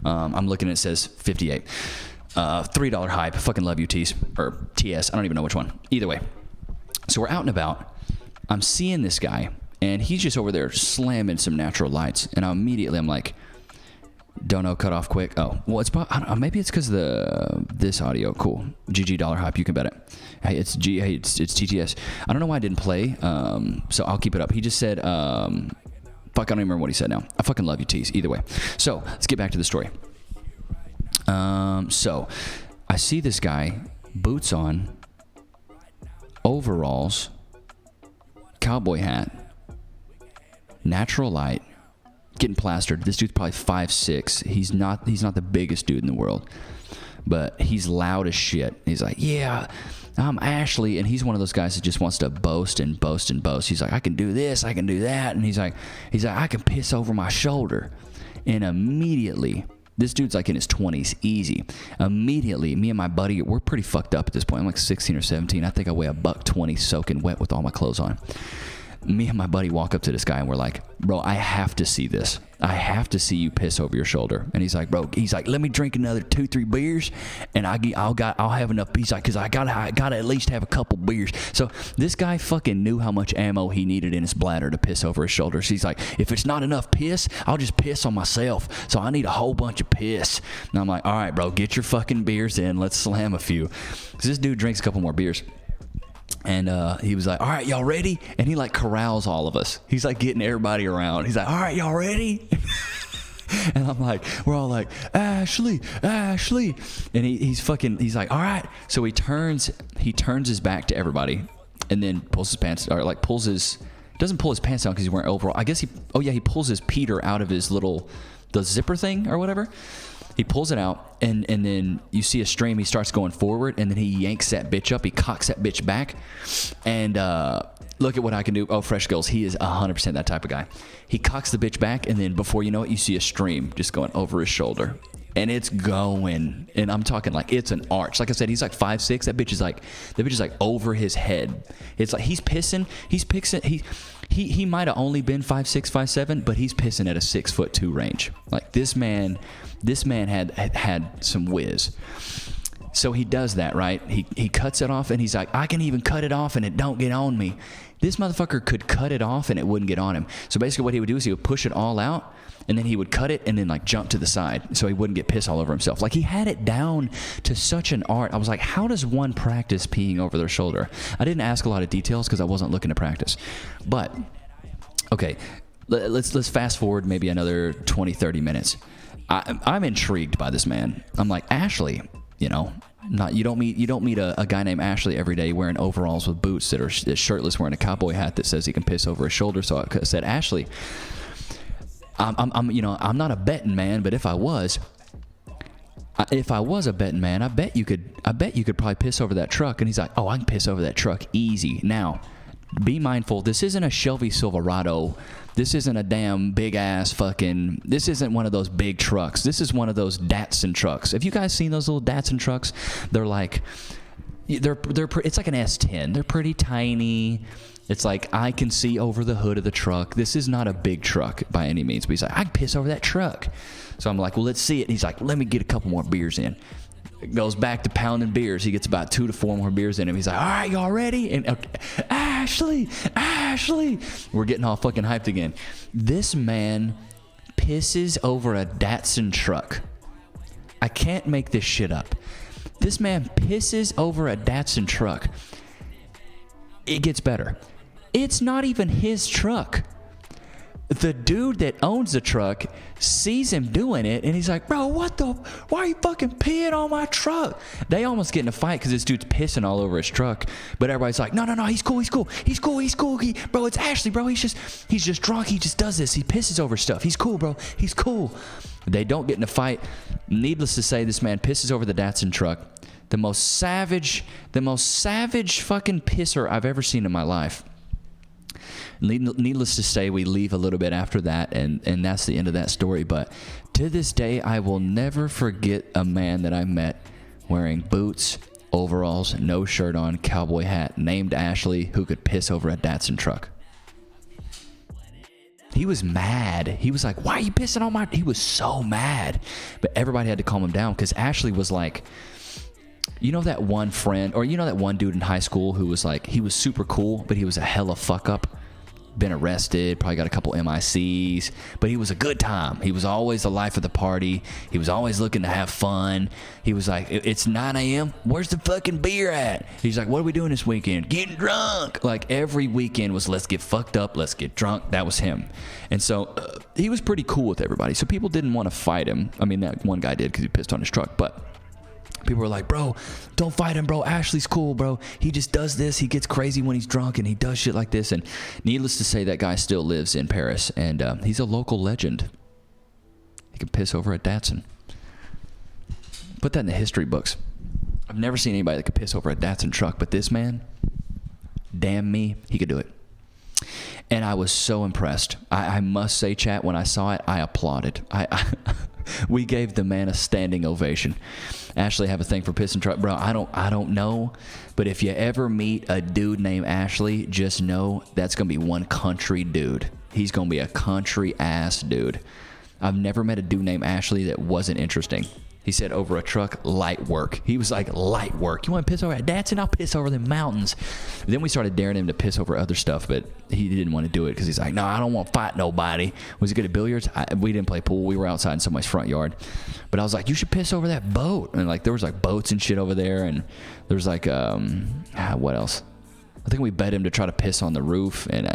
I'm looking, it says 58. $3 hype. Fucking love you, T's. Or TS. I don't even know which one. Either way. So we're out and about. I'm seeing this guy, and he's just over there slamming some natural lights. And I'm like, don't know, cut off quick. Oh, well, maybe it's because of this audio. Cool. GG dollar hype. You can bet it. Hey, it's TTS. I don't know why I didn't play. So I'll keep it up. He just said, fuck, I don't even remember what he said now. I fucking love you, T's. Either way. So let's get back to the story. So I see this guy, boots on, overalls, cowboy hat, natural light, getting plastered. This dude's probably 5'6". He's not the biggest dude in the world, but he's loud as shit. He's like, yeah, I'm Ashley. And he's one of those guys that just wants to boast and boast and boast. He's like, I can do this, I can do that. And he's like, I can piss over my shoulder. And immediately, this dude's like in his 20s, easy. Immediately, me and my buddy, we're pretty fucked up at this point. I'm like 16 or 17. I think I weigh $120 soaking wet with all my clothes on. Me and my buddy walk up to this guy and we're like, bro, I have to see this. I have to see you piss over your shoulder. And he's like, let me drink another 2-3 beers and I'll have enough. He's like, cause I gotta at least have a couple beers. So this guy fucking knew how much ammo he needed in his bladder to piss over his shoulder. So he's like, if it's not enough piss, I'll just piss on myself. So I need a whole bunch of piss. And I'm like, all right, bro, get your fucking beers in. Let's slam a few. Cause this dude drinks a couple more beers. And he was like, all right, y'all ready? And he like corrals all of us. He's like getting everybody around. He's like, all right, y'all ready? And I'm like, we're all like, Ashley. And he's like, all right. So he turns his back to everybody and then pulls his pants, or like doesn't pull his pants down because he's wearing overall. I guess he pulls his Peter out of his the zipper thing or whatever. He pulls it out, and then you see a stream. He starts going forward, and then he yanks that bitch up. He cocks that bitch back, and look at what I can do. Oh, Fresh Girls, he is 100% that type of guy. He cocks the bitch back, and then before you know it, you see a stream just going over his shoulder, and it's going. And I'm talking like it's an arch. Like I said, he's like 5'6". That bitch is like over his head. It's like he's pissing. He might have only been 5'6", 5'7", but he's pissing at a 6'2" range. Like this man had some whiz. So he does that, right? He cuts it off, and he's like, I can even cut it off and it don't get on me. This motherfucker could cut it off and it wouldn't get on him. So basically what he would do is he would push it all out, and then he would cut it and then like jump to the side so he wouldn't get piss all over himself. Like, he had it down to such an art. I was like, how does one practice peeing over their shoulder? I didn't ask a lot of details because I wasn't looking to practice. But, okay, let's fast forward maybe another 20, 30 minutes. I'm intrigued by this man. I'm like, Ashley, you know, you don't meet a guy named Ashley every day wearing overalls with boots that are shirtless, wearing a cowboy hat that says he can piss over his shoulder. So I said, Ashley, I'm not a betting man, but if I was a betting man, I bet you could probably piss over that truck. And he's like, oh, I can piss over that truck easy. Now, be mindful, this isn't a Chevy Silverado. This isn't a damn big ass fucking, this isn't one of those big trucks. This is one of those Datsun trucks. Have you guys seen those little Datsun trucks? They're like, it's like an S10. They're pretty tiny. It's like, I can see over the hood of the truck. This is not a big truck by any means. But he's like, I can piss over that truck. So I'm like, well, let's see it. And he's like, let me get a couple more beers in. Goes back to pounding beers. He gets about 2 to 4 more beers in him. He's like, all right, y'all ready? And okay, Ashley, we're getting all fucking hyped again. This man pisses over a Datsun truck. I can't make this shit up. This man pisses over a Datsun truck. It gets better. It's not even his truck. The dude that owns the truck sees him doing it, and he's like, bro, why are you fucking peeing on my truck? They almost get in a fight because this dude's pissing all over his truck. But everybody's like, no, he's cool. Bro, it's Ashley, bro. He's just drunk. He just does this. He pisses over stuff. He's cool, bro. He's cool. They don't get in a fight. Needless to say, this man pisses over the Datsun truck. The most savage fucking pisser I've ever seen in my life. Needless to say, we leave a little bit after that, and that's the end of that story. But to this day, I will never forget a man that I met wearing boots, overalls, no shirt on, cowboy hat, named Ashley, who could piss over a Datsun truck. He was mad. He was like, why are you pissing on my... He was so mad. But everybody had to calm him down because Ashley was like... You know that one friend, or you know that one dude in high school who was like, he was super cool, but he was a hella fuck up? Been arrested, probably got a couple MICs, but he was a good time. He was always the life of the party. He was always looking to have fun. He was like, it's 9 a.m. Where's the fucking beer at? He's like, what are we doing this weekend? Getting drunk. Like every weekend was, let's get fucked up, let's get drunk. That was him. And so he was pretty cool with everybody. So people didn't want to fight him. I mean, that one guy did because he pissed on his truck, but people were like, bro, don't fight him, bro. Ashley's cool, bro. He just does this. He gets crazy when he's drunk, and he does shit like this. And needless to say, that guy still lives in Paris, and he's a local legend. He can piss over a Datsun. Put that in the history books. I've never seen anybody that could piss over a Datsun truck, but this man, damn me, he could do it. And I was so impressed. I must say, chat, when I saw it, I applauded. We gave the man a standing ovation. Ashley have a thing for pissing truck, bro. I don't know, but if you ever meet a dude named Ashley, just know that's gonna be one country dude. He's gonna be a country ass dude. I've never met a dude named Ashley that wasn't interesting. He said over a truck, light work. He was like, light work. You want to piss over a Datsun? I'll piss over the mountains. Then we started daring him to piss over other stuff, but he didn't want to do it because he's like, no, I don't want to fight nobody. Was he good at billiards? We didn't play pool. We were outside in somebody's front yard. But I was like, you should piss over that boat. And like there was like boats and shit over there. And there was like, what else? I think we bet him to try to piss on the roof, and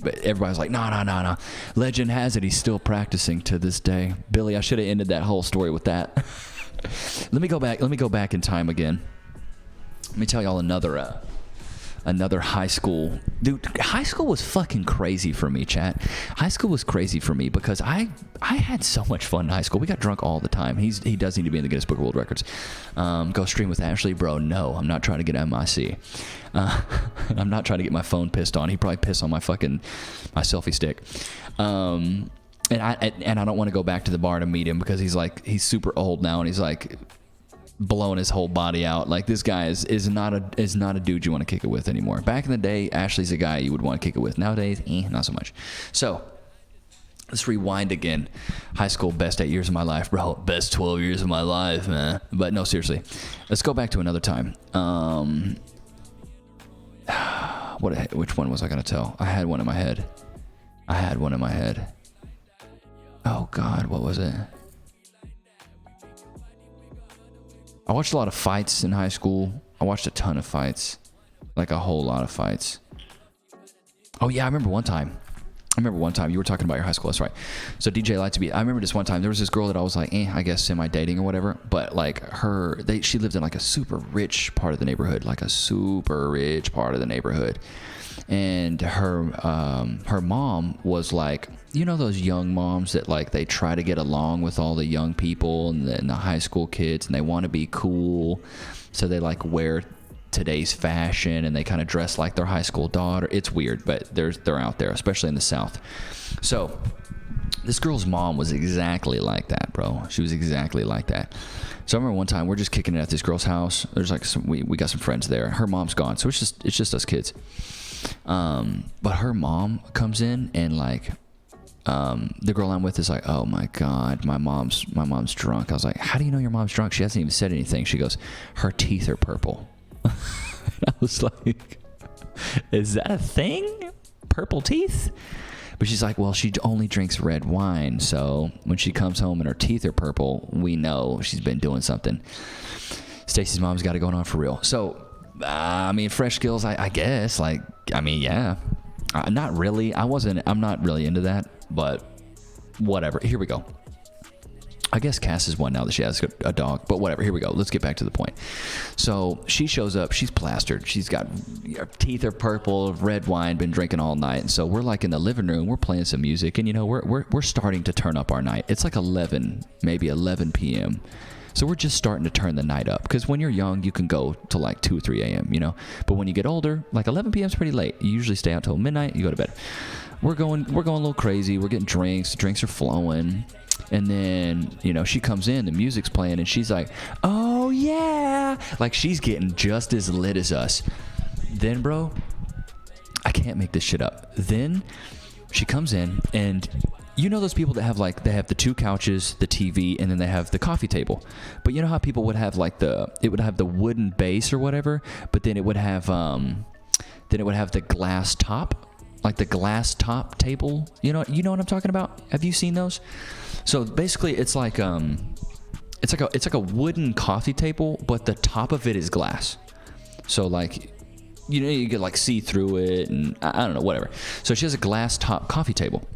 but everybody's like, no. Legend has it he's still practicing to this day. Billy, I should have ended that whole story with that. Let me go back in time again. Let me tell y'all another high school. Dude, high school was fucking crazy for me, chat. High school was crazy for me because I had so much fun in high school. We got drunk all the time. He does need to be in the Guinness Book of World Records. Go stream with Ashley, bro. No, I'm not trying to get MIC. I'm not trying to get my phone pissed on. He probably pissed on my selfie stick. And I don't want to go back to the bar to meet him because he's super old now, and he's like blowing his whole body out. Like this guy is not a dude you want to kick it with anymore. Back in the day, Ashley's a guy you would want to kick it with. Nowadays, not so much. So Let's rewind again. High school, best 8 years of my life, bro. Best 12 years of my life, man. But no, seriously. Let's go back to another time. Which one was I going to tell? I had one in my head. Oh, God, what was it? I watched a lot of fights in high school. I watched a ton of fights. Like a whole lot of fights. Oh, yeah, I remember one time you were talking about your high school. That's right. So DJ liked to be. I remember this one time there was this girl that I was like, I guess semi-dating or whatever. But like she lived in like a super rich part of the neighborhood, and her mom was like, you know, those young moms that like they try to get along with all the young people and the high school kids, and they want to be cool, so they like wear today's fashion and they kind of dress like their high school daughter. It's weird, but they're out there, especially in the South. So this girl's mom was exactly like that, bro. She was exactly like that. So I remember one time we're just kicking it at this girl's house. There's like we got some friends there. Her mom's gone, so it's just us kids. But her mom comes in and like the girl I'm with is like, oh my God, my mom's drunk. I was like, how do you know your mom's drunk? She hasn't even said anything. She goes, her teeth are purple. I was like, is that a thing? Purple teeth? But she's like, well, she only drinks red wine, so when she comes home and her teeth are purple, we know she's been doing something. Stacy's mom's got it going on for real. So, I mean, fresh skills, I guess. Like, I mean, yeah. Not really. I'm not really into that, but whatever. Here we go. I guess Cass is one now that she has a dog, but whatever. Here we go. Let's get back to the point. So she shows up. She's plastered. She's got her teeth are purple, red wine, been drinking all night. And so we're like in the living room. We're playing some music, and you know we're starting to turn up our night. It's like 11, maybe 11 p.m. So we're just starting to turn the night up, because when you're young, you can go to like 2 or 3 a.m., you know. But when you get older, like 11 p.m. is pretty late. You usually stay out till midnight. You go to bed. We're going a little crazy. We're getting drinks. Drinks are flowing. And then, you know, she comes in, the music's playing, and she's like, oh, yeah. Like, she's getting just as lit as us. Then, bro, I can't make this shit up. Then she comes in, and you know those people that have, like, they have the 2 couches, the TV, and then they have the coffee table. But you know how people would have, like, it would have the wooden base or whatever, but then it would have the glass top? Like the glass top table, you know what I'm talking about? Have you seen those? So basically, it's like a wooden coffee table, but the top of it is glass. So like, you know, you could like see through it, and I don't know, whatever. So she has a glass top coffee table.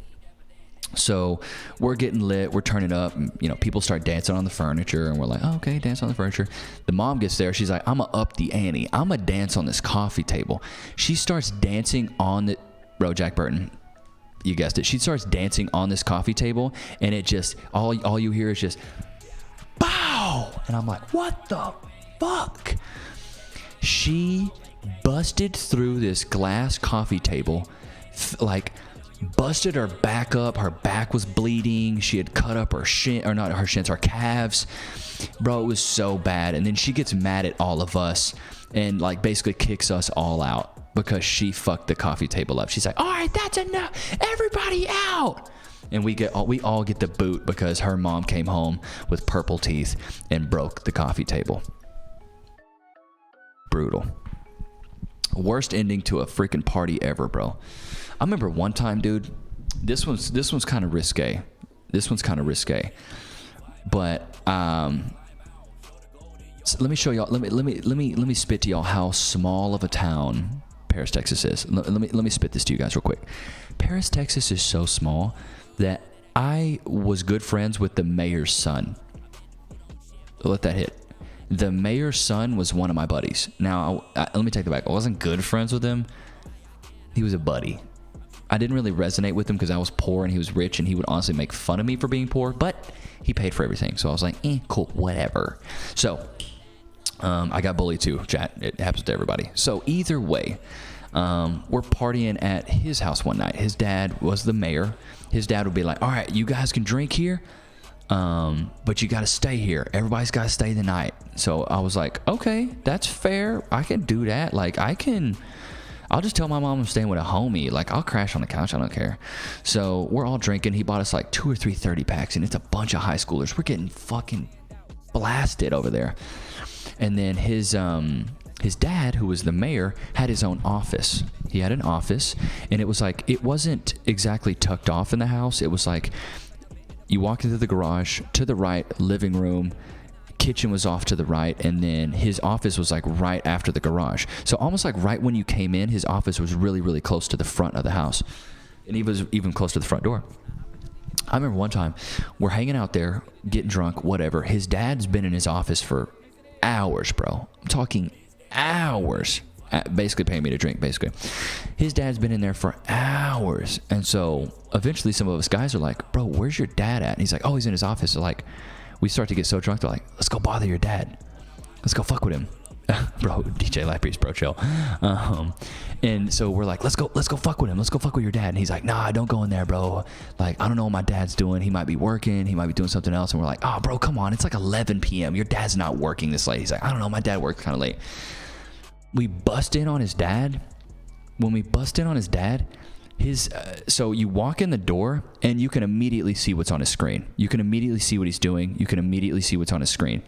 So we're getting lit, we're turning up, and, you know, people start dancing on the furniture, and we're like, oh, okay, dance on the furniture. The mom gets there, she's like, I'm gonna up the ante. I'm gonna dance on this coffee table. She starts dancing on the bro, Jack Burton, you guessed it. She starts dancing on this coffee table, and it just, all you hear is just, bow! And I'm like, what the fuck? She busted through this glass coffee table, like, busted her back up. Her back was bleeding. She had cut up her her calves. Bro, it was so bad. And then she gets mad at all of us and, like, basically kicks us all out, because she fucked the coffee table up. She's like, all right, that's enough. Everybody out. And we all get the boot because her mom came home with purple teeth and broke the coffee table. Brutal. Worst ending to a freaking party ever, bro. I remember one time, dude, this one's kind of risque. But so let me show y'all. Let me spit to y'all how small of a town Paris, Texas is. Let me spit this to you guys real quick. Paris, Texas is so small that I was good friends with the mayor's son. Let that hit. The mayor's son was one of my buddies. Now, let me take that back. I wasn't good friends with him. He was a buddy. I didn't really resonate with him because I was poor and he was rich, and he would honestly make fun of me for being poor, but he paid for everything. So I was like, cool, whatever. So I got bullied too, chat. It happens to everybody. So either way, we're partying at his house one night. His dad was the mayor. His dad would be like, all right, you guys can drink here, but you got to stay here. Everybody's got to stay the night. So I was like, okay, that's fair. I can do that. Like, I can I'll just tell my mom I'm staying with a homie. Like, I'll crash on the couch. I don't care. So we're all drinking. He bought us like 2 or 3 30 packs, and it's a bunch of high schoolers. We're getting fucking blasted over there. And then his dad, who was the mayor, had his own office. He had an office, and it was like, it wasn't exactly tucked off in the house. It was like, you walk into the garage, to the right, living room, kitchen was off to the right, and then his office was like right after the garage. So almost like right when you came in, his office was really, really close to the front of the house. And he was even close to the front door. I remember one time, we're hanging out there, getting drunk, whatever. His dad's been in his office for hours, bro. I'm talking hours. Basically paying me to drink, basically. His dad's been in there for hours. And so eventually some of us guys are like, bro, where's your dad at? And he's like, oh, he's in his office. So like, we start to get so drunk, they're like, let's go bother your dad. Let's go fuck with him. Bro, DJ Lappriest, bro, chill. And so we're like, let's go fuck with him. Let's go fuck with your dad. And he's like, nah, don't go in there, bro. Like, I don't know what my dad's doing. He might be working. He might be doing something else. And we're like, oh, bro, come on. It's like 11 p.m. Your dad's not working this late. He's like, I don't know. My dad works kind of late. We bust in on his dad. When we bust in on his dad, so you walk in the door and you can immediately see what's on his screen. You can immediately see what he's doing. You can immediately see what's on his screen.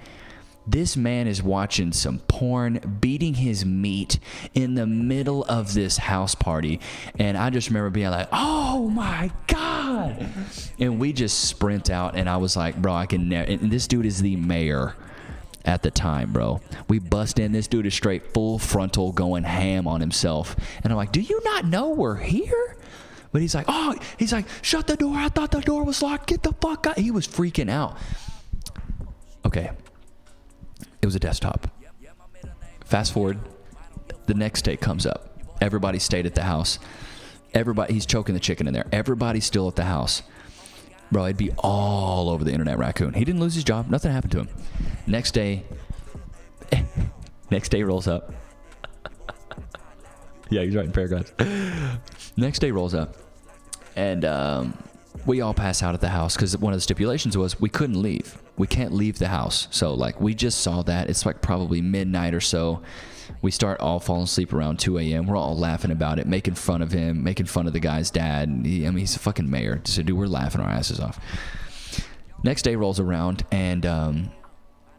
This man is watching some porn, beating his meat in the middle of this house party. And I just remember being like, oh my God. And we just sprint out, and I was like, bro, I can never. And this dude is the mayor at the time, bro. We bust in. This dude is straight full frontal going ham on himself. And I'm like, do you not know we're here? But he's like, shut the door. I thought the door was locked. Get the fuck out. He was freaking out. Okay. It was a desktop. Fast forward. The next day comes up. Everybody stayed at the house. He's choking the chicken in there. Everybody's still at the house. Bro, it'd be all over the internet, Raccoon. He didn't lose his job. Nothing happened to him. Next day rolls up. Yeah, he's writing paragraphs. Next day rolls up. And we all pass out at the house because one of the stipulations was we couldn't leave. We can't leave the house. So, like, we just saw that. It's like probably midnight or so. We start all falling asleep around 2 a.m. We're all laughing about it, making fun of him, making fun of the guy's dad. He's a fucking mayor. So, dude, we're laughing our asses off. Next day rolls around, and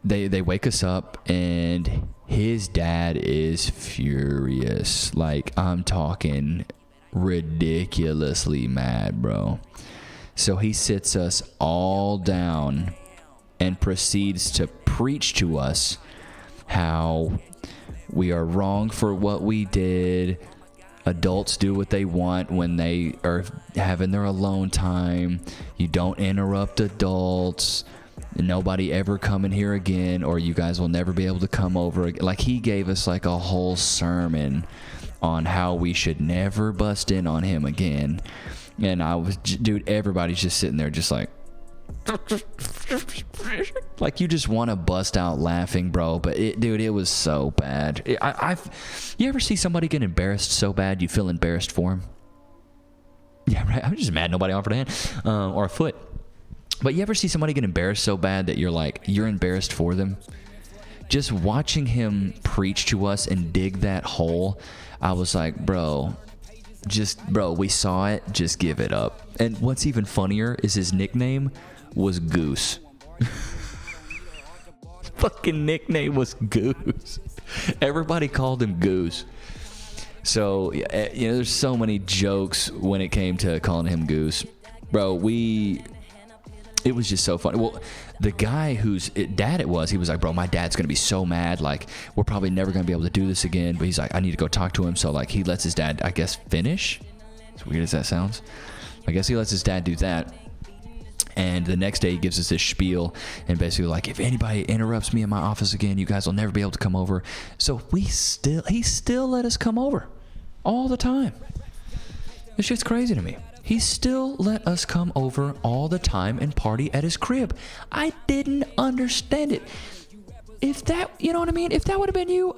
they wake us up, and his dad is furious. Like, I'm talking ridiculously mad, bro. So he sits us all down and proceeds to preach to us how we are wrong for what we did. Adults do what they want when they are having their alone time. You don't interrupt adults. Nobody ever come in here again, or you guys will never be able to come over again. Like, he gave us like a whole sermon on how we should never bust in on him again. And I was, dude, everybody's just sitting there just like you just want to bust out laughing, bro. But it was so bad. You ever see somebody get embarrassed so bad you feel embarrassed for him? Yeah, right. I'm just mad nobody offered a hand or a foot. But you ever see somebody get embarrassed so bad that you're embarrassed for them? Just watching him preach to us and dig that hole, I was like, bro, we saw it, just give it up. And what's even funnier is his nickname was Goose. Fucking nickname was Goose. Everybody called him Goose. So, there's so many jokes when it came to calling him Goose. Bro, it was just so funny. Well, the guy whose dad it was, he was like, bro, my dad's going to be so mad. Like, we're probably never going to be able to do this again. But he's like, I need to go talk to him. So, like, he lets his dad, I guess, finish. As weird as that sounds. I guess he lets his dad do that. And the next day he gives us this spiel and basically like, if anybody interrupts me in my office again, you guys will never be able to come over. So he still let us come over all the time. This shit's crazy to me. He still let us come over all the time and party at his crib. I didn't understand it. If that, you know what I mean? If that would have been you,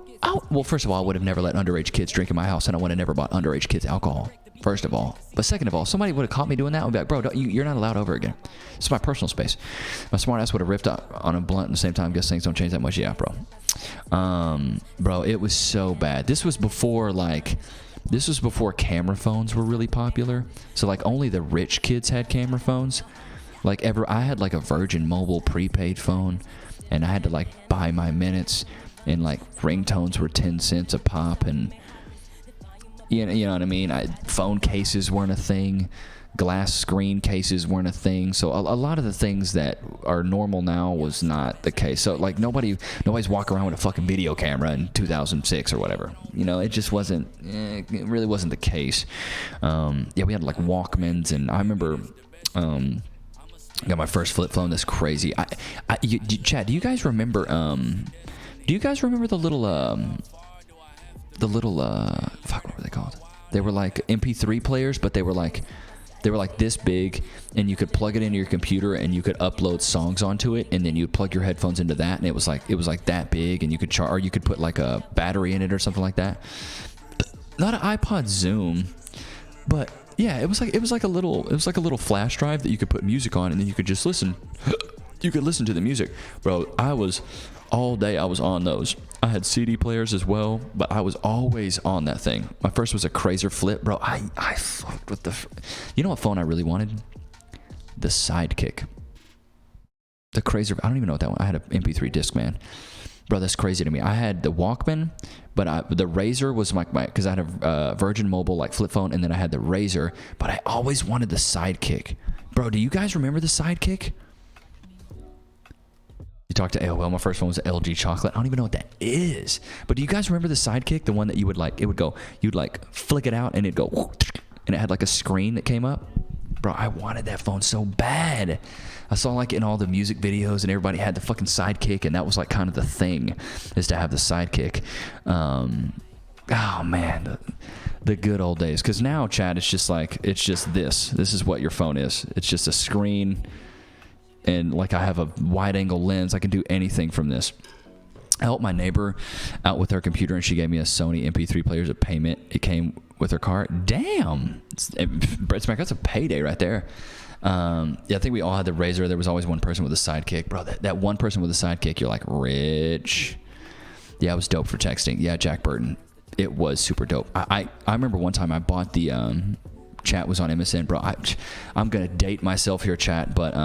well, first of all, I would have never let underage kids drink in my house, and I would have never bought underage kids alcohol, first of all. But second of all, somebody would have caught me doing that. I would be like, bro, you're not allowed over again. It's my personal space. My smart ass would have ripped up on a blunt at the same time. Guess things don't change that much. Yeah, bro. Bro, it was so bad. This was before, like, This was before camera phones were really popular. So like only the rich kids had camera phones. Like I had like a Virgin Mobile prepaid phone, and I had to like buy my minutes, and like ringtones were 10 cents a pop, and you know what I mean? Phone cases weren't a thing. Glass screen cases weren't a thing. So a lot of the things that are normal now was not the case. So like nobody's walking around with a fucking video camera in 2006 or whatever. You know, it just wasn't. It really wasn't the case. Yeah, we had like Walkmans, and I remember. Got my first flip phone. That's crazy. Chad, do you guys remember? Do you guys remember the little fuck, what were they called? They were like MP3 players, but they were like this big, and you could plug it into your computer, and you could upload songs onto it, and then you'd plug your headphones into that, and it was like that big, and you could or you could put like a battery in it or something like that. Not an iPod Zoom, but yeah, it was like a little flash drive that you could put music on, and then you could just listen. You could listen to the music, bro. All day I was on those. I had CD players as well, but I was always on that thing. My first was a Crazer Flip, bro. I fucked with you know what phone I really wanted? The Sidekick. The Crazer. I don't even know what that one. I had an MP3 Discman. Bro, that's crazy to me. I had the Walkman, but the Razor was my because I had a Virgin Mobile like flip phone, and then I had the Razor, but I always wanted the Sidekick. Bro, do you guys remember the Sidekick? You talked to AOL. My first one was LG Chocolate. I don't even know what that is. But do you guys remember the Sidekick? The one that you would like, you'd like flick it out, and it'd go, and it had like a screen that came up. Bro, I wanted that phone so bad. I saw like in all the music videos, and everybody had the fucking Sidekick, and that was like kind of the thing, is to have the Sidekick. Oh man, the good old days. Because now, Chad, it's just this. This is what your phone is. It's just a screen, and like I have a wide-angle lens. I can do anything from this. I helped my neighbor out with her computer, and she gave me a Sony MP3 player as a payment. It came with her car. Damn, Brett Smack, that's a payday right there. Yeah, I think we all had the Razor. There was always one person with a Sidekick, bro. That one person with a Sidekick, you're like rich. Yeah, it was dope for texting. Yeah, Jack Burton, it was super dope. I remember one time I bought the chat was on MSN, bro. I'm gonna date myself here, chat, but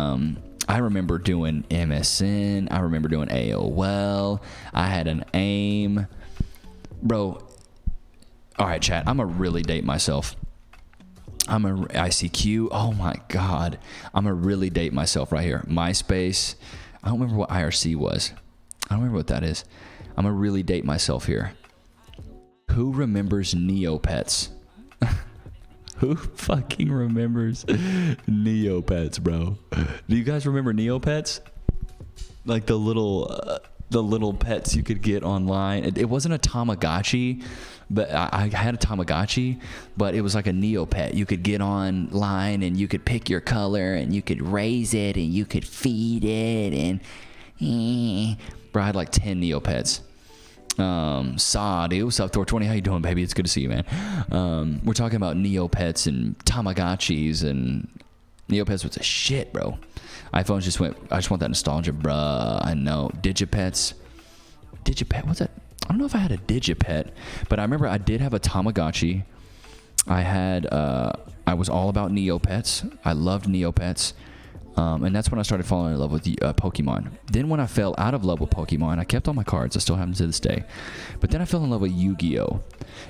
I remember doing MSN. I remember doing AOL. I had an AIM, bro. All right, chat. I'm gonna really date myself. I'm a ICQ. Oh my God. I'm gonna really date myself right here. MySpace. I don't remember what IRC was. I don't remember what that is. I'm gonna really date myself here. Who remembers Neopets? Who fucking remembers Neopets, bro? Do you guys remember Neopets? Like the little pets you could get online. It wasn't a Tamagotchi, but I had a Tamagotchi, but it was like a Neopet. You could get online, and you could pick your color, and you could raise it, and you could feed it, and bro, I had like 10 Neopets. Saudi, what's up, Thor20? How you doing, baby? It's good to see you, man. We're talking about Neopets and Tamagotchis, and Neopets was a shit, bro. iPhones just went, I just want that nostalgia, bruh. I know. Digipet, what's that? I don't know if I had a Digipet, but I remember I did have a Tamagotchi. I was all about Neopets. I loved Neopets. And that's when I started falling in love with Pokemon. Then when I fell out of love with Pokemon, I kept all my cards. I still have them to this day. But then I fell in love with Yu-Gi-Oh!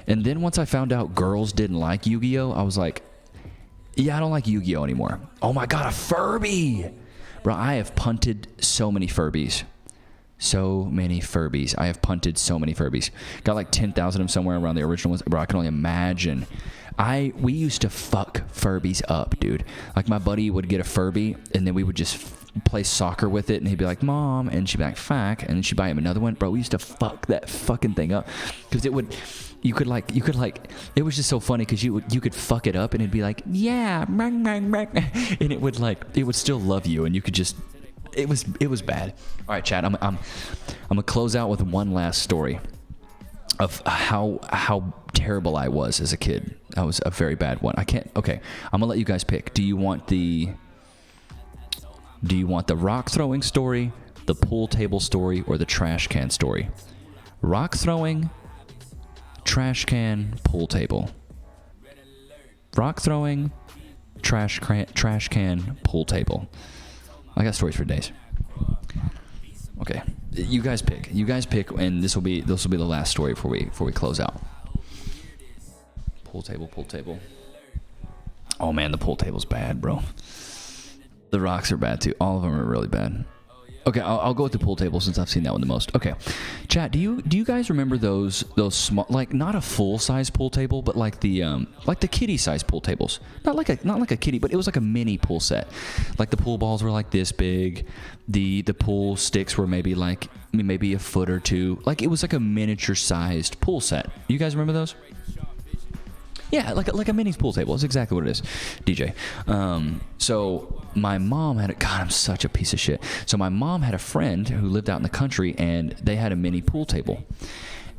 And then once I found out girls didn't like Yu-Gi-Oh!, I was like, yeah, I don't like Yu-Gi-Oh! Anymore. Oh my God, a Furby! Bro, I have punted so many Furbies. I have punted so many Furbies. Got like 10,000 of them somewhere around the original ones. Bro, I can only imagine. We used to fuck Furbies up, dude. Like my buddy would get a Furby, and then we would just play soccer with it, and he'd be like, Mom, and she'd be like, fuck, and then she'd buy him another one. Bro, we used to fuck that fucking thing up, because it was just so funny, because you could fuck it up, and it'd be like, yeah, and it would still love you, and you could just, it was bad. All right, Chad, I'm gonna close out with one last story of how terrible I was as a kid. That was a very bad one. Okay, I'm gonna let you guys pick. Do you want the rock throwing story, the pool table story, or the trash can story? Rock throwing, trash can, pool table. rock throwing, trash can, pool table. I got stories for days. Okay, you guys pick, and this will be the last story before we close out. Pool table. Oh man, the pool table's bad, bro. The rocks are bad too. All of them are really bad. Okay, I'll go with the pool table since I've seen that one the most. Okay, chat. Do you guys remember those small, like not a full size pool table, but like the kiddie size pool tables? Not like a kiddie, but it was like a mini pool set. Like the pool balls were like this big. The pool sticks were maybe a foot or two. Like it was like a miniature sized pool set. You guys remember those? Yeah, like a mini pool table. That's exactly what it is, DJ. So my mom had God, I'm such a piece of shit. So my mom had a friend who lived out in the country, and they had a mini pool table.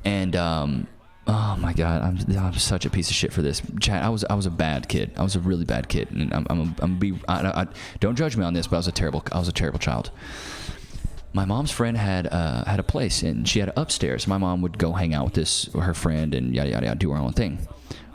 And oh my God, I'm such a piece of shit for this. Chat, I was a bad kid. I was a really bad kid, and I don't judge me on this, but I was a terrible child. My mom's friend had a place, and she had it upstairs. My mom would go hang out with her friend and yada yada yada, do her own thing.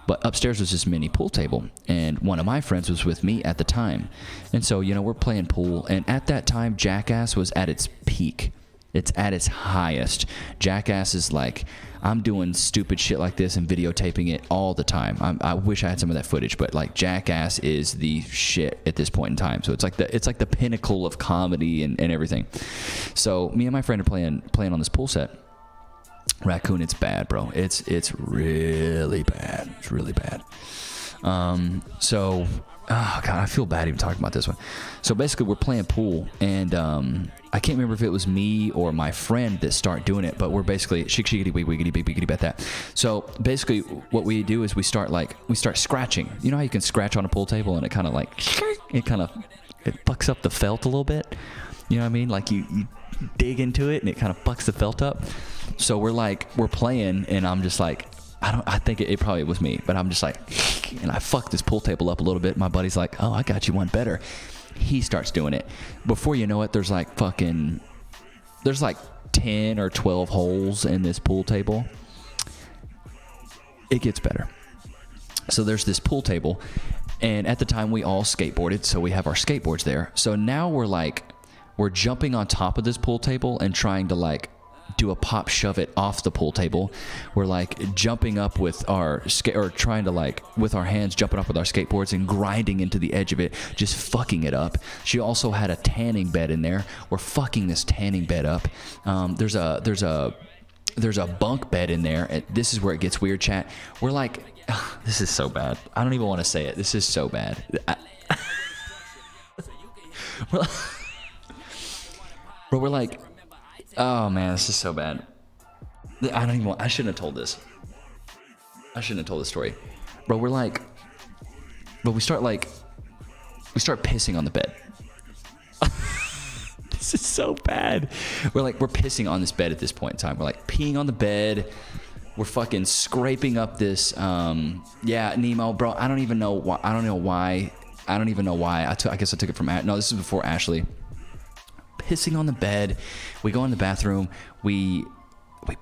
But upstairs was this mini pool table, and one of my friends was with me at the time. And so, we're playing pool, and at that time, Jackass was at its peak. It's at its highest. Jackass is like, I'm doing stupid shit like this and videotaping it all the time. I wish I had some of that footage, but like Jackass is the shit at this point in time. So it's like the pinnacle of comedy and everything. So me and my friend are playing on this pool set. Raccoon, it's bad, bro. It's really bad. It's really bad. So, oh God, I feel bad even talking about this one. So basically, we're playing pool, and I can't remember if it was me or my friend that start doing it, but we're basically shiggity wiggity biggity bet that. So basically, what we do is we start scratching. You know how you can scratch on a pool table and it kind of fucks up the felt a little bit. You know what I mean? Like you dig into it and it kind of fucks the felt up. So we're playing, and I'm just like, I think it probably was me, but I'm just like, and I fucked this pool table up a little bit. My buddy's like, oh, I got you one better. He starts doing it. Before you know it, there's like 10 or 12 holes in this pool table. It gets better. So there's this pool table, and at the time we all skateboarded, so we have our skateboards there. So now we're jumping on top of this pool table and trying to do a pop shove it off the pool table. We're jumping up with our trying to with our hands jumping up with our skateboards and grinding into the edge of it, just fucking it up. She also had a tanning bed in there. We're fucking this tanning bed up. There's a bunk bed in there. And this is where it gets weird, chat. We're like, this is so bad. I don't even want to say it. This is so bad. Bro, we're like, oh man, this is so bad. I shouldn't have told this. I shouldn't have told this story. Bro, we start pissing on the bed. This is so bad. We're pissing on this bed at this point in time. We're peeing on the bed. We're fucking scraping up this, Nemo, bro. I don't even know why. I guess I took it from, no, this is before Ashley. Pissing on the bed. We go in the bathroom. We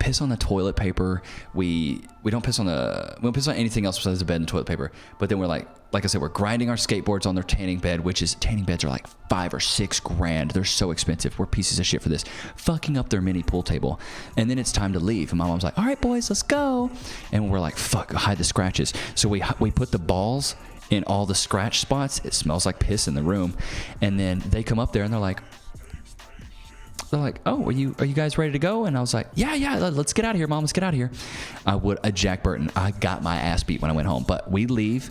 piss on the toilet paper. We don't piss on anything else besides the bed and the toilet paper. But then we're like I said, we're grinding our skateboards on their tanning bed, tanning beds are like $5 or $6 grand. They're so expensive. We're pieces of shit for this. Fucking up their mini pool table. And then it's time to leave. And my mom's like, all right, boys, let's go. And we're like, fuck, hide the scratches. So we put the balls in all the scratch spots. It smells like piss in the room. And then they come up there and they're like, oh, are you guys ready to go? And I was like, yeah, let's get out of here, Mom. Let's get out of here. Jack Burton. I got my ass beat when I went home. But we leave.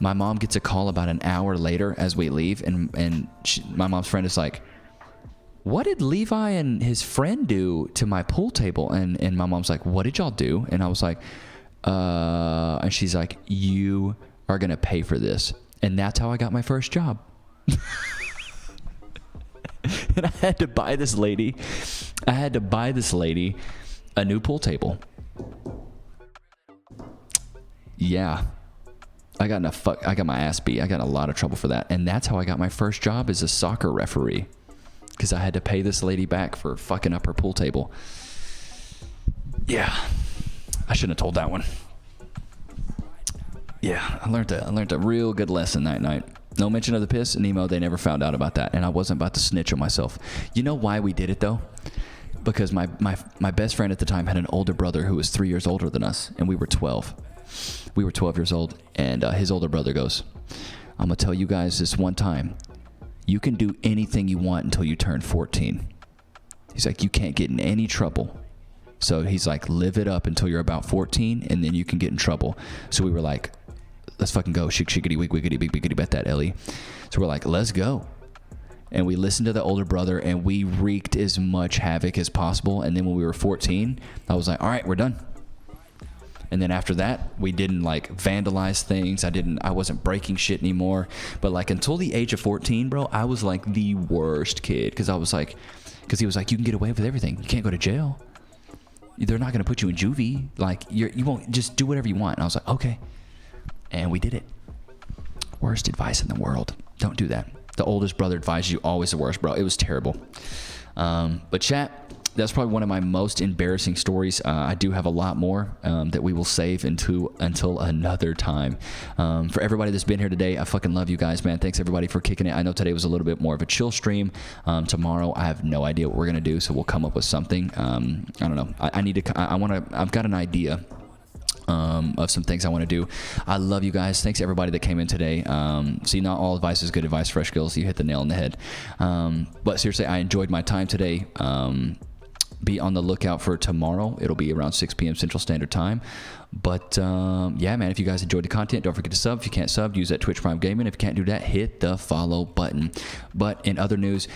My mom gets a call about an hour later as we leave, and my mom's friend is like, what did Levi and his friend do to my pool table? And my mom's like, what did y'all do? And I was like, and she's like, you are gonna pay for this. And that's how I got my first job. And I had to buy this lady a new pool table. Yeah. I got my ass beat. I got in a lot of trouble for that. And that's how I got my first job as a soccer referee. Because I had to pay this lady back for fucking up her pool table. Yeah. I shouldn't have told that one. Yeah, I learned a real good lesson that night. No mention of the piss, Nemo. They never found out about that, and I wasn't about to snitch on myself. You know why we did it though? Because my best friend at the time had an older brother who was 3 years older than us, and we were 12. We were 12 years old, and his older brother goes, "I'm gonna tell you guys this one time. You can do anything you want until you turn 14." He's like, "You can't get in any trouble." So he's like, "Live it up until you're about 14, and then you can get in trouble." So we were like, "Let's fucking go. Shiggity, wiggity, big biggity, bet that, Ellie." So we're like, "Let's go." And we listened to the older brother, and we wreaked as much havoc as possible. And then when we were 14, I was like, "All right, we're done." And then after that, we didn't like vandalize things. I wasn't breaking shit anymore. But like until the age of 14, bro, I was like the worst kid. Because he was like, "You can get away with everything. You can't go to jail. They're not going to put you in juvie. Like you won't, just do whatever you want." And I was like, "Okay." And we did it. Worst advice in the world. Don't do that. The oldest brother advised you, always the worst, bro. It was terrible. But chat, that's probably one of my most embarrassing stories. I do have a lot more that we will save until another time. For everybody that's been here today, I fucking love you guys, man. Thanks everybody for kicking it. I know today was a little bit more of a chill stream. Tomorrow, I have no idea what we're gonna do, so we'll come up with something. I don't know. I've got an idea. Of some things I want to do. I love you guys. Thanks everybody that came in today. See, not all advice is good advice. Fresh skills, you hit the nail on the head. But seriously, I enjoyed my time today. Be on the lookout for tomorrow. It'll be around 6 p.m. Central Standard Time. But yeah, man, if you guys enjoyed the content, don't forget to sub. If you can't sub, use that Twitch Prime Gaming. If you can't do that, hit the follow button. But in other news,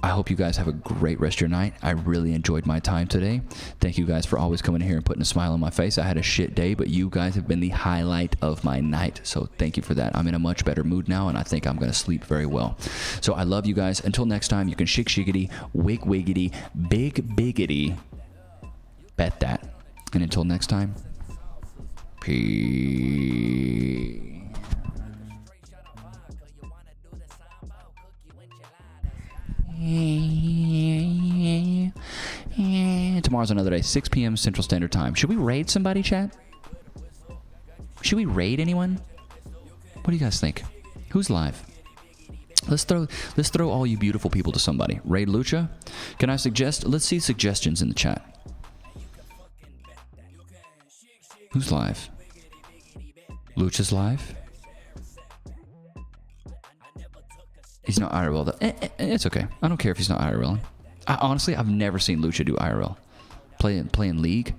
I hope you guys have a great rest of your night. I really enjoyed my time today. Thank you guys for always coming here and putting a smile on my face. I had a shit day, but you guys have been the highlight of my night. So thank you for that. I'm in a much better mood now, and I think I'm going to sleep very well. So I love you guys. Until next time, you can shiggity, wig wiggity, big biggity. Bet that. And until next time, peace. Tomorrow's another day, 6 p.m. Central Standard Time. Should we raid somebody, chat? Should we raid anyone? What do you guys think? Who's live? Let's throw all you beautiful people to somebody. Raid Lucha? Can I suggest? Let's see suggestions in the chat. Who's live? Lucha's live? He's not IRL though. It's okay. I don't care if he's not IRL. Honestly, I've never seen Lucha do IRL. Playing League.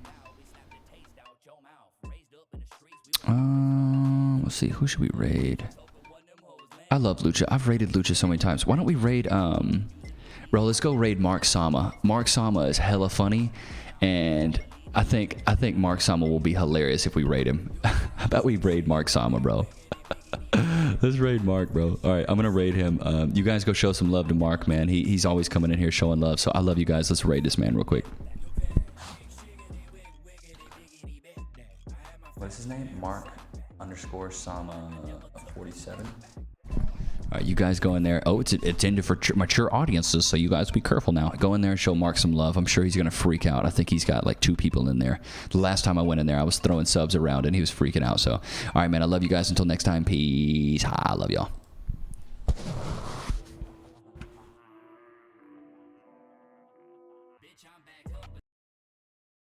Let's see. Who should we raid? I love Lucha. I've raided Lucha so many times. Why don't we raid? Bro, let's go raid Mark Sama. Mark Sama is hella funny, and I think Mark Sama will be hilarious if we raid him. How about we raid Mark Sama, bro? Let's raid Mark, bro. All right, I'm gonna raid him. You guys go show some love to Mark, man. He's always coming in here showing love. So I love you guys. Let's raid this man real quick. What's his name? Mark _ Sama 47. All right, you guys go in there. Oh, it's intended for mature audiences, so you guys be careful now. Go in there and show Mark some love. I'm sure he's going to freak out. I think he's got like 2 people in there. The last time I went in there, I was throwing subs around, and he was freaking out. So, all right, man, I love you guys. Until next time, peace. I love y'all. Bitch, I'm back.